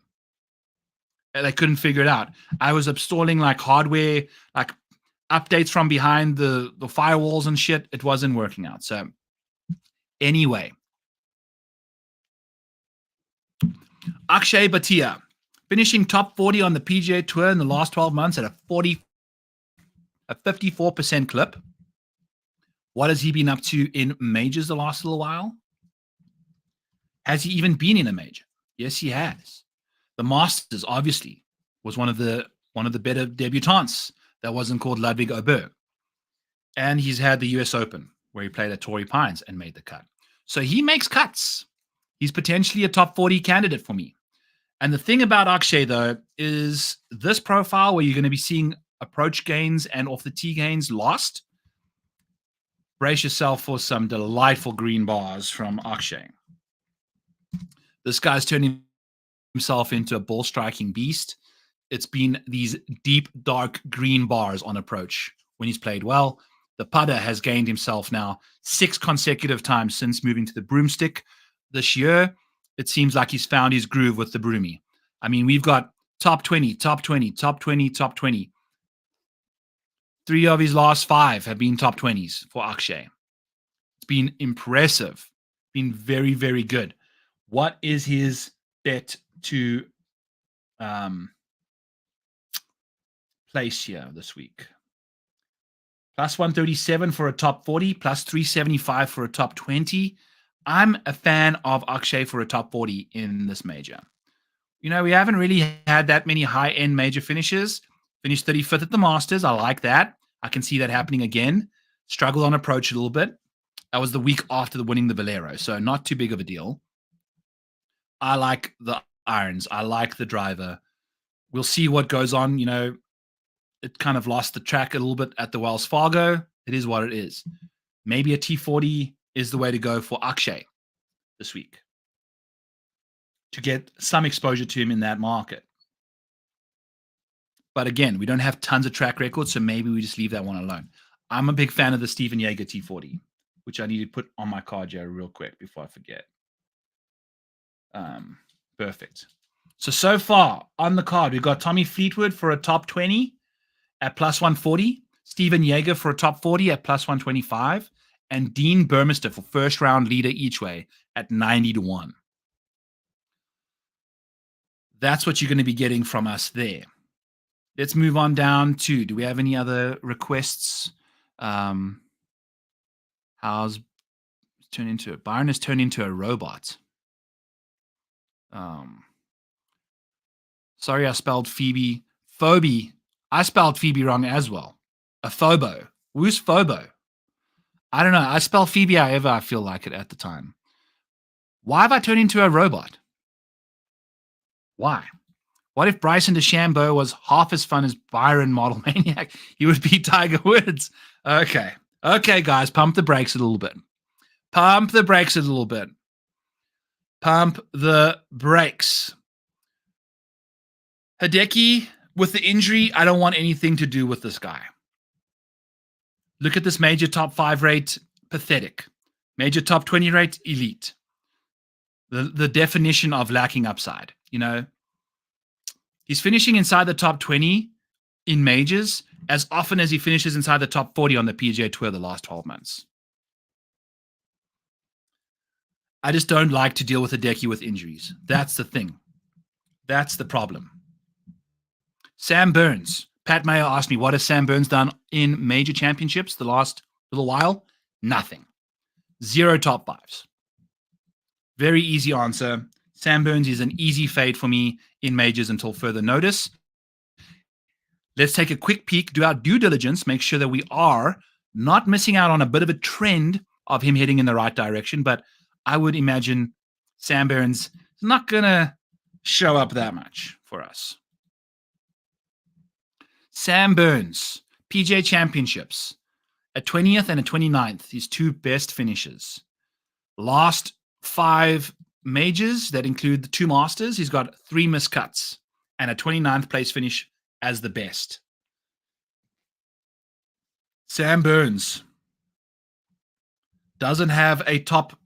And I couldn't figure it out. I was installing like hardware, like updates from behind the firewalls and shit. It wasn't working out. So anyway, Akshay Bhatia finishing top 40 on the PGA Tour in the last 12 months at a 54% clip. What has he been up to in majors the last little while? Has he even been in a major? Yes, he has. The Masters, obviously, was one of the better debutantes that wasn't called Ludwig Oberg. And he's had the US Open, where he played at Torrey Pines and made the cut. So he makes cuts. He's potentially a top 40 candidate for me. And the thing about Akshay, though, is this profile where you're going to be seeing approach gains and off the tee gains lost. Brace yourself for some delightful green bars from Akshay. This guy's turning himself into a ball striking beast. It's been these deep, dark green bars on approach when he's played well. The putter has gained himself now 6 consecutive times since moving to the broomstick this year. It seems like he's found his groove with the broomy. I mean, we've got top 20, top 20, top 20, top 20. 3 of his last 5 have been top 20s for Akshay. It's been impressive. Been very, very good. What is his bet to place here this week? Plus 137 for a top 40, plus 375 for a top 20. I'm a fan of Akshay for a top 40 in this major. You know, we haven't really had that many high-end major finishes. Finished 35th at the Masters. I like that. I can see that happening again. Struggled on approach a little bit. That was the week after winning the Valero, so not too big of a deal. I like the irons. I like the driver. We'll see what goes on. You know, it kind of lost the track a little bit at the Wells Fargo. It is what it is. Maybe a T40 is the way to go for Akshay this week to get some exposure to him in that market. But again, we don't have tons of track records, so maybe we just leave that one alone. I'm a big fan of the Stephan Jaeger T40, which I need to put on my card here real quick before I forget. Perfect. So far on the card, we've got Tommy Fleetwood for a top 20 at plus 140, Stephan Jaeger for a top 40 at plus 125, and Dean Burmester for first round leader each way at 90 to 1. That's what you're going to be getting from us there. Let's move on down to, do we have any other requests? Byron has turned into a robot. Sorry, I spelled Phoebe. Phoebe. I spelled Phoebe wrong as well. A Phobo. Who's Phobo? I don't know. I spell Phoebe however I feel like it at the time. Why have I turned into a robot? Why? What if Bryson DeChambeau was half as fun as Byron Model Maniac? He would be Tiger Woods. Okay. Okay, guys, pump the brakes a little bit. Pump the brakes a little bit. Pump the brakes. Hideki, with the injury, I don't want anything to do with this guy. Look at this major top 5 rate, pathetic. Major top 20 rate, elite. The definition of lacking upside, you know. He's finishing inside the top 20 in majors as often as he finishes inside the top 40 on the PGA Tour the last 12 months. I just don't like to deal with Hideki with injuries. That's the thing. That's the problem. Sam Burns. Pat Mayer asked me, what has Sam Burns done in major championships the last little while? Nothing. 0 top 5s. Very easy answer. Sam Burns is an easy fade for me in majors until further notice. Let's take a quick peek, do our due diligence, make sure that we are not missing out on a bit of a trend of him heading in the right direction, but I would imagine Sam Burns is not going to show up that much for us. Sam Burns, PGA Championships, a 20th and a 29th, his 2 best finishes. Last 5 majors that include the 2 Masters, he's got 3 miscuts and a 29th place finish as the best. Sam Burns doesn't have a top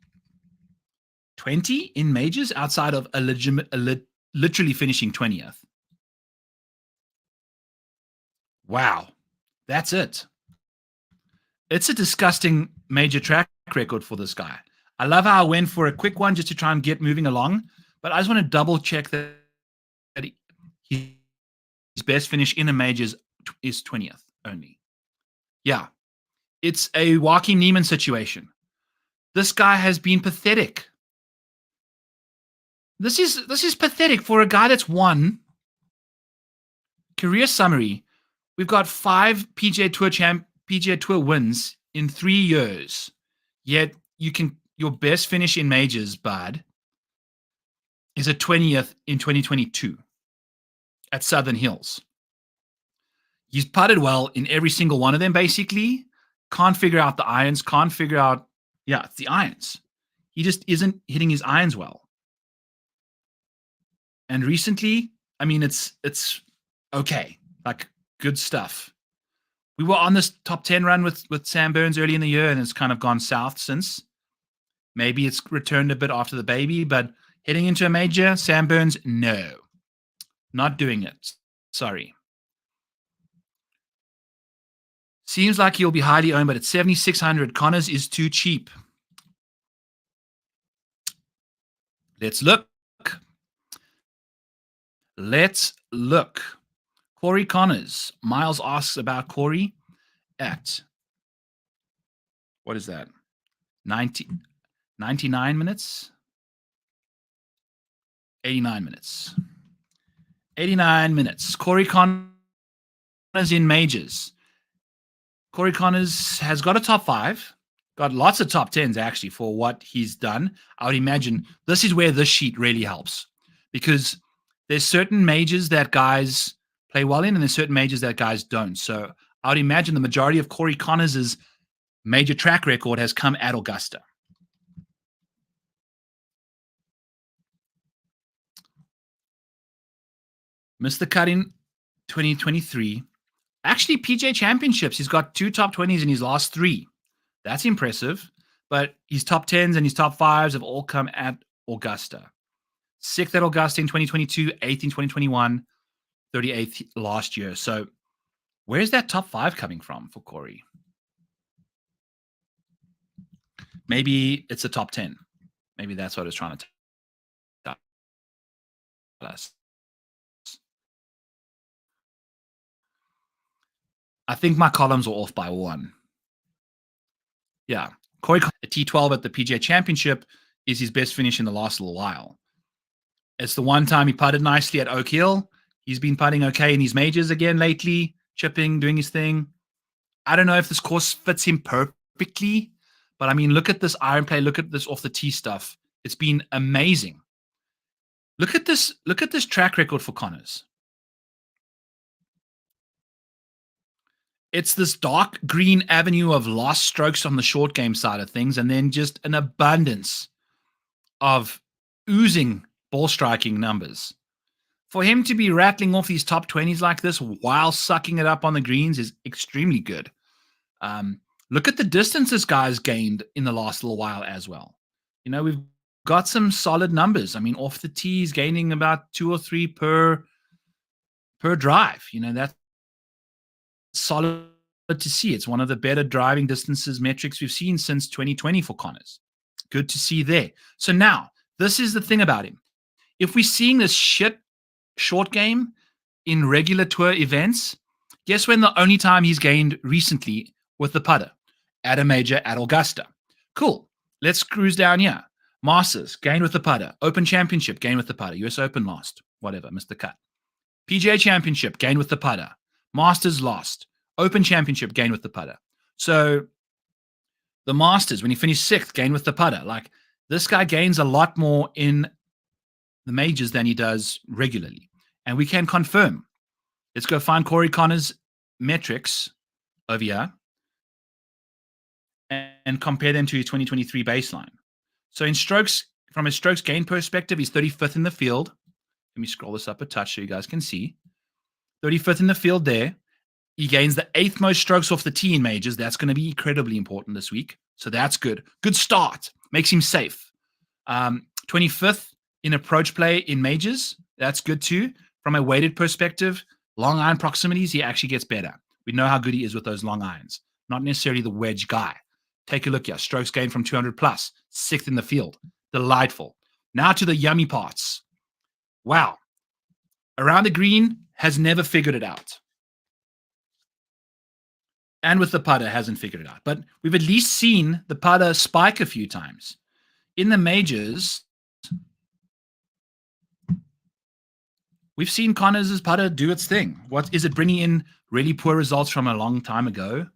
20 in majors outside of literally finishing 20th. Wow, that's it. It's a disgusting major track record for this guy. I love how I went for a quick one just to try and get moving along, but I just want to double check that his best finish in a major is 20th only. Yeah, it's a Joaquin Niemann situation. This guy has been pathetic. This is pathetic for a guy that's won. Career summary. We've got 5 PGA Tour wins in 3 years. Yet your best finish in majors, bud, is a 20th in 2022 at Southern Hills. He's putted well in every single one of them, basically. Can't figure out the irons, it's the irons. He just isn't hitting his irons well. And recently, I mean, it's okay. Like, good stuff. We were on this top 10 run with Sam Burns early in the year, and it's kind of gone south since. Maybe it's returned a bit after the baby, but heading into a major, Sam Burns, no. Not doing it. Sorry. Seems like he'll be highly owned, but at 7,600, Connors is too cheap. Let's look. Corey Connors. Miles asks about Corey at, what is that? 99 minutes? 89 minutes. 89 minutes. Corey Connors in majors. Corey Connors has got a top 5. Got lots of top 10s, actually, for what he's done. I would imagine this is where this sheet really helps. Because there's certain majors that guys play well in, and there's certain majors that guys don't. So I would imagine the majority of Corey Connors' major track record has come at Augusta. Missed the cut in 2023. Actually, PGA Championships, he's got 2 top 20s in his last 3. That's impressive. But his top 10s and his top 5s have all come at Augusta. 6th at Augusta in 2022, 8th in 2021, 38th last year. So where's that top 5 coming from for Corey? Maybe it's a top 10. Maybe that's what it's trying to tell us. I think my columns are off by 1. Yeah. Corey, a T12 at the PGA Championship is his best finish in the last little while. It's the one time he putted nicely at Oak Hill. He's been putting okay in his majors again lately, chipping, doing his thing. I don't know if this course fits him perfectly, but I mean, look at this iron play. Look at this off the tee stuff. It's been amazing. Look at this track record for Connors. It's this dark green avenue of lost strokes on the short game side of things, and then just an abundance of oozing ball striking numbers. For him to be rattling off these top 20s like this while sucking it up on the greens is extremely good. Look at the distance this guy's gained in the last little while as well. You know, we've got some solid numbers. I mean, off the tee, he's gaining about 2 or 3 per drive. You know, that's solid to see. It's one of the better driving distances metrics we've seen since 2020 for Connors. Good to see there. So now, this is the thing about him. If we're seeing this shit short game in regular tour events, guess when the only time he's gained recently with the putter? At a major at Augusta. Cool. Let's cruise down here. Masters, gained with the putter. Open Championship, gained with the putter. US Open lost. Whatever, missed the cut. PGA Championship, gained with the putter. Masters lost. Open Championship, gained with the putter. So the Masters, when he finished 6th, gained with the putter. Like, this guy gains a lot more in the majors than he does regularly. And we can confirm. Let's go find Corey Connors' metrics over here and compare them to his 2023 baseline. So in strokes, from a strokes gain perspective, he's 35th in the field. Let me scroll this up a touch so you guys can see. 35th in the field there. He gains the 8th most strokes off the tee in majors. That's going to be incredibly important this week. So that's good. Good start. Makes him safe. 25th in approach play in majors. That's good too. From a weighted perspective, long iron proximities, he actually gets better. We know how good he is with those long irons. Not necessarily the wedge guy. Take a look here. Strokes gained from 200 plus. 6th in the field. Delightful. Now to the yummy parts. Wow. Around the green, has never figured it out. And with the putter, hasn't figured it out. But we've at least seen the putter spike a few times. In the majors, we've seen Connors' putter do its thing. What is it bringing in really poor results from a long time ago?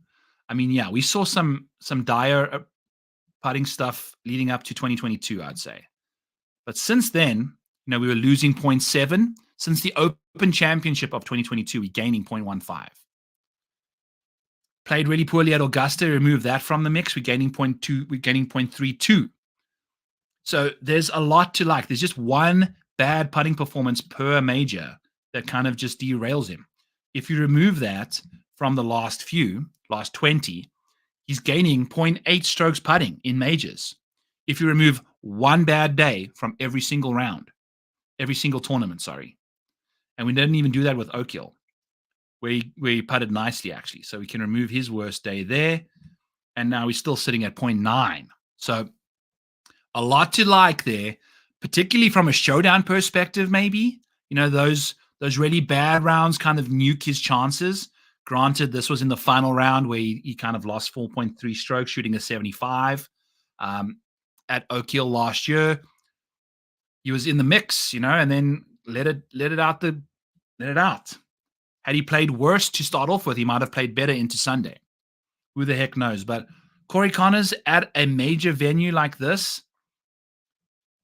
I mean, yeah, we saw some dire putting stuff leading up to 2022, I'd say. But since then, you know, we were losing 0.7. Since the Open Championship of 2022, we're gaining 0.15. Played really poorly at Augusta. Remove that from the mix. We're gaining 0.2. We're gaining 0.32. So there's a lot to like. There's just one bad putting performance per major that kind of just derails him. If you remove that from the last 20, he's gaining 0.8 strokes putting in majors. If you remove one bad day from every single round, every single tournament, sorry. And we didn't even do that with Oak Hill, where he putted nicely, actually. So we can remove his worst day there. And now he's still sitting at 0.9. So a lot to like there, particularly from a showdown perspective, maybe. You know, those really bad rounds kind of nuke his chances. Granted, this was in the final round where he kind of lost 4.3 strokes, shooting a 75. At Oak Hill last year, he was in the mix, you know, and then let it out. Had he played worse to start off with, he might have played better into Sunday. Who the heck knows? But Corey Connors at a major venue like this,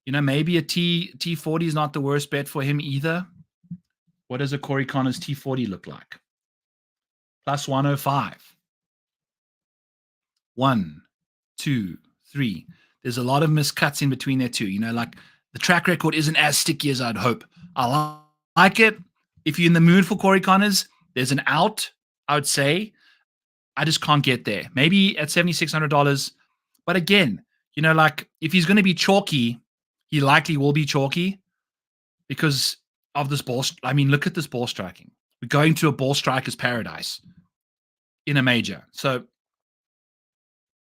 you know, maybe a T40 is not the worst bet for him either. What does a Corey Connors T40 look like? Plus 105. 1, 2, 3. There's a lot of miscuts in between there too. You know, like the track record isn't as sticky as I'd hope. I like it if you're in the mood for Corey Connors, there's an out, I would say. I just can't get there. Maybe at $7,600. But again, like if he's going to be chalky, he likely will be chalky because of this ball. I mean, look at this ball striking. We're going to a ball striker's paradise in a major. So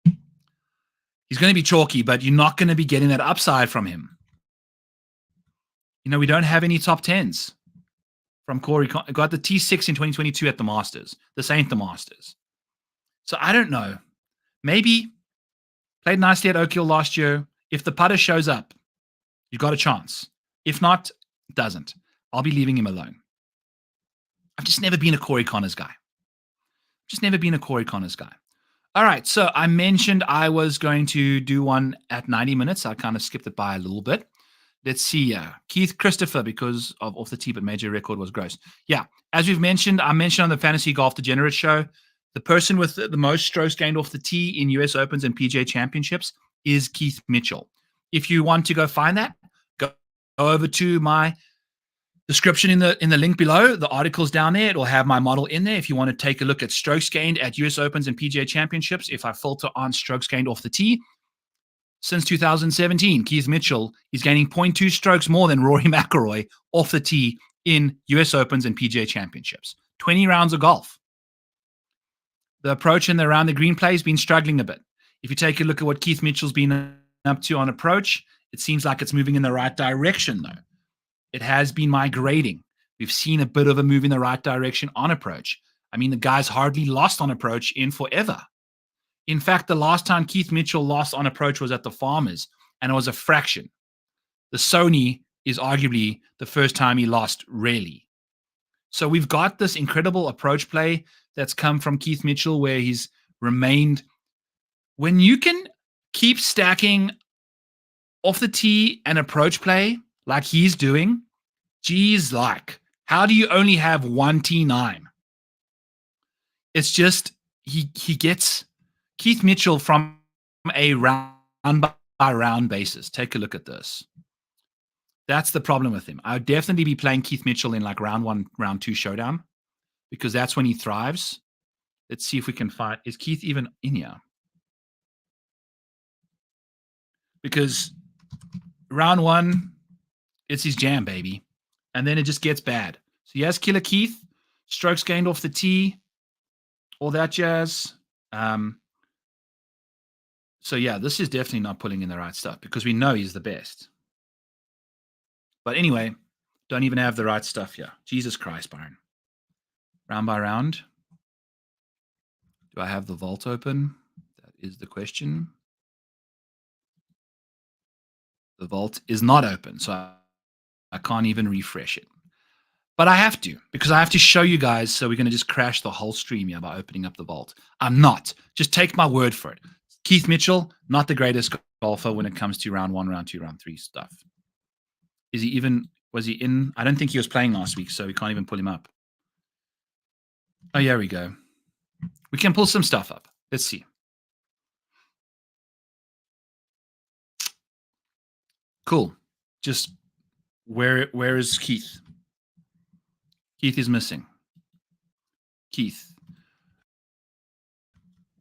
he's going to be chalky, but you're not going to be getting that upside from him. We don't have any top 10s from Corey. Got the T6 in 2022 at the Masters. This ain't the Masters. So I don't know. Maybe played nicely at Oak Hill last year. If the putter shows up, you've got a chance. If not, it doesn't. I'll be leaving him alone. I've just never been a Corey Connors guy. All right, so I mentioned I was going to do one at 90 minutes. I kind of skipped it by a little bit. Let's see. Keith Christopher, because of Off the Tee, but major record was gross. Yeah, as we've mentioned, I mentioned on the Fantasy Golf Degenerate show, the person with the most strokes gained off the tee in US Opens and PGA Championships is Keith Mitchell. If you want to go find that, go over to my description in the link below. The article's down there. It'll have my model in there if you want to take a look at strokes gained at US Opens and PGA Championships. If I filter on strokes gained off the tee, since 2017, Keith Mitchell is gaining 0.2 strokes more than Rory McIlroy off the tee in US Opens and PGA Championships. 20 rounds of golf. The approach and the around the green play has been struggling a bit. If you take a look at what Keith Mitchell's been up to on approach, it seems like it's moving in the right direction, though. It has been migrating. We've seen a bit of a move in the right direction on approach. I mean, the guy's hardly lost on approach in forever. In fact, the last time Keith Mitchell lost on approach was at the Farmers, and it was a fraction. The Sony is arguably the first time he lost, really. So we've got this incredible approach play that's come from Keith Mitchell where he's remained. When you can keep stacking off the tee and approach play like he's doing, geez, how do you only have one T9? It's just he gets Keith Mitchell from a round by round basis. Take a look at this. That's the problem with him. I would definitely be playing Keith Mitchell in like round 1, round 2 showdown because that's when he thrives. Let's see if we can find. Is Keith even in here? Because round 1, it's his jam, baby. And then it just gets bad. So he has Killer Keith, strokes gained off the tee, all that jazz. So yeah, this is definitely not pulling in the right stuff because we know he's the best. But anyway, don't even have the right stuff here. Jesus Christ, Byron. Round by round. Do I have the vault open? That is the question. The vault is not open, so I can't even refresh it. But I have to, because I have to show you guys, so we're going to just crash the whole stream here by opening up the vault. I'm not. Just take my word for it. Keith Mitchell, not the greatest golfer when it comes to round 1, round 2, round 3 stuff. Was he in? I don't think he was playing last week, so we can't even pull him up. Oh, yeah, we go. We can pull some stuff up. Let's see. Cool. Just where is Keith? Keith is missing. Keith.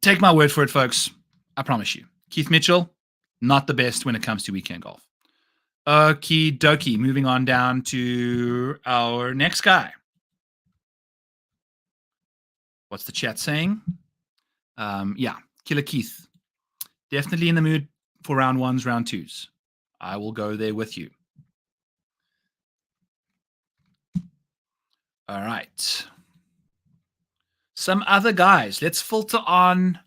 Take my word for it, folks. I promise you. Keith Mitchell, not the best when it comes to weekend golf. Okie dokie. Moving on down to our next guy. What's the chat saying? Yeah, Killer Keith. Definitely in the mood for round 1s, round 2s. I will go there with you. All right. Some other guys. Let's filter on.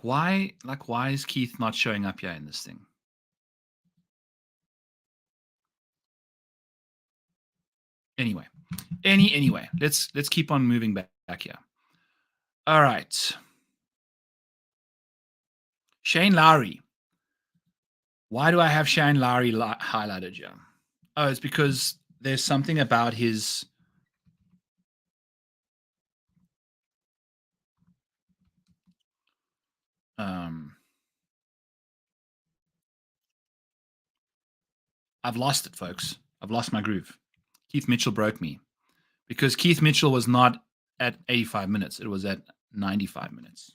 Why is Keith not showing up here in this thing? Anyway, let's keep on moving back here. All right. Shane Lowry. Why do I have Shane Lowry highlighted here? Oh, it's because there's something about his I've lost it, folks. I've lost my groove. Keith Mitchell broke me because Keith Mitchell was not at 85 minutes. It was at 95 minutes.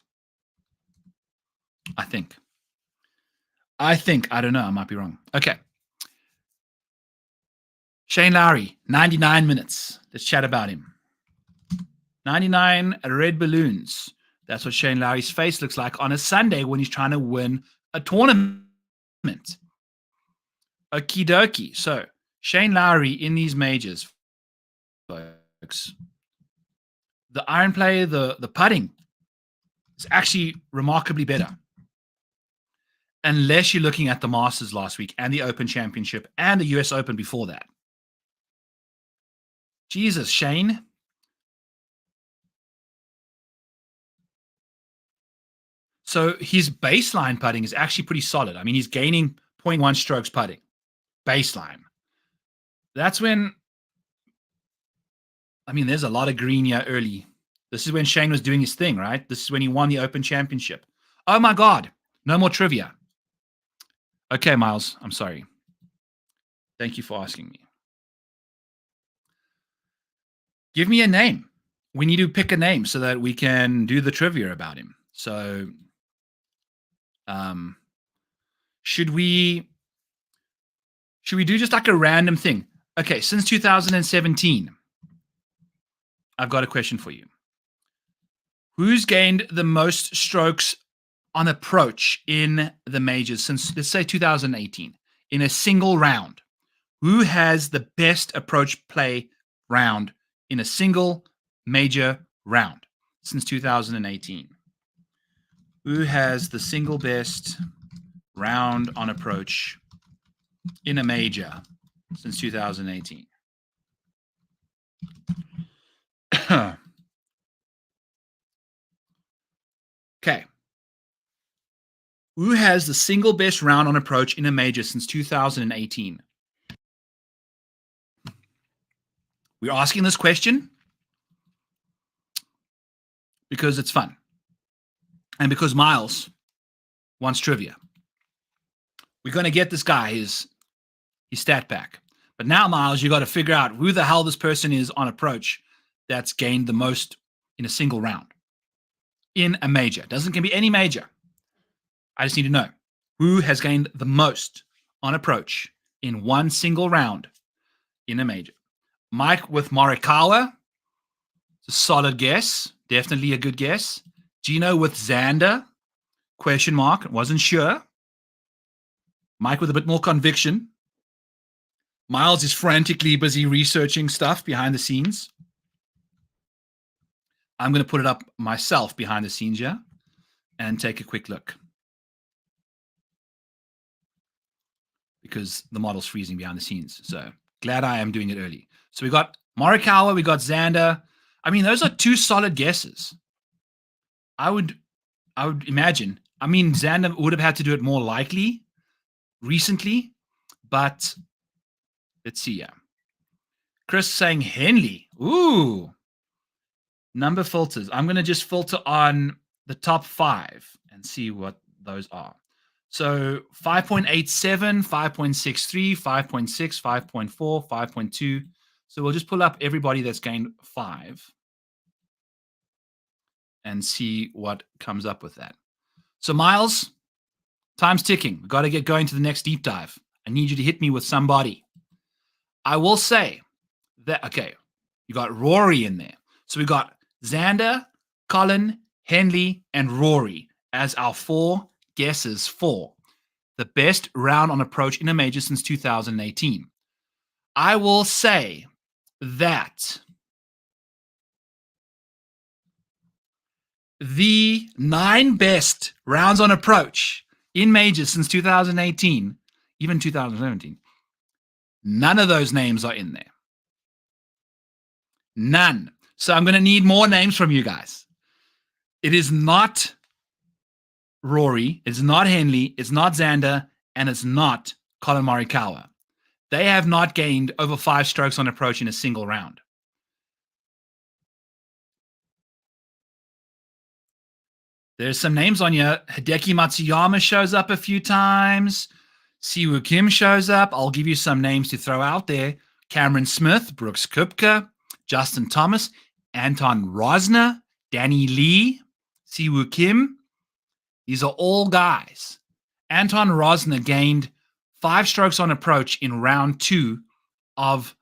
I think. I don't know. I might be wrong. Okay. Shane Lowry, 99 minutes. Let's chat about him. 99 red balloons. That's what Shane Lowry's face looks like on a Sunday when he's trying to win a tournament. Okie dokie. So, Shane Lowry in these majors, folks. The iron play, the putting is actually remarkably better. Unless you're looking at the Masters last week and the Open Championship and the US Open before that. Jesus, Shane. So his baseline putting is actually pretty solid. I mean, he's gaining 0.1 strokes putting. Baseline. That's when, I mean, there's a lot of green here early. This is when Shane was doing his thing, right? This is when he won the Open Championship. Oh my God. No more trivia. Okay, Miles, I'm sorry. Thank you for asking me. Give me a name. We need to pick a name so that we can do the trivia about him. So, should we do just like a random thing? Okay, since 2017, I've got a question for you. Who's gained the most strokes on approach in the majors since, let's say, 2018, in a single round? Who has the best approach play round in a single major round since 2018? Who has the single best round on approach in a major since 2018? Okay. Who has the single best round on approach in a major since 2018? We're asking this question because it's fun. And because Miles wants trivia. We're going to get this guy his stat pack. But now, Miles, you got to figure out who the hell this person is on approach that's gained the most in a single round in a major. Can be any major. I just need to know who has gained the most on approach in one single round in a major. Mike with Morikawa. It's a solid guess. Definitely a good guess. Gino with Xander. Question mark. Wasn't sure. Mike with a bit more conviction. Miles is frantically busy researching stuff behind the scenes. I'm going to put it up myself behind the scenes here and take a quick look. Because the model's freezing behind the scenes. So glad I am doing it early. So we got Morikawa, we got Xander. I mean, those are two solid guesses. I would imagine. I mean, Xander would have had to do it more likely recently, but let's see. Yeah. Chris saying Henley. Ooh. Number filters. I'm going to just filter on the top 5 and see what those are. So 5.87, 5.63, 5.6, 5.4, 5.2. So we'll just pull up everybody that's gained 5 and see what comes up with that. So Miles, time's ticking. We've got to get going to the next deep dive. I need you to hit me with somebody. I will say that, okay, you got Rory in there. So we got Xander, Colin, Henley, and Rory as our 4 guesses for the best round on approach in a major since 2018. I will say that the 9 best rounds on approach in majors since 2018, even 2017, none of those names are in there. None. So I'm going to need more names from you guys. It is not Rory, it's not Henley, it's not Xander, and it's not Colin Morikawa. They have not gained over 5 strokes on approach in a single round. There's some names on here. Hideki Matsuyama shows up a few times. Siwoo Kim shows up. I'll give you some names to throw out there. Cameron Smith, Brooks Koepka, Justin Thomas, Anton Rosner, Danny Lee, Siwoo Kim. These are all guys. Anton Rosner gained 5 strokes on approach in round 2 of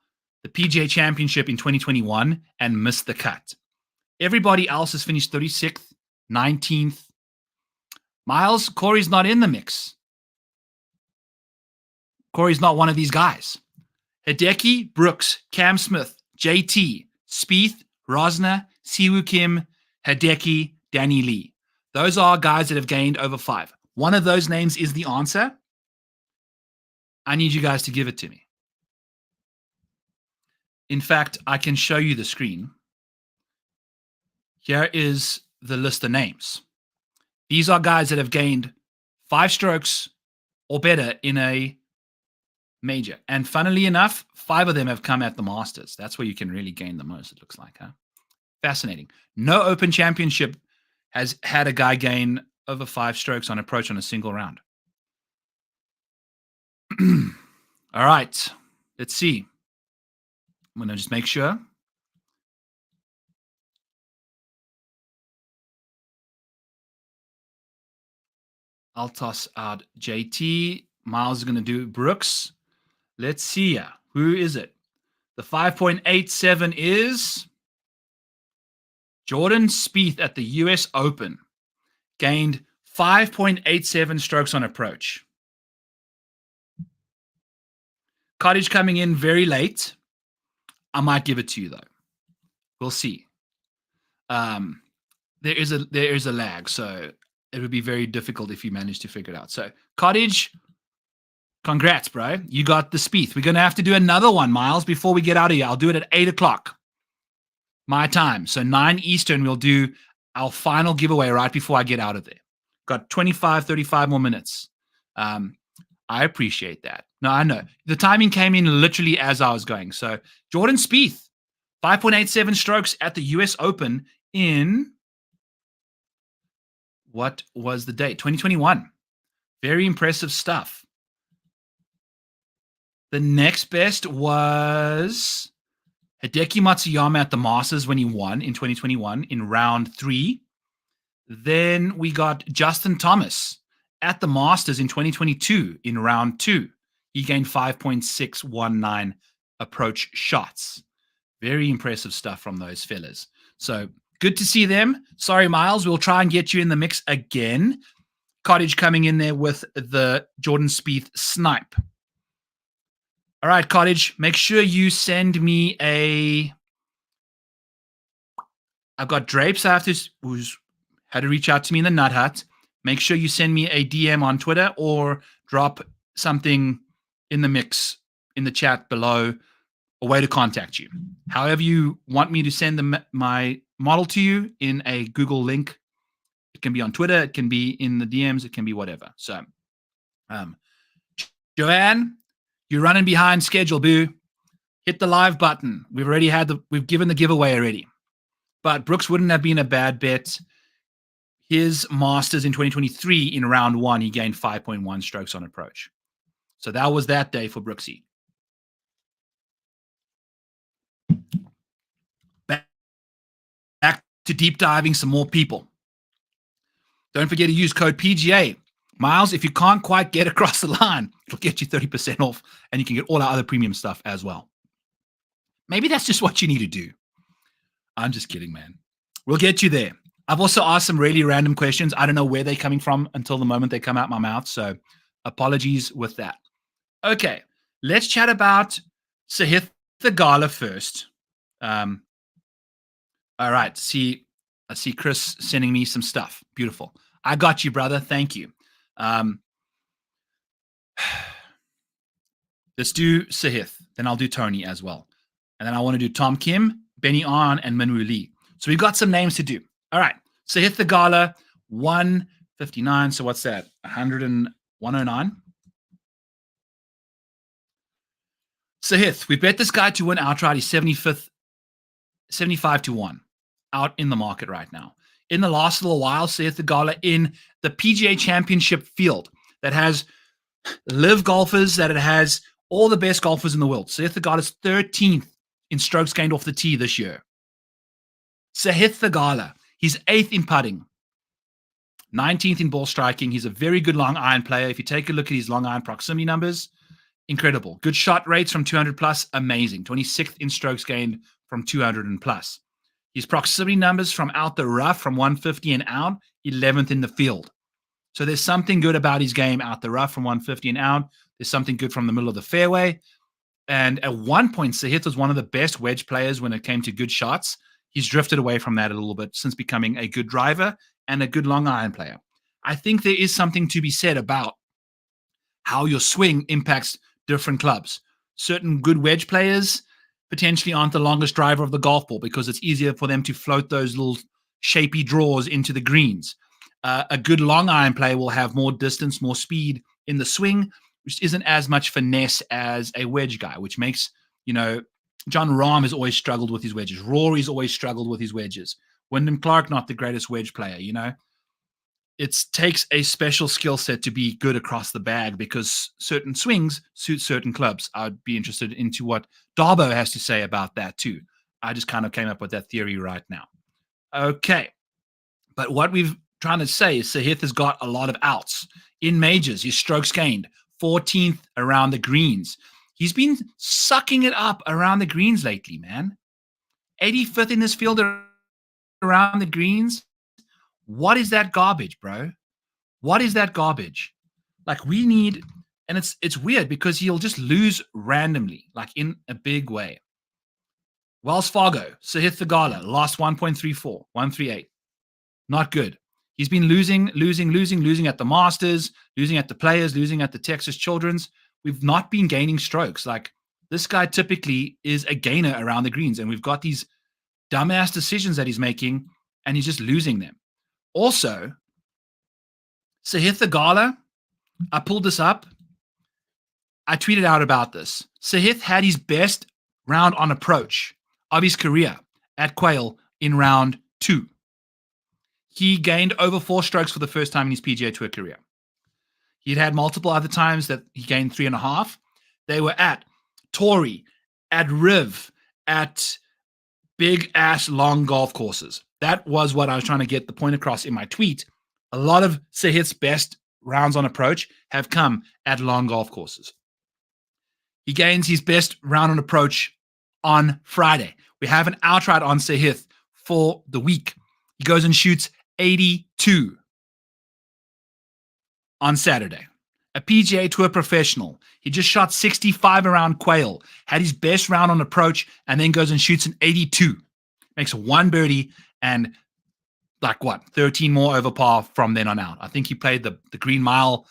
the PGA Championship in 2021 and missed the cut. Everybody else has finished 36th, 19th. Miles, Corey's not in the mix. Corey's not one of these guys. Hideki, Brooks, Cam Smith, JT, Spieth, Rosner, Siwoo Kim, Hideki, Danny Lee. Those are guys that have gained over 5. One of those names is the answer. I need you guys to give it to me. In fact, I can show you the screen. Here is the list of names. These are guys that have gained 5 strokes or better in a major. And funnily enough, 5 of them have come at the Masters. That's where you can really gain the most, it looks like. Huh? Fascinating. No Open Championship has had a guy gain over 5 strokes on approach on a single round. All right. Let's see. I'm going to just make sure. I'll toss out JT. Miles is going to do Brooks. Let's see. Who is it? The 5.87 is Jordan Spieth at the US Open. Gained 5.87 strokes on approach. Cottage coming in very late. I might give it to you, though. We'll see. There is a lag, so it would be very difficult if you manage to figure it out. So, Cottage, congrats, bro. You got the Spieth. We're going to have to do another one, Miles, before we get out of here. I'll do it at 8 o'clock my time. So 9 Eastern, we'll do our final giveaway right before I get out of there. Got 25, 35 more minutes. I appreciate that. No, I know. The timing came in literally as I was going. So Jordan Spieth, 5.87 strokes at the US Open in, what was the date? 2021. Very impressive stuff. The next best was Hideki Matsuyama at the Masters when he won in 2021 in round 3. Then we got Justin Thomas at the Masters in 2022 in round 2. He gained 5.619 approach shots. Very impressive stuff from those fellas. So good to see them. Sorry, Miles. We'll try and get you in the mix again. Cottage coming in there with the Jordan Spieth snipe. All right, Cottage, make sure you send me I've got Drapes who's had to reach out to me in the Nut Hut. Make sure you send me a DM on Twitter or drop something in the mix in the chat below, a way to contact you. However you want me to send my model to you in a Google link. It can be on Twitter. It can be in the DMs. It can be whatever. So, Joanne, you're running behind schedule, boo. Hit the live button. We've given the giveaway already. But Brooks wouldn't have been a bad bet. His Masters in 2023 in round 1, he gained 5.1 strokes on approach. So that was that day for Brooksy. Back to deep diving some more people. Don't forget to use code PGA. Miles, if you can't quite get across the line, it'll get you 30% off, and you can get all our other premium stuff as well. Maybe that's just what you need to do. I'm just kidding, man. We'll get you there. I've also asked some really random questions. I don't know where they're coming from until the moment they come out my mouth, so apologies with that. Okay, let's chat about Sahith Theegala first. All right, I see Chris sending me some stuff. Beautiful. I got you, brother. Thank you. Let's do Sahith. Then I'll do Tony as well. And then I want to do Tom Kim, Benny An, and Minwoo Lee. So we've got some names to do. All right. Sahith Theegala, 159. So what's that? 109. Sahith, we bet this guy to win outright. He's 75 to 1 out in the market right now. In the last little while, Sahith Theegala in the PGA Championship field that has Live golfers that it has all the best golfers in the world. Sahith Theegala is 13th in strokes gained off the tee this year. Sahith Theegala, he's 8th in putting, 19th in ball striking. He's a very good long iron player. If you take a look at his long iron proximity numbers, incredible. Good shot rates from 200 plus, amazing. 26th in strokes gained from 200 and plus. His proximity numbers from out the rough, from 150 and out, 11th in the field. So there's something good about his game out the rough from 150 and out. There's something good from the middle of the fairway. And at one point, Sahith was one of the best wedge players when it came to good shots. He's drifted away from that a little bit since becoming a good driver and a good long iron player. I think there is something to be said about how your swing impacts different clubs. Certain good wedge players potentially aren't the longest driver of the golf ball because it's easier for them to float those little shapy draws into the greens. A good long iron player will have more distance, more speed in the swing, which isn't as much finesse as a wedge guy, which makes, John Rahm has always struggled with his wedges. Rory's always struggled with his wedges. Wyndham Clark, not the greatest wedge player, It takes a special skill set to be good across the bag because certain swings suit certain clubs. I'd be interested into what Darbo has to say about that too. I just kind of came up with that theory right now. Okay. But what we've trying to say is Sahith has got a lot of outs. In majors, his strokes gained, 14th around the greens. He's been sucking it up around the greens lately, man. 85th in this field around the greens. What is that garbage, bro? What is that garbage? Like we need, and it's weird because he'll just lose randomly, like in a big way. Wells Fargo, Sahith Theegala, lost 1.34, 138. Not good. He's been losing at the Masters, losing at the Players, losing at the Texas Children's. We've not been gaining strokes. Like this guy typically is a gainer around the greens, and we've got these dumbass decisions that he's making, and he's just losing them. Also, Sahith Theegala, I pulled this up. I tweeted out about this. Sahith had his best round on approach of his career at Quail in round 2. He gained over 4 strokes for the first time in his PGA Tour career. He'd had multiple other times that he gained 3.5. They were at Torrey, at Riv, at big-ass long golf courses. That was what I was trying to get the point across in my tweet. A lot of Sahith's best rounds on approach have come at long golf courses. He gains his best round on approach on Friday. We have an outright on Sahith for the week. He goes and shoots 82 on Saturday. A PGA Tour professional. He just shot 65 around Quail, had his best round on approach, and then goes and shoots an 82. Makes 1 birdie and 13 more over par from then on out. I think he played the Green Mile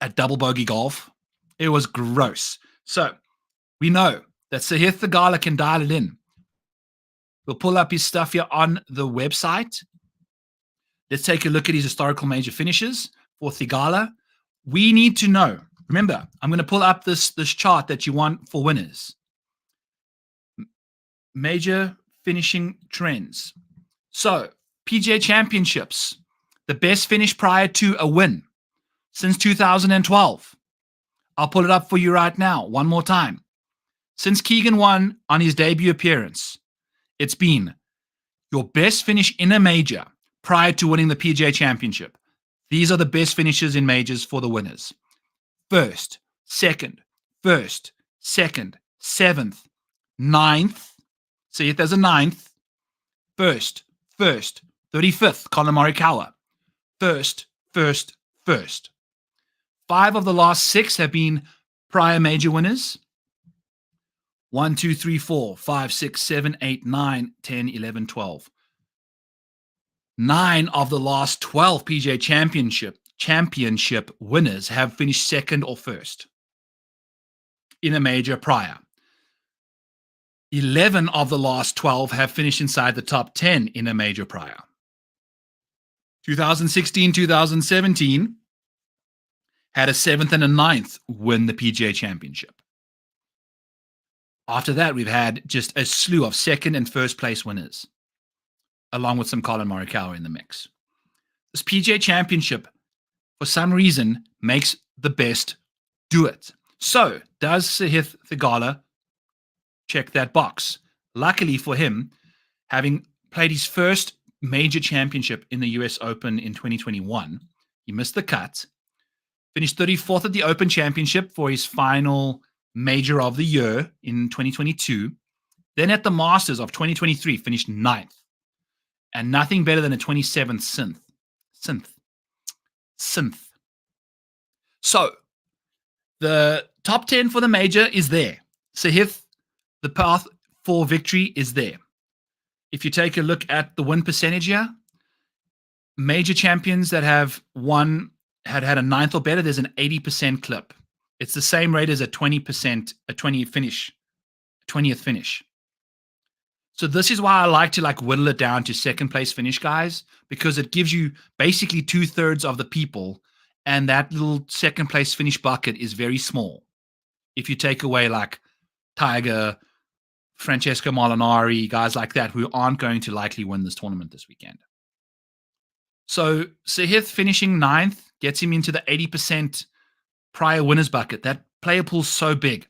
at double bogey golf. It was gross. So we know that Sahith Theegala can dial it in. We'll pull up his stuff here on the website. Let's take a look at his historical major finishes for Theegala. We need to know. Remember, I'm going to pull up this chart that you want for winners. Major finishing trends. So, PGA Championships, the best finish prior to a win since 2012. I'll pull it up for you right now, one more time. Since Keegan won on his debut appearance, it's been your best finish in a major prior to winning the PGA Championship. These are the best finishes in majors for the winners. First, second, 7th, 9th. See if there's a 9th. First, 35th, Colin Morikawa. First. 5 of the last 6 have been prior major winners. 1, 2, 3, 4, 5, 6, 7, 8, 9, 10, 11, 12. 9 of the last 12 PGA Championship winners have finished second or first in a major prior. 11 of the last 12 have finished inside the top 10 in a major prior. 2016, 2017 had a 7th and a 9th win the PGA Championship. After that, we've had just a slew of second and first place winners, along with some Colin Morikawa in the mix. This PGA Championship, for some reason, makes the best do it. So does Sahith Theegala check that box? Luckily for him, having played his first major championship in the US Open in 2021, he missed the cut, finished 34th at the Open Championship for his final major of the year in 2022. Then at the Masters of 2023, finished 9th. And nothing better than a 27th synth. So the top 10 for the major is there. Sahith, the path for victory is there. If you take a look at the win percentage here, major champions that have won had a 9th or better, there's an 80% clip. It's the same rate as a 20%, a 20th finish. So this is why I like to whittle it down to second place finish, guys, because it gives you basically 2/3 of the people, and that little second place finish bucket is very small. If you take away Tiger, Francesco Molinari, guys like that who aren't going to likely win this tournament this weekend. So Sahith finishing 9th gets him into the 80% prior winners bucket. That player pool's so big,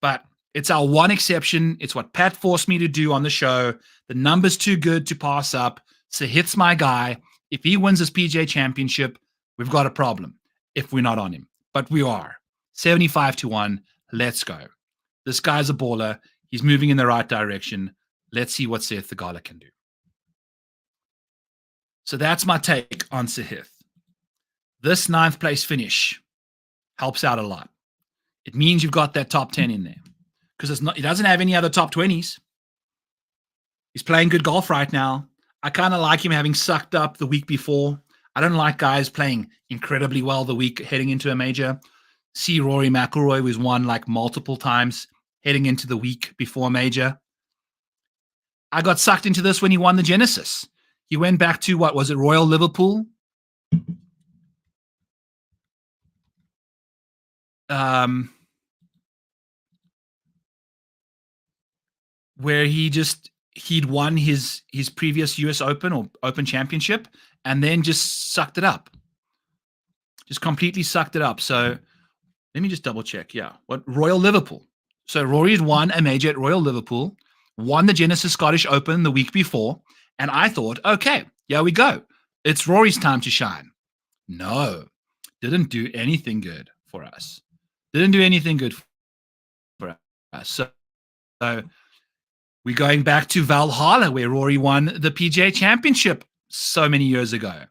but it's our one exception. It's what Pat forced me to do on the show. The number's too good to pass up. Sahith's my guy. If he wins this PGA Championship, we've got a problem if we're not on him. But we are. 75-1. Let's go. This guy's a baller. He's moving in the right direction. Let's see what Sahith Theegala can do. So that's my take on Sahith. This 9th place finish helps out a lot. It means you've got that top 10 in there. Because he doesn't have any other top 20s. He's playing good golf right now. I kind of like him having sucked up the week before. I don't like guys playing incredibly well the week heading into a major. See Rory McIlroy was won multiple times heading into the week before major. I got sucked into this when he won the Genesis. He went back to, what was it, Royal Liverpool? Where he'd won his previous US Open or Open Championship and then just sucked it up. Just completely sucked it up. So let me just double check. Yeah. What Royal Liverpool. So Rory had won a major at Royal Liverpool, won the Genesis Scottish Open the week before, and I thought, okay, here we go. It's Rory's time to shine. No, didn't do anything good for us. Didn't do anything good for us. So we're going back to Valhalla, where Rory won the PGA Championship so many years ago.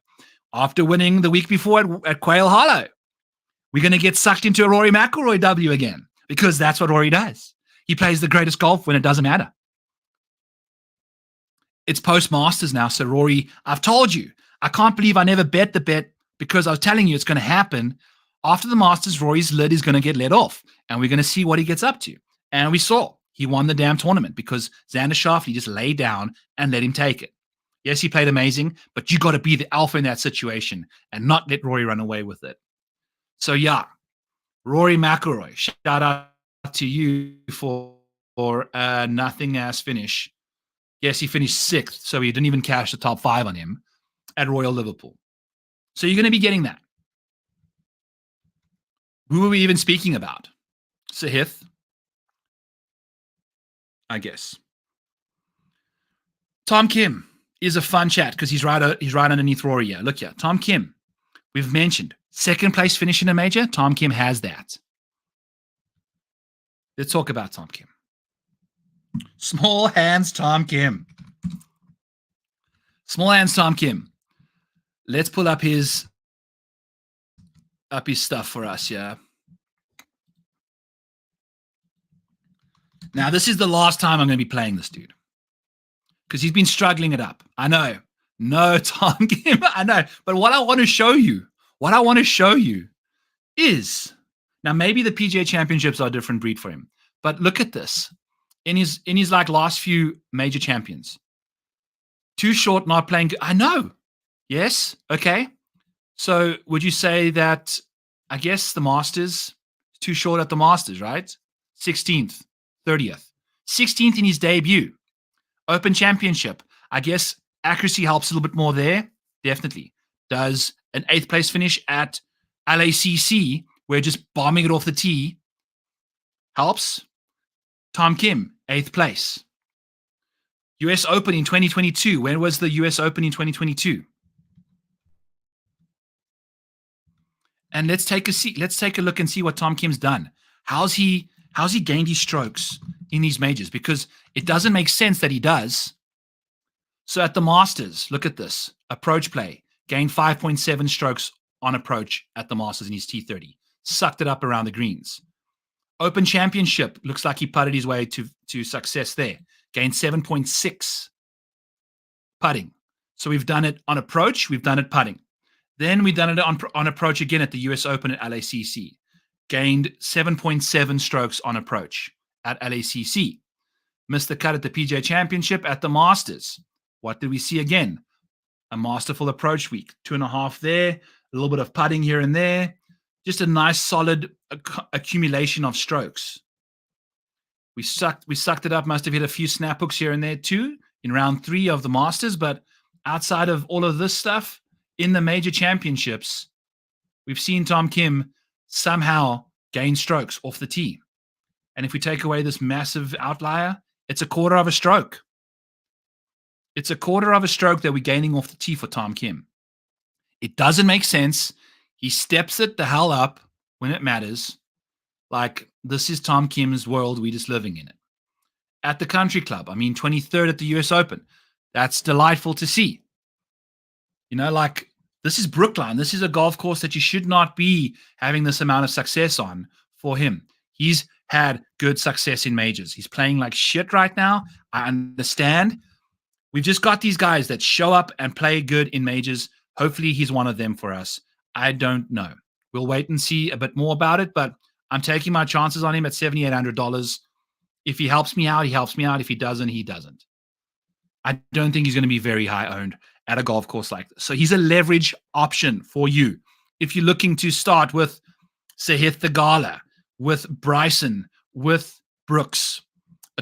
After winning the week before at Quail Hollow, we're going to get sucked into a Rory McIlroy W again, because that's what Rory does. He plays the greatest golf when it doesn't matter. It's post-Masters now, so Rory, I've told you, I can't believe I never bet the bet because I was telling you it's going to happen. After the Masters, Rory's lid is going to get let off, and we're going to see what he gets up to. And we saw. He won the damn tournament because Xander Schauffele just laid down and let him take it. Yes, he played amazing, but you got to be the alpha in that situation and not let Rory run away with it. So yeah, Rory McIlroy, shout out to you for a nothing-ass finish. Yes, he finished 6th, so he didn't even cash the top 5 on him at Royal Liverpool. So you're going to be getting that. Who were we even speaking about? Sahith, I guess. Tom Kim is a fun chat because he's right underneath Rory here. Look here, Tom Kim. We've mentioned second place finish in a major. Tom Kim has that. Let's talk about Tom Kim. Small hands, Tom Kim. Small hands, Tom Kim. Let's pull up his stuff for us, yeah. Now, this is the last time I'm going to be playing this dude because he's been struggling it up. I know. No, Tom Kim, I know. But what I want to show you is, now maybe the PGA Championships are a different breed for him, but look at this. In his last few major champions. Too short, not playing good. I know. Yes. Okay. So would you say that, I guess the Masters, too short at the Masters, right? 16th, 30th. 16th in his debut. Open Championship. I guess accuracy helps a little bit more there. Definitely. Does an 8th place finish at LACC where just bombing it off the tee helps. Tom Kim, 8th place. US Open in 2022. When was the US Open in 2022? And let's take a look and see what Tom Kim's done. How's he gained his strokes in these majors? Because it doesn't make sense that he does. So at the Masters, look at this. Approach play. Gained 5.7 strokes on approach at the Masters in his T30. Sucked it up around the greens. Open Championship. Looks like he putted his way to success there. Gained 7.6 putting. So we've done it on approach. We've done it putting. Then we've done it on approach again at the US Open at LACC. Gained 7.7 strokes on approach at LACC. Missed the cut at the PGA Championship at the Masters. What did we see again? A masterful approach week. 2.5 there. A little bit of putting here and there. Just a nice solid accumulation of strokes. We sucked it up. Must have hit a few snap hooks here and there too in round 3 of the Masters. But outside of all of this stuff, in the major championships, we've seen Tom Kim somehow gain strokes off the tee. And if we take away this massive outlier, it's a quarter of a stroke. It's a quarter of a stroke that we're gaining off the tee for Tom Kim. It doesn't make sense. He steps it the hell up when it matters. Like, this is Tom Kim's world. We're just living in it. At the country club, 23rd at the US Open. That's delightful to see. Like, this is Brookline. This is a golf course that you should not be having this amount of success on for him. He's had good success in majors. He's playing like shit right now. I understand. We've just got these guys that show up and play good in majors. Hopefully he's one of them for us. I don't know. We'll wait and see a bit more about it, but I'm taking my chances on him at $7,800. If he helps me out, he helps me out. If he doesn't, he doesn't. I don't think he's going to be very high owned at a golf course like this. So he's a leverage option for you. If you're looking to start with Sahith Theegala, with Bryson, with Brooks,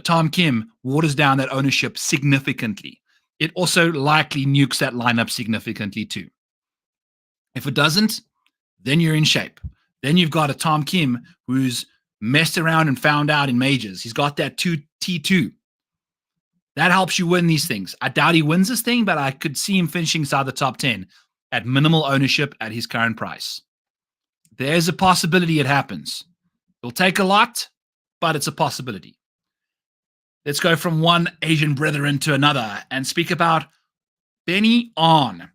Tom Kim waters down that ownership significantly. It also likely nukes that lineup significantly too. If it doesn't, then you're in shape. Then you've got a Tom Kim who's messed around and found out in majors. He's got that T2. That helps you win these things. I doubt he wins this thing, but I could see him finishing inside the top 10 at minimal ownership at his current price. There's a possibility it happens. It'll take a lot, but it's a possibility. Let's go from one Asian brethren to another and speak about Byeong Hun An.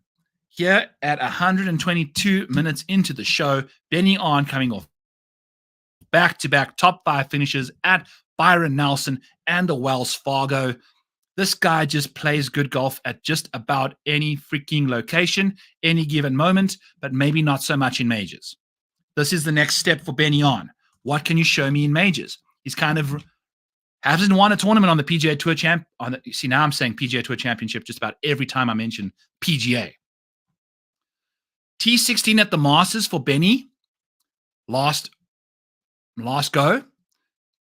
Here at 122 minutes into the show, Byeong Hun An coming off back-to-back top 5 finishes at Byron Nelson and the Wells Fargo. This guy just plays good golf at just about any freaking location, any given moment, but maybe not so much in majors. This is the next step for Byeong Hun An. What can you show me in majors? He's kind of hasn't won a tournament on the PGA Tour see, now I'm saying PGA Tour Championship just about every time I mention PGA. T16 at the Masters for Benny. Last go.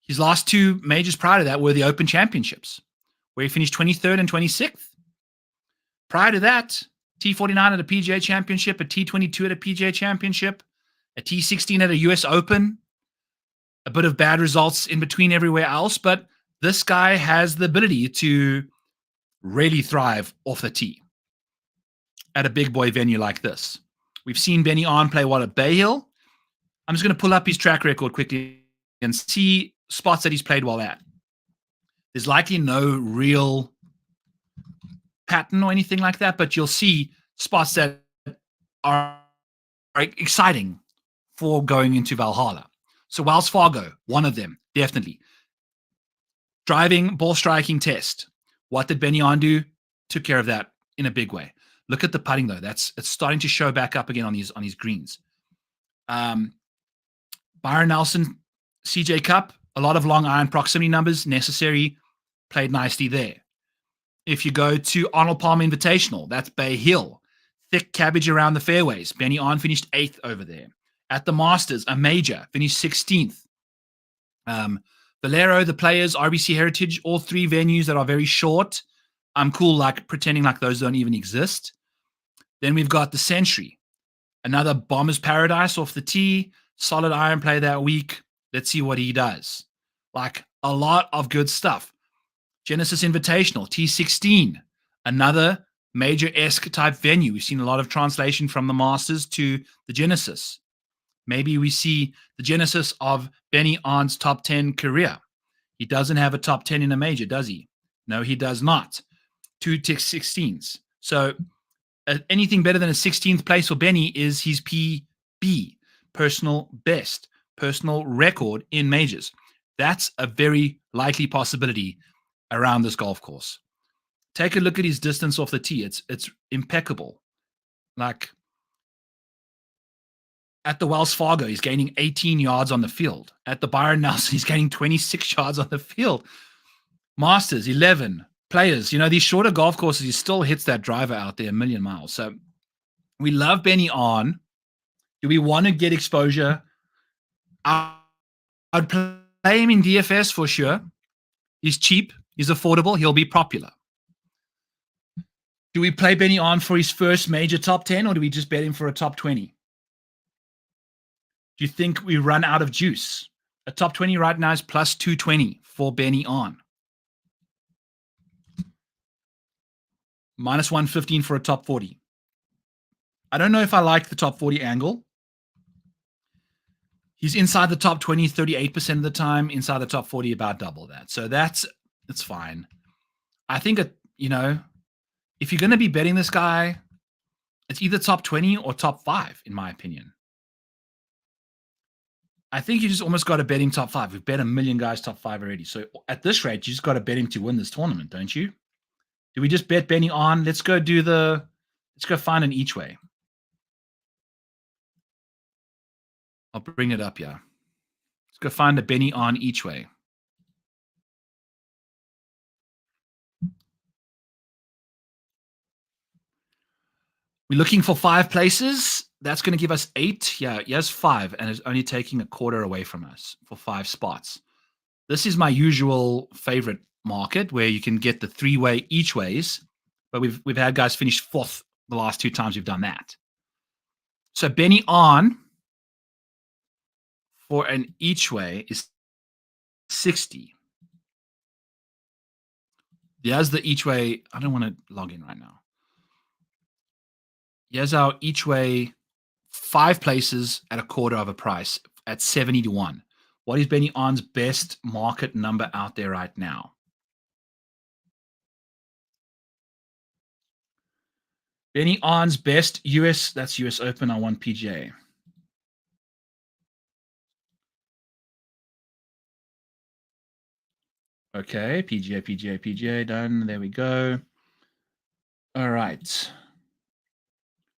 His last 2 majors prior to that were the Open Championships, where he finished 23rd and 26th. Prior to that, T49 at a PGA Championship, a T22 at a PGA Championship, a T16 at a US Open, a bit of bad results in between everywhere else, but this guy has the ability to really thrive off the tee at a big boy venue like this. We've seen Byeong Hun An play well at Bay Hill. I'm just going to pull up his track record quickly and see spots that he's played well at. There's likely no real pattern or anything like that, but you'll see spots that are exciting for going into Valhalla. So Wells Fargo, one of them, definitely. Driving, ball striking test. What did Byeong Hun An do? Took care of that in a big way. Look at the putting though. It's starting to show back up again on these greens. Byron Nelson, CJ Cup, a lot of long iron proximity numbers necessary. Played nicely there. If you go to Arnold Palmer Invitational, that's Bay Hill. Thick cabbage around the fairways. Byeong Hun An finished 8th over there. At the Masters, a major, finished 16th. Valero, the Players, RBC Heritage, all 3 venues that are very short. I'm cool like pretending like those don't even exist. Then we've got the Century, another bomber's paradise off the tee. solid iron play that week. Let's see what he does. Like a lot of good stuff. Genesis Invitational, T16, another major-esque type venue. We've seen a lot of translation from the Masters to the Genesis. Maybe we see the genesis of Benny Arn's top 10 career. He doesn't have a top 10 in a major, does he? No, he does not. 2 16s. So anything better than a 16th place for Benny is his PB, personal best, personal record in majors. That's a very likely possibility around this golf course. Take a look at his distance off the tee. It's impeccable. Like at the Wells Fargo, he's gaining 18 yards on the field. At the Byron Nelson, he's gaining 26 yards on the field. Masters, 11. Players, these shorter golf courses, he still hits that driver out there a million miles. So we love Benny On. Do we want to get exposure? I'd play him in DFS for sure. He's cheap. He's affordable. He'll be popular. Do we play Benny On for his first major top 10, or do we just bet him for a top 20? Do you think we run out of juice? A top 20 right now is plus 220 for Benny On. Minus 115 for a top 40. I don't know if I like the top 40 angle. He's inside the top 20 38% of the time, inside the top 40 about double that. So it's fine. I think, if you're going to be betting this guy, it's either top 20 or top 5, in my opinion. I think you just almost got to bet him top 5. We've bet a million guys top 5 already. So at this rate, you just got to bet him to win this tournament, don't you? Do we just bet Benny On? Let's go find an each way. I'll bring it up, yeah. Let's go find a Benny On each way. We're looking for 5 places. That's going to give us 8. Yeah, yes, 5, and it's only taking a quarter away from us for 5 spots. This is my usual favorite market where you can get the 3-way each ways, but we've had guys finish 4th the last 2 times we've done that. So Benny On for an each way is 60. There's the each way. I don't want to log in right now. Here's our each way 5 places at a quarter of a price at 70 to 1. What is Benny On's best market number out there right now? Benny On's best that's US Open. I want PGA. Okay, PGA, done. There we go. All right.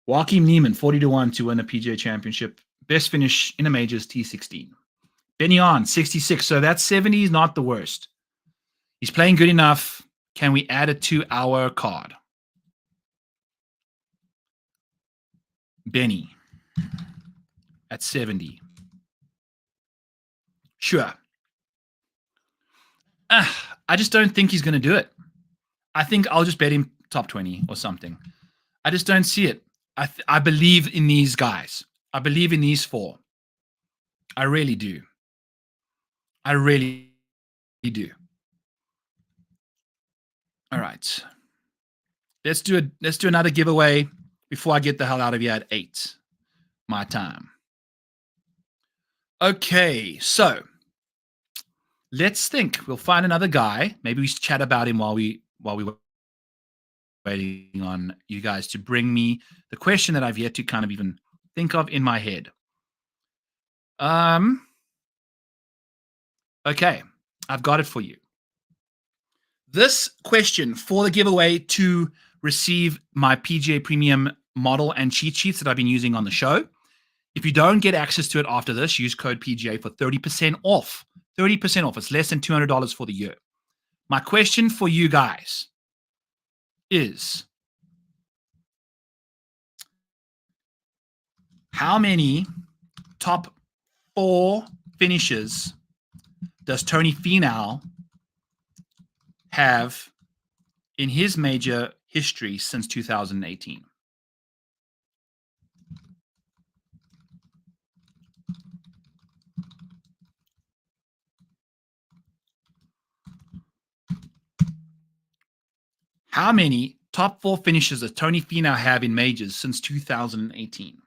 Joaquin Neiman, 40 to 1 to win a PGA championship. Best finish in a major is T16. Benny On, 66. So that 70 is not the worst. He's playing good enough. Can we add it to our card? Benny at 70. Sure. I just don't think he's going to do it. I think I'll just bet him top 20 or something. I just don't see it. I believe in these guys. I believe in these 4. I really do. I really do. All right. Let's do another giveaway before I get the hell out of here at 8 my time. Okay, so let's think. We'll find another guy. Maybe we chat about him while we were waiting on you guys to bring me the question that I've yet to kind of even think of in my head. Okay, I've got it for you. This question for the giveaway to receive my PGA Premium model and cheat sheets that I've been using on the show. If you don't get access to it after this, use code PGA for 30% off. 30% off. It's less than $200 for the year. My question for you guys is, how many top 4 finishes does Tony Finau have in his major history since 2018? How many top 4 finishes does Tony Finau have in majors since 2018?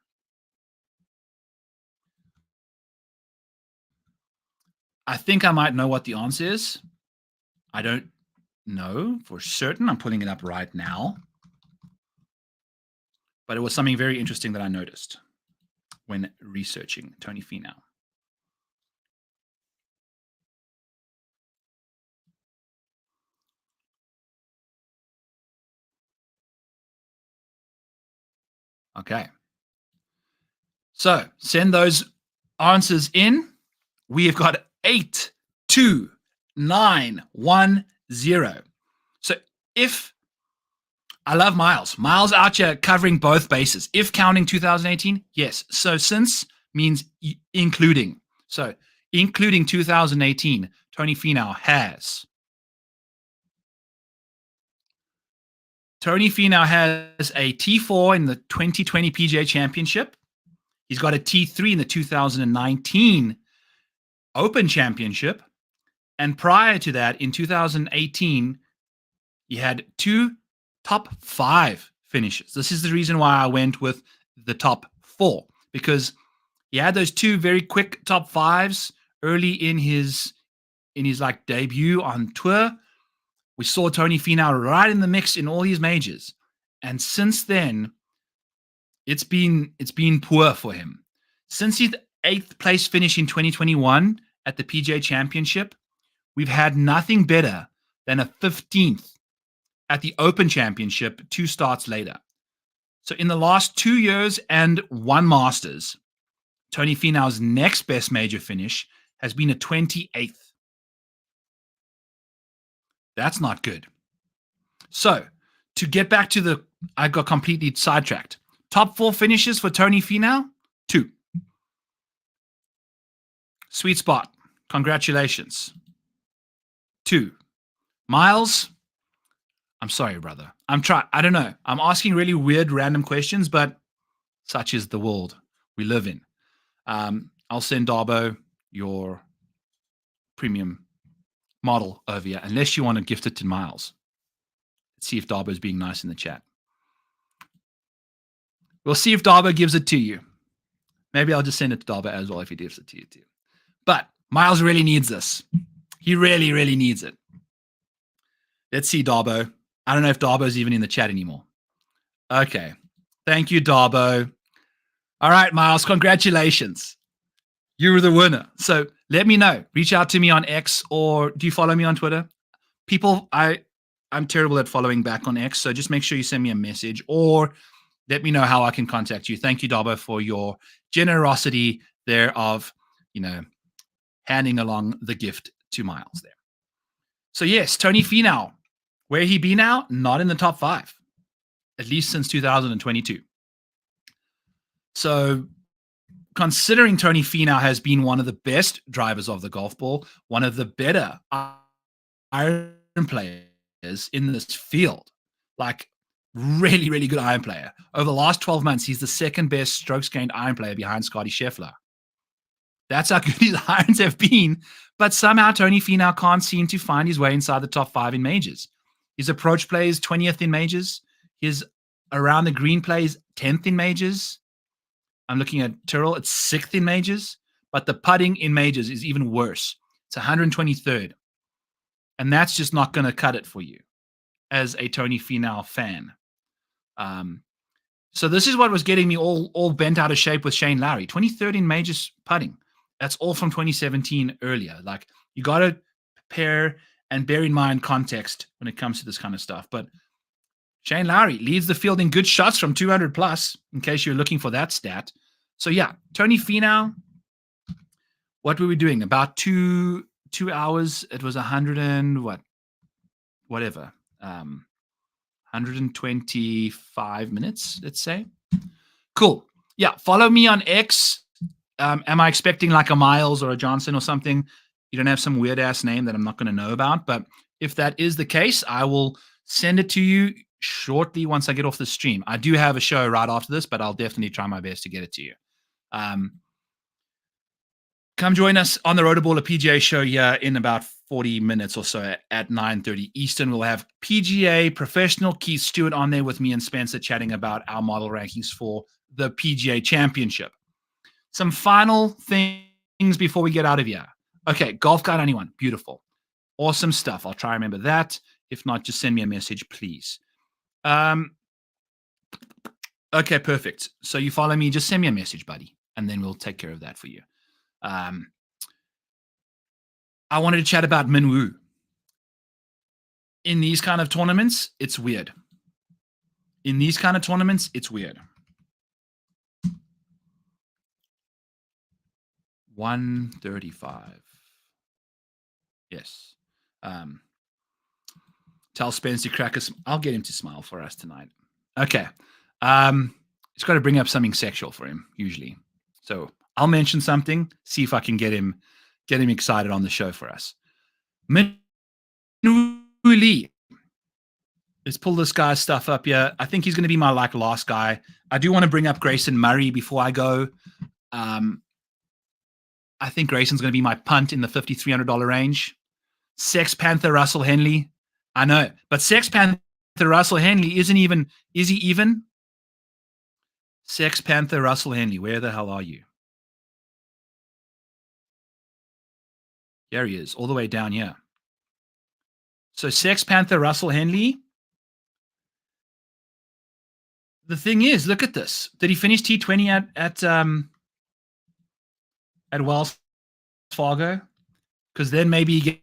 I think I might know what the answer is. I don't know for certain. I'm pulling it up right now. But it was something very interesting that I noticed when researching Tony Finau. Okay. So send those answers in. We have got 8, 2, 9, 1, 0. So if I love Miles out here covering both bases. If counting 2018, yes. So since means including. So including 2018, Tony Finau has. Tony Finau has a T4 in the 2020 PGA Championship. He's got a T3 in the 2019 Open Championship. And prior to that, in 2018, he had 2 top 5 finishes. This is the reason why I went with the top 4, because he had those 2 very quick top 5s early in his like debut on tour. We saw Tony Finau right in the mix in all his majors, and since then, it's been poor for him. Since his 8th place finish in 2021 at the PGA Championship, we've had nothing better than a 15th at the Open Championship 2 starts later. So in the last 2 years and 1 Masters, Tony Finau's next best major finish has been a 28th. That's not good. So to get back to I got completely sidetracked. Top 4 finishes for Tony Finau, 2. Sweet spot. Congratulations. 2. Miles, I'm sorry, brother. I don't know. I'm asking really weird, random questions, but such is the world we live in. I'll send Darbo your premium model over here, unless you want to gift it to Miles. Let's see if Darbo's being nice in the chat. We'll see if Darbo gives it to you. Maybe I'll just send it to Darbo as well if he gives it to you too. But Miles really needs this. He really, really needs it. Let's see, Darbo. I don't know if Darbo's even in the chat anymore. Okay. Thank you, Darbo. All right, Miles, congratulations. You were the winner. So let me know. Reach out to me on X, or do you follow me on Twitter? People, I'm terrible at following back on X, so just make sure you send me a message or let me know how I can contact you. Thank you, Darbo, for your generosity there of, handing along the gift to Miles there. So yes, Tony Finau, where he be now? Not in the top 5, at least since 2022. So considering Tony Finau has been one of the best drivers of the golf ball, one of the better iron players in this field, like really, really good iron player. Over the last 12 months, he's the second best strokes gained iron player behind Scotty Scheffler. That's how good his irons have been. But somehow Tony Finau can't seem to find his way inside the top 5 in majors. His approach play is 20th in majors. His around the green play is 10th in majors. I'm looking at Tyrrell. It's 6th in majors. But the putting in majors is even worse. It's 123rd. And that's just not going to cut it for you as a Tony Finau fan. So this is what was getting me all bent out of shape with Shane Lowry. 23rd in majors putting. That's all from 2017 earlier. Like, you got to prepare and bear in mind context when it comes to this kind of stuff. But Shane Lowry leads the field in good shots from 200 plus, in case you're looking for that stat. So yeah, Tony Finau, what were we doing? About 2 hours. It was 125 minutes, let's say. Cool. Yeah, follow me on X. Am I expecting like a Miles or a Johnson or something? You don't have some weird ass name that I'm not going to know about. But if that is the case, I will send it to you shortly once I get off the stream. I do have a show right after this, but I'll definitely try my best to get it to you. Come join us on the Rotoballer PGA show here in about 40 minutes or so at 9:30 Eastern. We'll have PGA professional Keith Stewart on there with me and Spencer chatting about our model rankings for the PGA Championship. Some final things before we get out of here. Okay, Golf Guide 91. Beautiful. Awesome stuff. I'll try to remember that. If not, just send me a message, please. Okay, perfect. So you follow me, just send me a message, buddy, and then we'll take care of that for you. I wanted to chat about Minwoo. In these kind of tournaments, it's weird. 135. Yes. Tell Spence to crack us. I'll get him to smile for us tonight. Okay. It's got to bring up something sexual for him, usually. So I'll mention something, see if I can get him excited on the show for us. Minwoo Lee. Let's pull this guy's stuff up here. I think he's going to be my last guy. I do want to bring up Grayson Murray before I go. I think Grayson's going to be my punt in the $5,300 range. Sex Panther Russell Henley. I know, but Sex Panther Russell Henley is he even? Sex Panther Russell Henley, where the hell are you? Here he is, all the way down here. So Sex Panther Russell Henley. The thing is, look at this. Did he finish T20 at Wells Fargo? Because then maybe he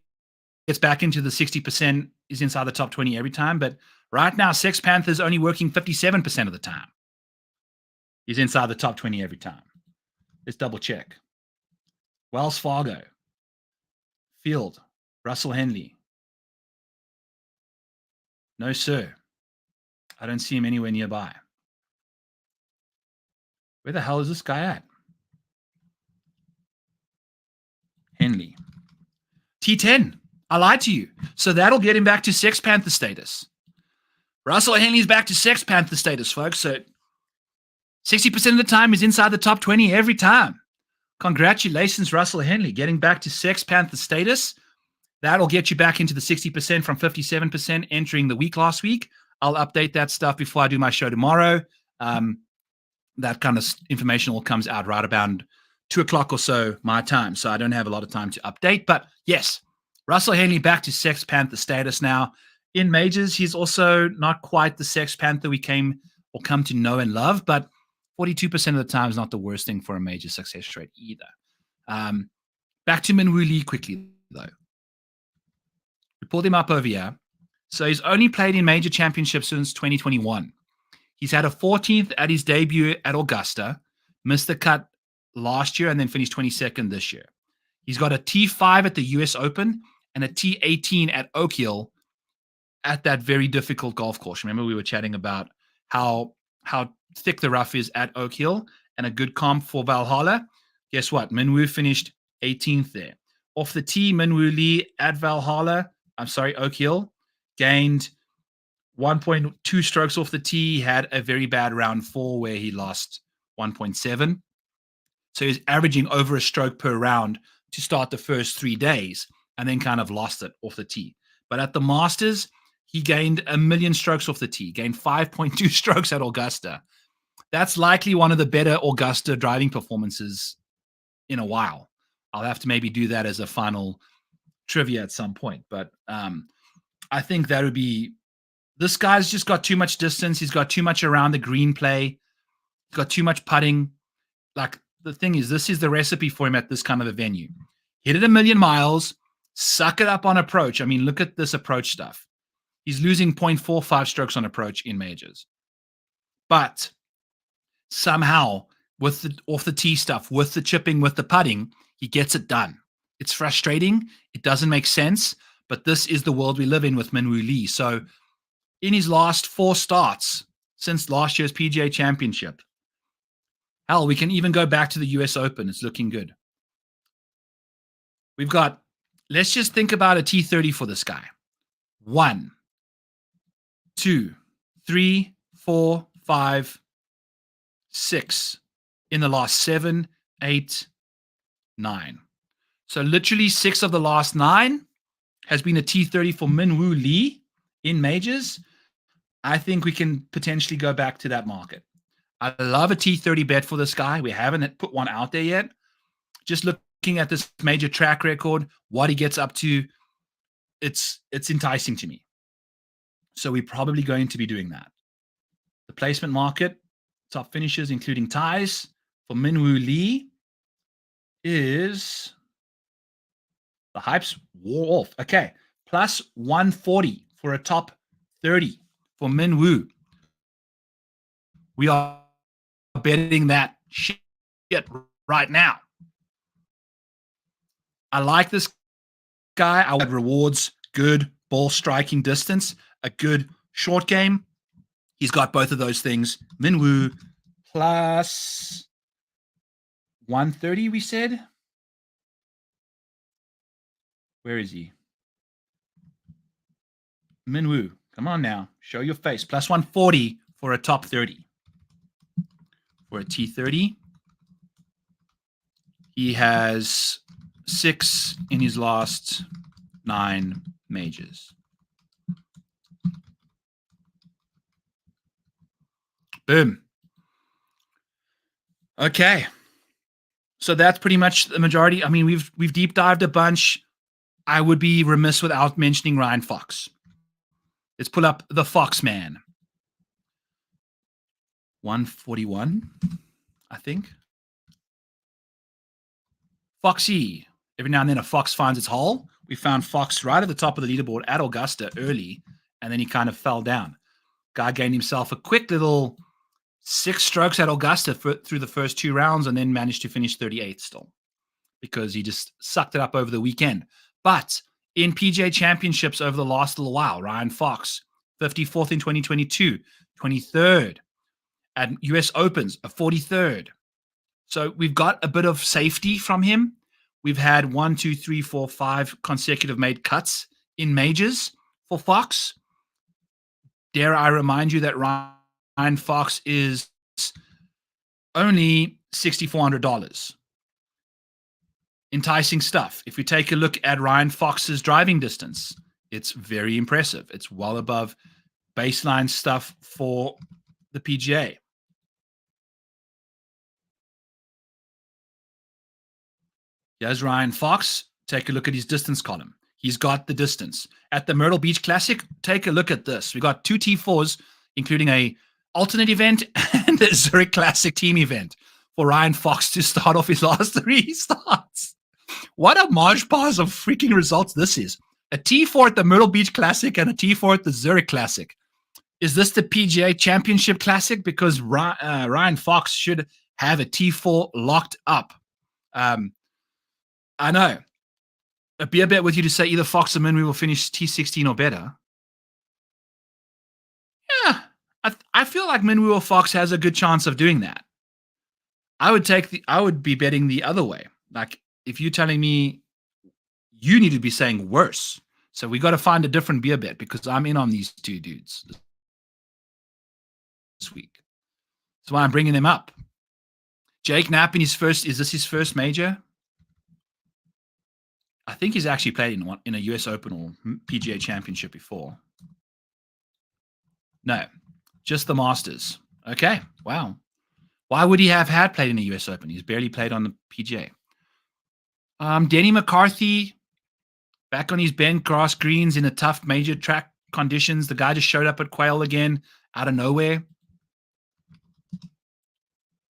gets back into the 60%, is inside the top 20 every time. But right now, Sex Panther's only working 57% of the time. He's inside the top 20 every time. Let's double check. Wells Fargo. Field. Russell Henley. No, sir. I don't see him anywhere nearby. Where the hell is this guy at? Henley. T10. I lied to you. So that'll get him back to Sex Panther status. Russell Henley's back to Sex Panther status, folks. So 60% of the time he's inside the top 20 every time. Congratulations, Russell Henley, getting back to Sex Panther status. That'll get you back into the 60% from 57% entering the week last week. I'll update that stuff before I do my show tomorrow. That kind of information all comes out right around 2 o'clock or so my time. So I don't have a lot of time to update. But yes, Russell Henley back to Sex Panther status now. In majors, he's also not quite the Sex Panther we come to know and love, but 42% of the time is not the worst thing for a major success rate either. Back to Minwoo Lee quickly, though. We pulled him up over here. So he's only played in major championships since 2021. He's had a 14th at his debut at Augusta, missed the cut last year, and then finished 22nd this year. He's got a T5 at the US Open and a T18 at Oak Hill at that very difficult golf course. Remember, we were chatting about how thick the rough is at Oak Hill and a good comp for Valhalla. Guess what? Minwoo finished 18th there. Off the tee, Minwoo Lee at Oak Hill, gained 1.2 strokes off the tee, had a very bad round 4 where he lost 1.7. So he's averaging over a stroke per round to start the first 3 days and then kind of lost it off the tee. But at the Masters, he gained 1 million strokes off the tee, gained 5.2 strokes at Augusta. That's likely one of the better Augusta driving performances in a while. I'll have to maybe do that as a final trivia at some point. But I think that would be... This guy's just got too much distance. He's got too much around the green play. He's got too much putting. Like, the thing is, this is the recipe for him at this kind of a venue. Hit it 1 million miles, suck it up on approach. I mean, look at this approach stuff. He's losing 0.45 strokes on approach in majors. But somehow, with the off the tee stuff, with the chipping, with the putting, he gets it done. It's frustrating. It doesn't make sense. But this is the world we live in with Minwoo Lee. So in his last 4 starts since last year's PGA Championship, hell, we can even go back to the US Open. It's looking good. We've got, let's just think about a T30 for this guy. 1, 2, 3, 4, 5, 6 in the last 7, 8, 9. So literally 6 of the last 9 has been a T30 for Minwoo Lee in majors. I think we can potentially go back to that market. I love a T30 bet for this guy. We haven't put one out there yet. Just looking at this major track record, what he gets up to, it's enticing to me. So we're probably going to be doing that. The placement market, top finishes, including ties for Minwoo Lee, is the hype's wore off. Okay, plus 140 for a top 30 for Minwoo. We are betting that shit right now. I like this guy. I would rewards good ball striking distance, a good short game. He's got both of those things. Minwoo plus 130, we said. Where is he? Minwoo, come on now. Show your face. Plus 140 for a top 30. For a T30. He has 6 in his last 9 majors. Boom. Okay. So that's pretty much the majority. I mean, we've deep dived a bunch. I would be remiss without mentioning Ryan Fox. Let's pull up the Fox man. 141, I think. Foxy. Every now and then a fox finds its hole. We found Fox right at the top of the leaderboard at Augusta early, and then he kind of fell down. Guy gained himself a quick little 6 strokes at Augusta through the first 2 rounds and then managed to finish 38th still because he just sucked it up over the weekend. But in PGA Championships over the last little while, Ryan Fox, 54th in 2022, 23rd at US Opens, a 43rd. So we've got a bit of safety from him. We've had 1, 2, 3, 4, 5 consecutive made cuts in majors for Fox. Dare I remind you that Ryan Fox is only $6,400. Enticing stuff. If we take a look at Ryan Fox's driving distance, it's very impressive. It's well above baseline stuff for the PGA. Here's Ryan Fox. Take a look at his distance column. He's got the distance. At the Myrtle Beach Classic, take a look at this. We got 2 T4s, including a alternate event and a Zurich Classic team event for Ryan Fox to start off his last 3 starts. What a marge pass of freaking results this is. A T4 at the Myrtle Beach Classic and a T4 at the Zurich Classic. Is this the PGA Championship Classic? Because Ryan Fox should have a T4 locked up. I know. A beer bet with you to say either Fox or Minwoo will finish T16 or better. Yeah, I feel like Minwoo or Fox has a good chance of doing that. I would be betting the other way. Like, if you're telling me you need to be saying worse. So we got to find a different beer bet because I'm in on these 2 dudes this week. That's why I'm bringing them up. Jake Knapp is this his first major? I think he's actually played in a US Open or PGA Championship before. No, just the Masters. Okay, wow. Why would he have had played in a US Open? He's barely played on the PGA. Denny McCarthy, back on his bent grass greens in the tough major track conditions. The guy just showed up at Quail again out of nowhere.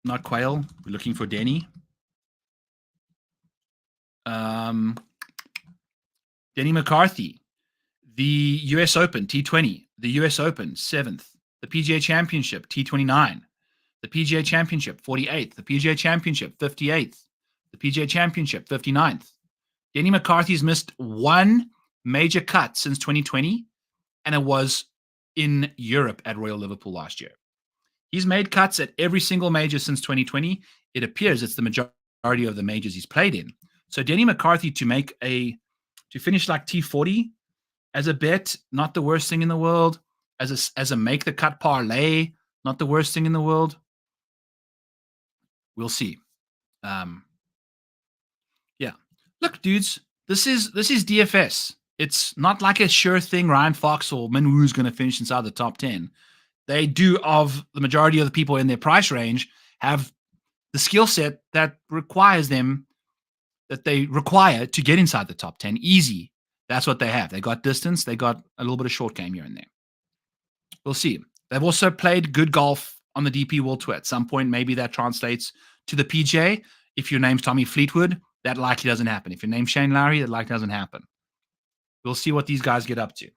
Not Quail. We're looking for Denny. Denny McCarthy, the US Open, T20, the US Open, 7th, the PGA Championship, T29, the PGA Championship, 48th, the PGA Championship, 58th, the PGA Championship, 59th. Denny McCarthy's missed 1 major cut since 2020, and it was in Europe at Royal Liverpool last year. He's made cuts at every single major since 2020. It appears it's the majority of the majors he's played in. So Denny McCarthy to finish like T40 as a bet, not the worst thing in the world. As a make the cut parlay, not the worst thing in the world. We'll see. Yeah. Look, dudes, this is DFS. It's not like a sure thing Ryan Fox or Min Woo's going to finish inside the top 10. They do, of the majority of the people in their price range, have the skill set that they require to get inside the top 10 easy. That's what they have. They got distance. They got a little bit of short game here and there. We'll see. They've also played good golf on the DP World Tour. At some point, maybe that translates to the PGA. If your name's Tommy Fleetwood, that likely doesn't happen. If your name's Shane Lowry, that likely doesn't happen. We'll see what these guys get up to.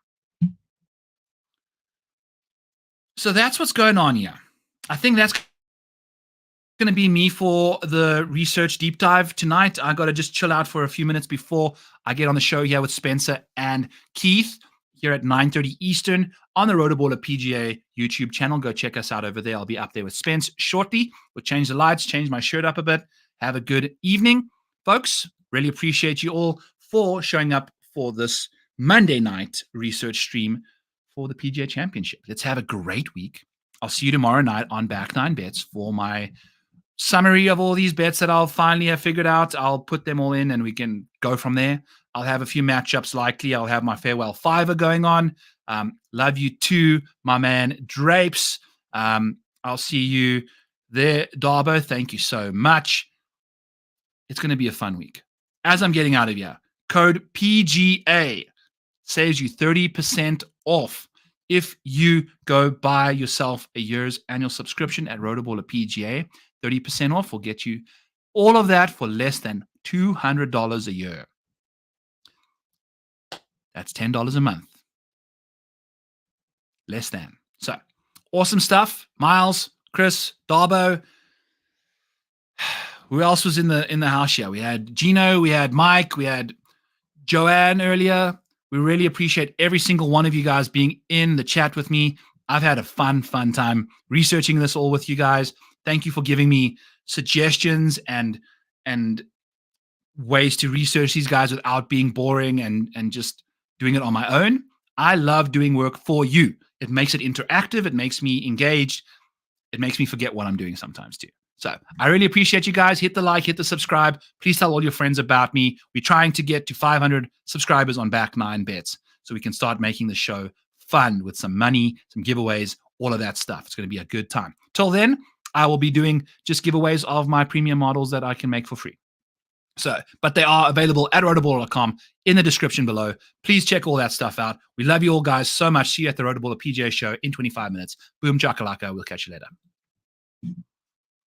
So that's what's going on here. I think that's going to be me for the research deep dive tonight. I got to just chill out for a few minutes before I get on the show here with Spencer and Keith here at 9:30 Eastern on the Rotoballer PGA YouTube channel. Go check us out over there. I'll be up there with Spence shortly. We'll change the lights, change my shirt up a bit. Have a good evening, folks. Really appreciate you all for showing up for this Monday night research stream for the PGA Championship. Let's have a great week. I'll see you tomorrow night on Back Nine Bets for my summary of all these bets that I'll finally have figured out. I'll put them all in and we can go from there. I'll have a few matchups likely. I'll have my farewell fiver going on. Love you too, my man Drapes. I'll see you there, Darbo. Thank you so much. It's going to be a fun week. As I'm getting out of here, code PGA saves you 30% off if you go buy yourself a year's annual subscription at Rotoballer PGA. 30% off will get you all of that for less than $200 a year. That's $10 a month. Less than. So, awesome stuff. Miles, Chris, Darbo. Who else was in the house here? We had Gino, we had Mike, we had Joanne earlier. We really appreciate every single one of you guys being in the chat with me. I've had a fun time researching this all with you guys. Thank you for giving me suggestions and ways to research these guys without being boring and just doing it on my own. I love doing work for you. It makes it interactive. It makes me engaged. It makes me forget what I'm doing sometimes too. So I really appreciate you guys. Hit the like, hit the subscribe. Please tell all your friends about me. We're trying to get to 500 subscribers on Back Nine Bets so we can start making the show fun with some money, some giveaways, all of that stuff. It's going to be a good time. Till then, I will be doing just giveaways of my premium models that I can make for free. So, but they are available at rotoballer.com in the description below. Please check all that stuff out. We love you all guys so much. See you at the Rotoballer PGA show in 25 minutes. Boom chakalaka. We'll catch you later.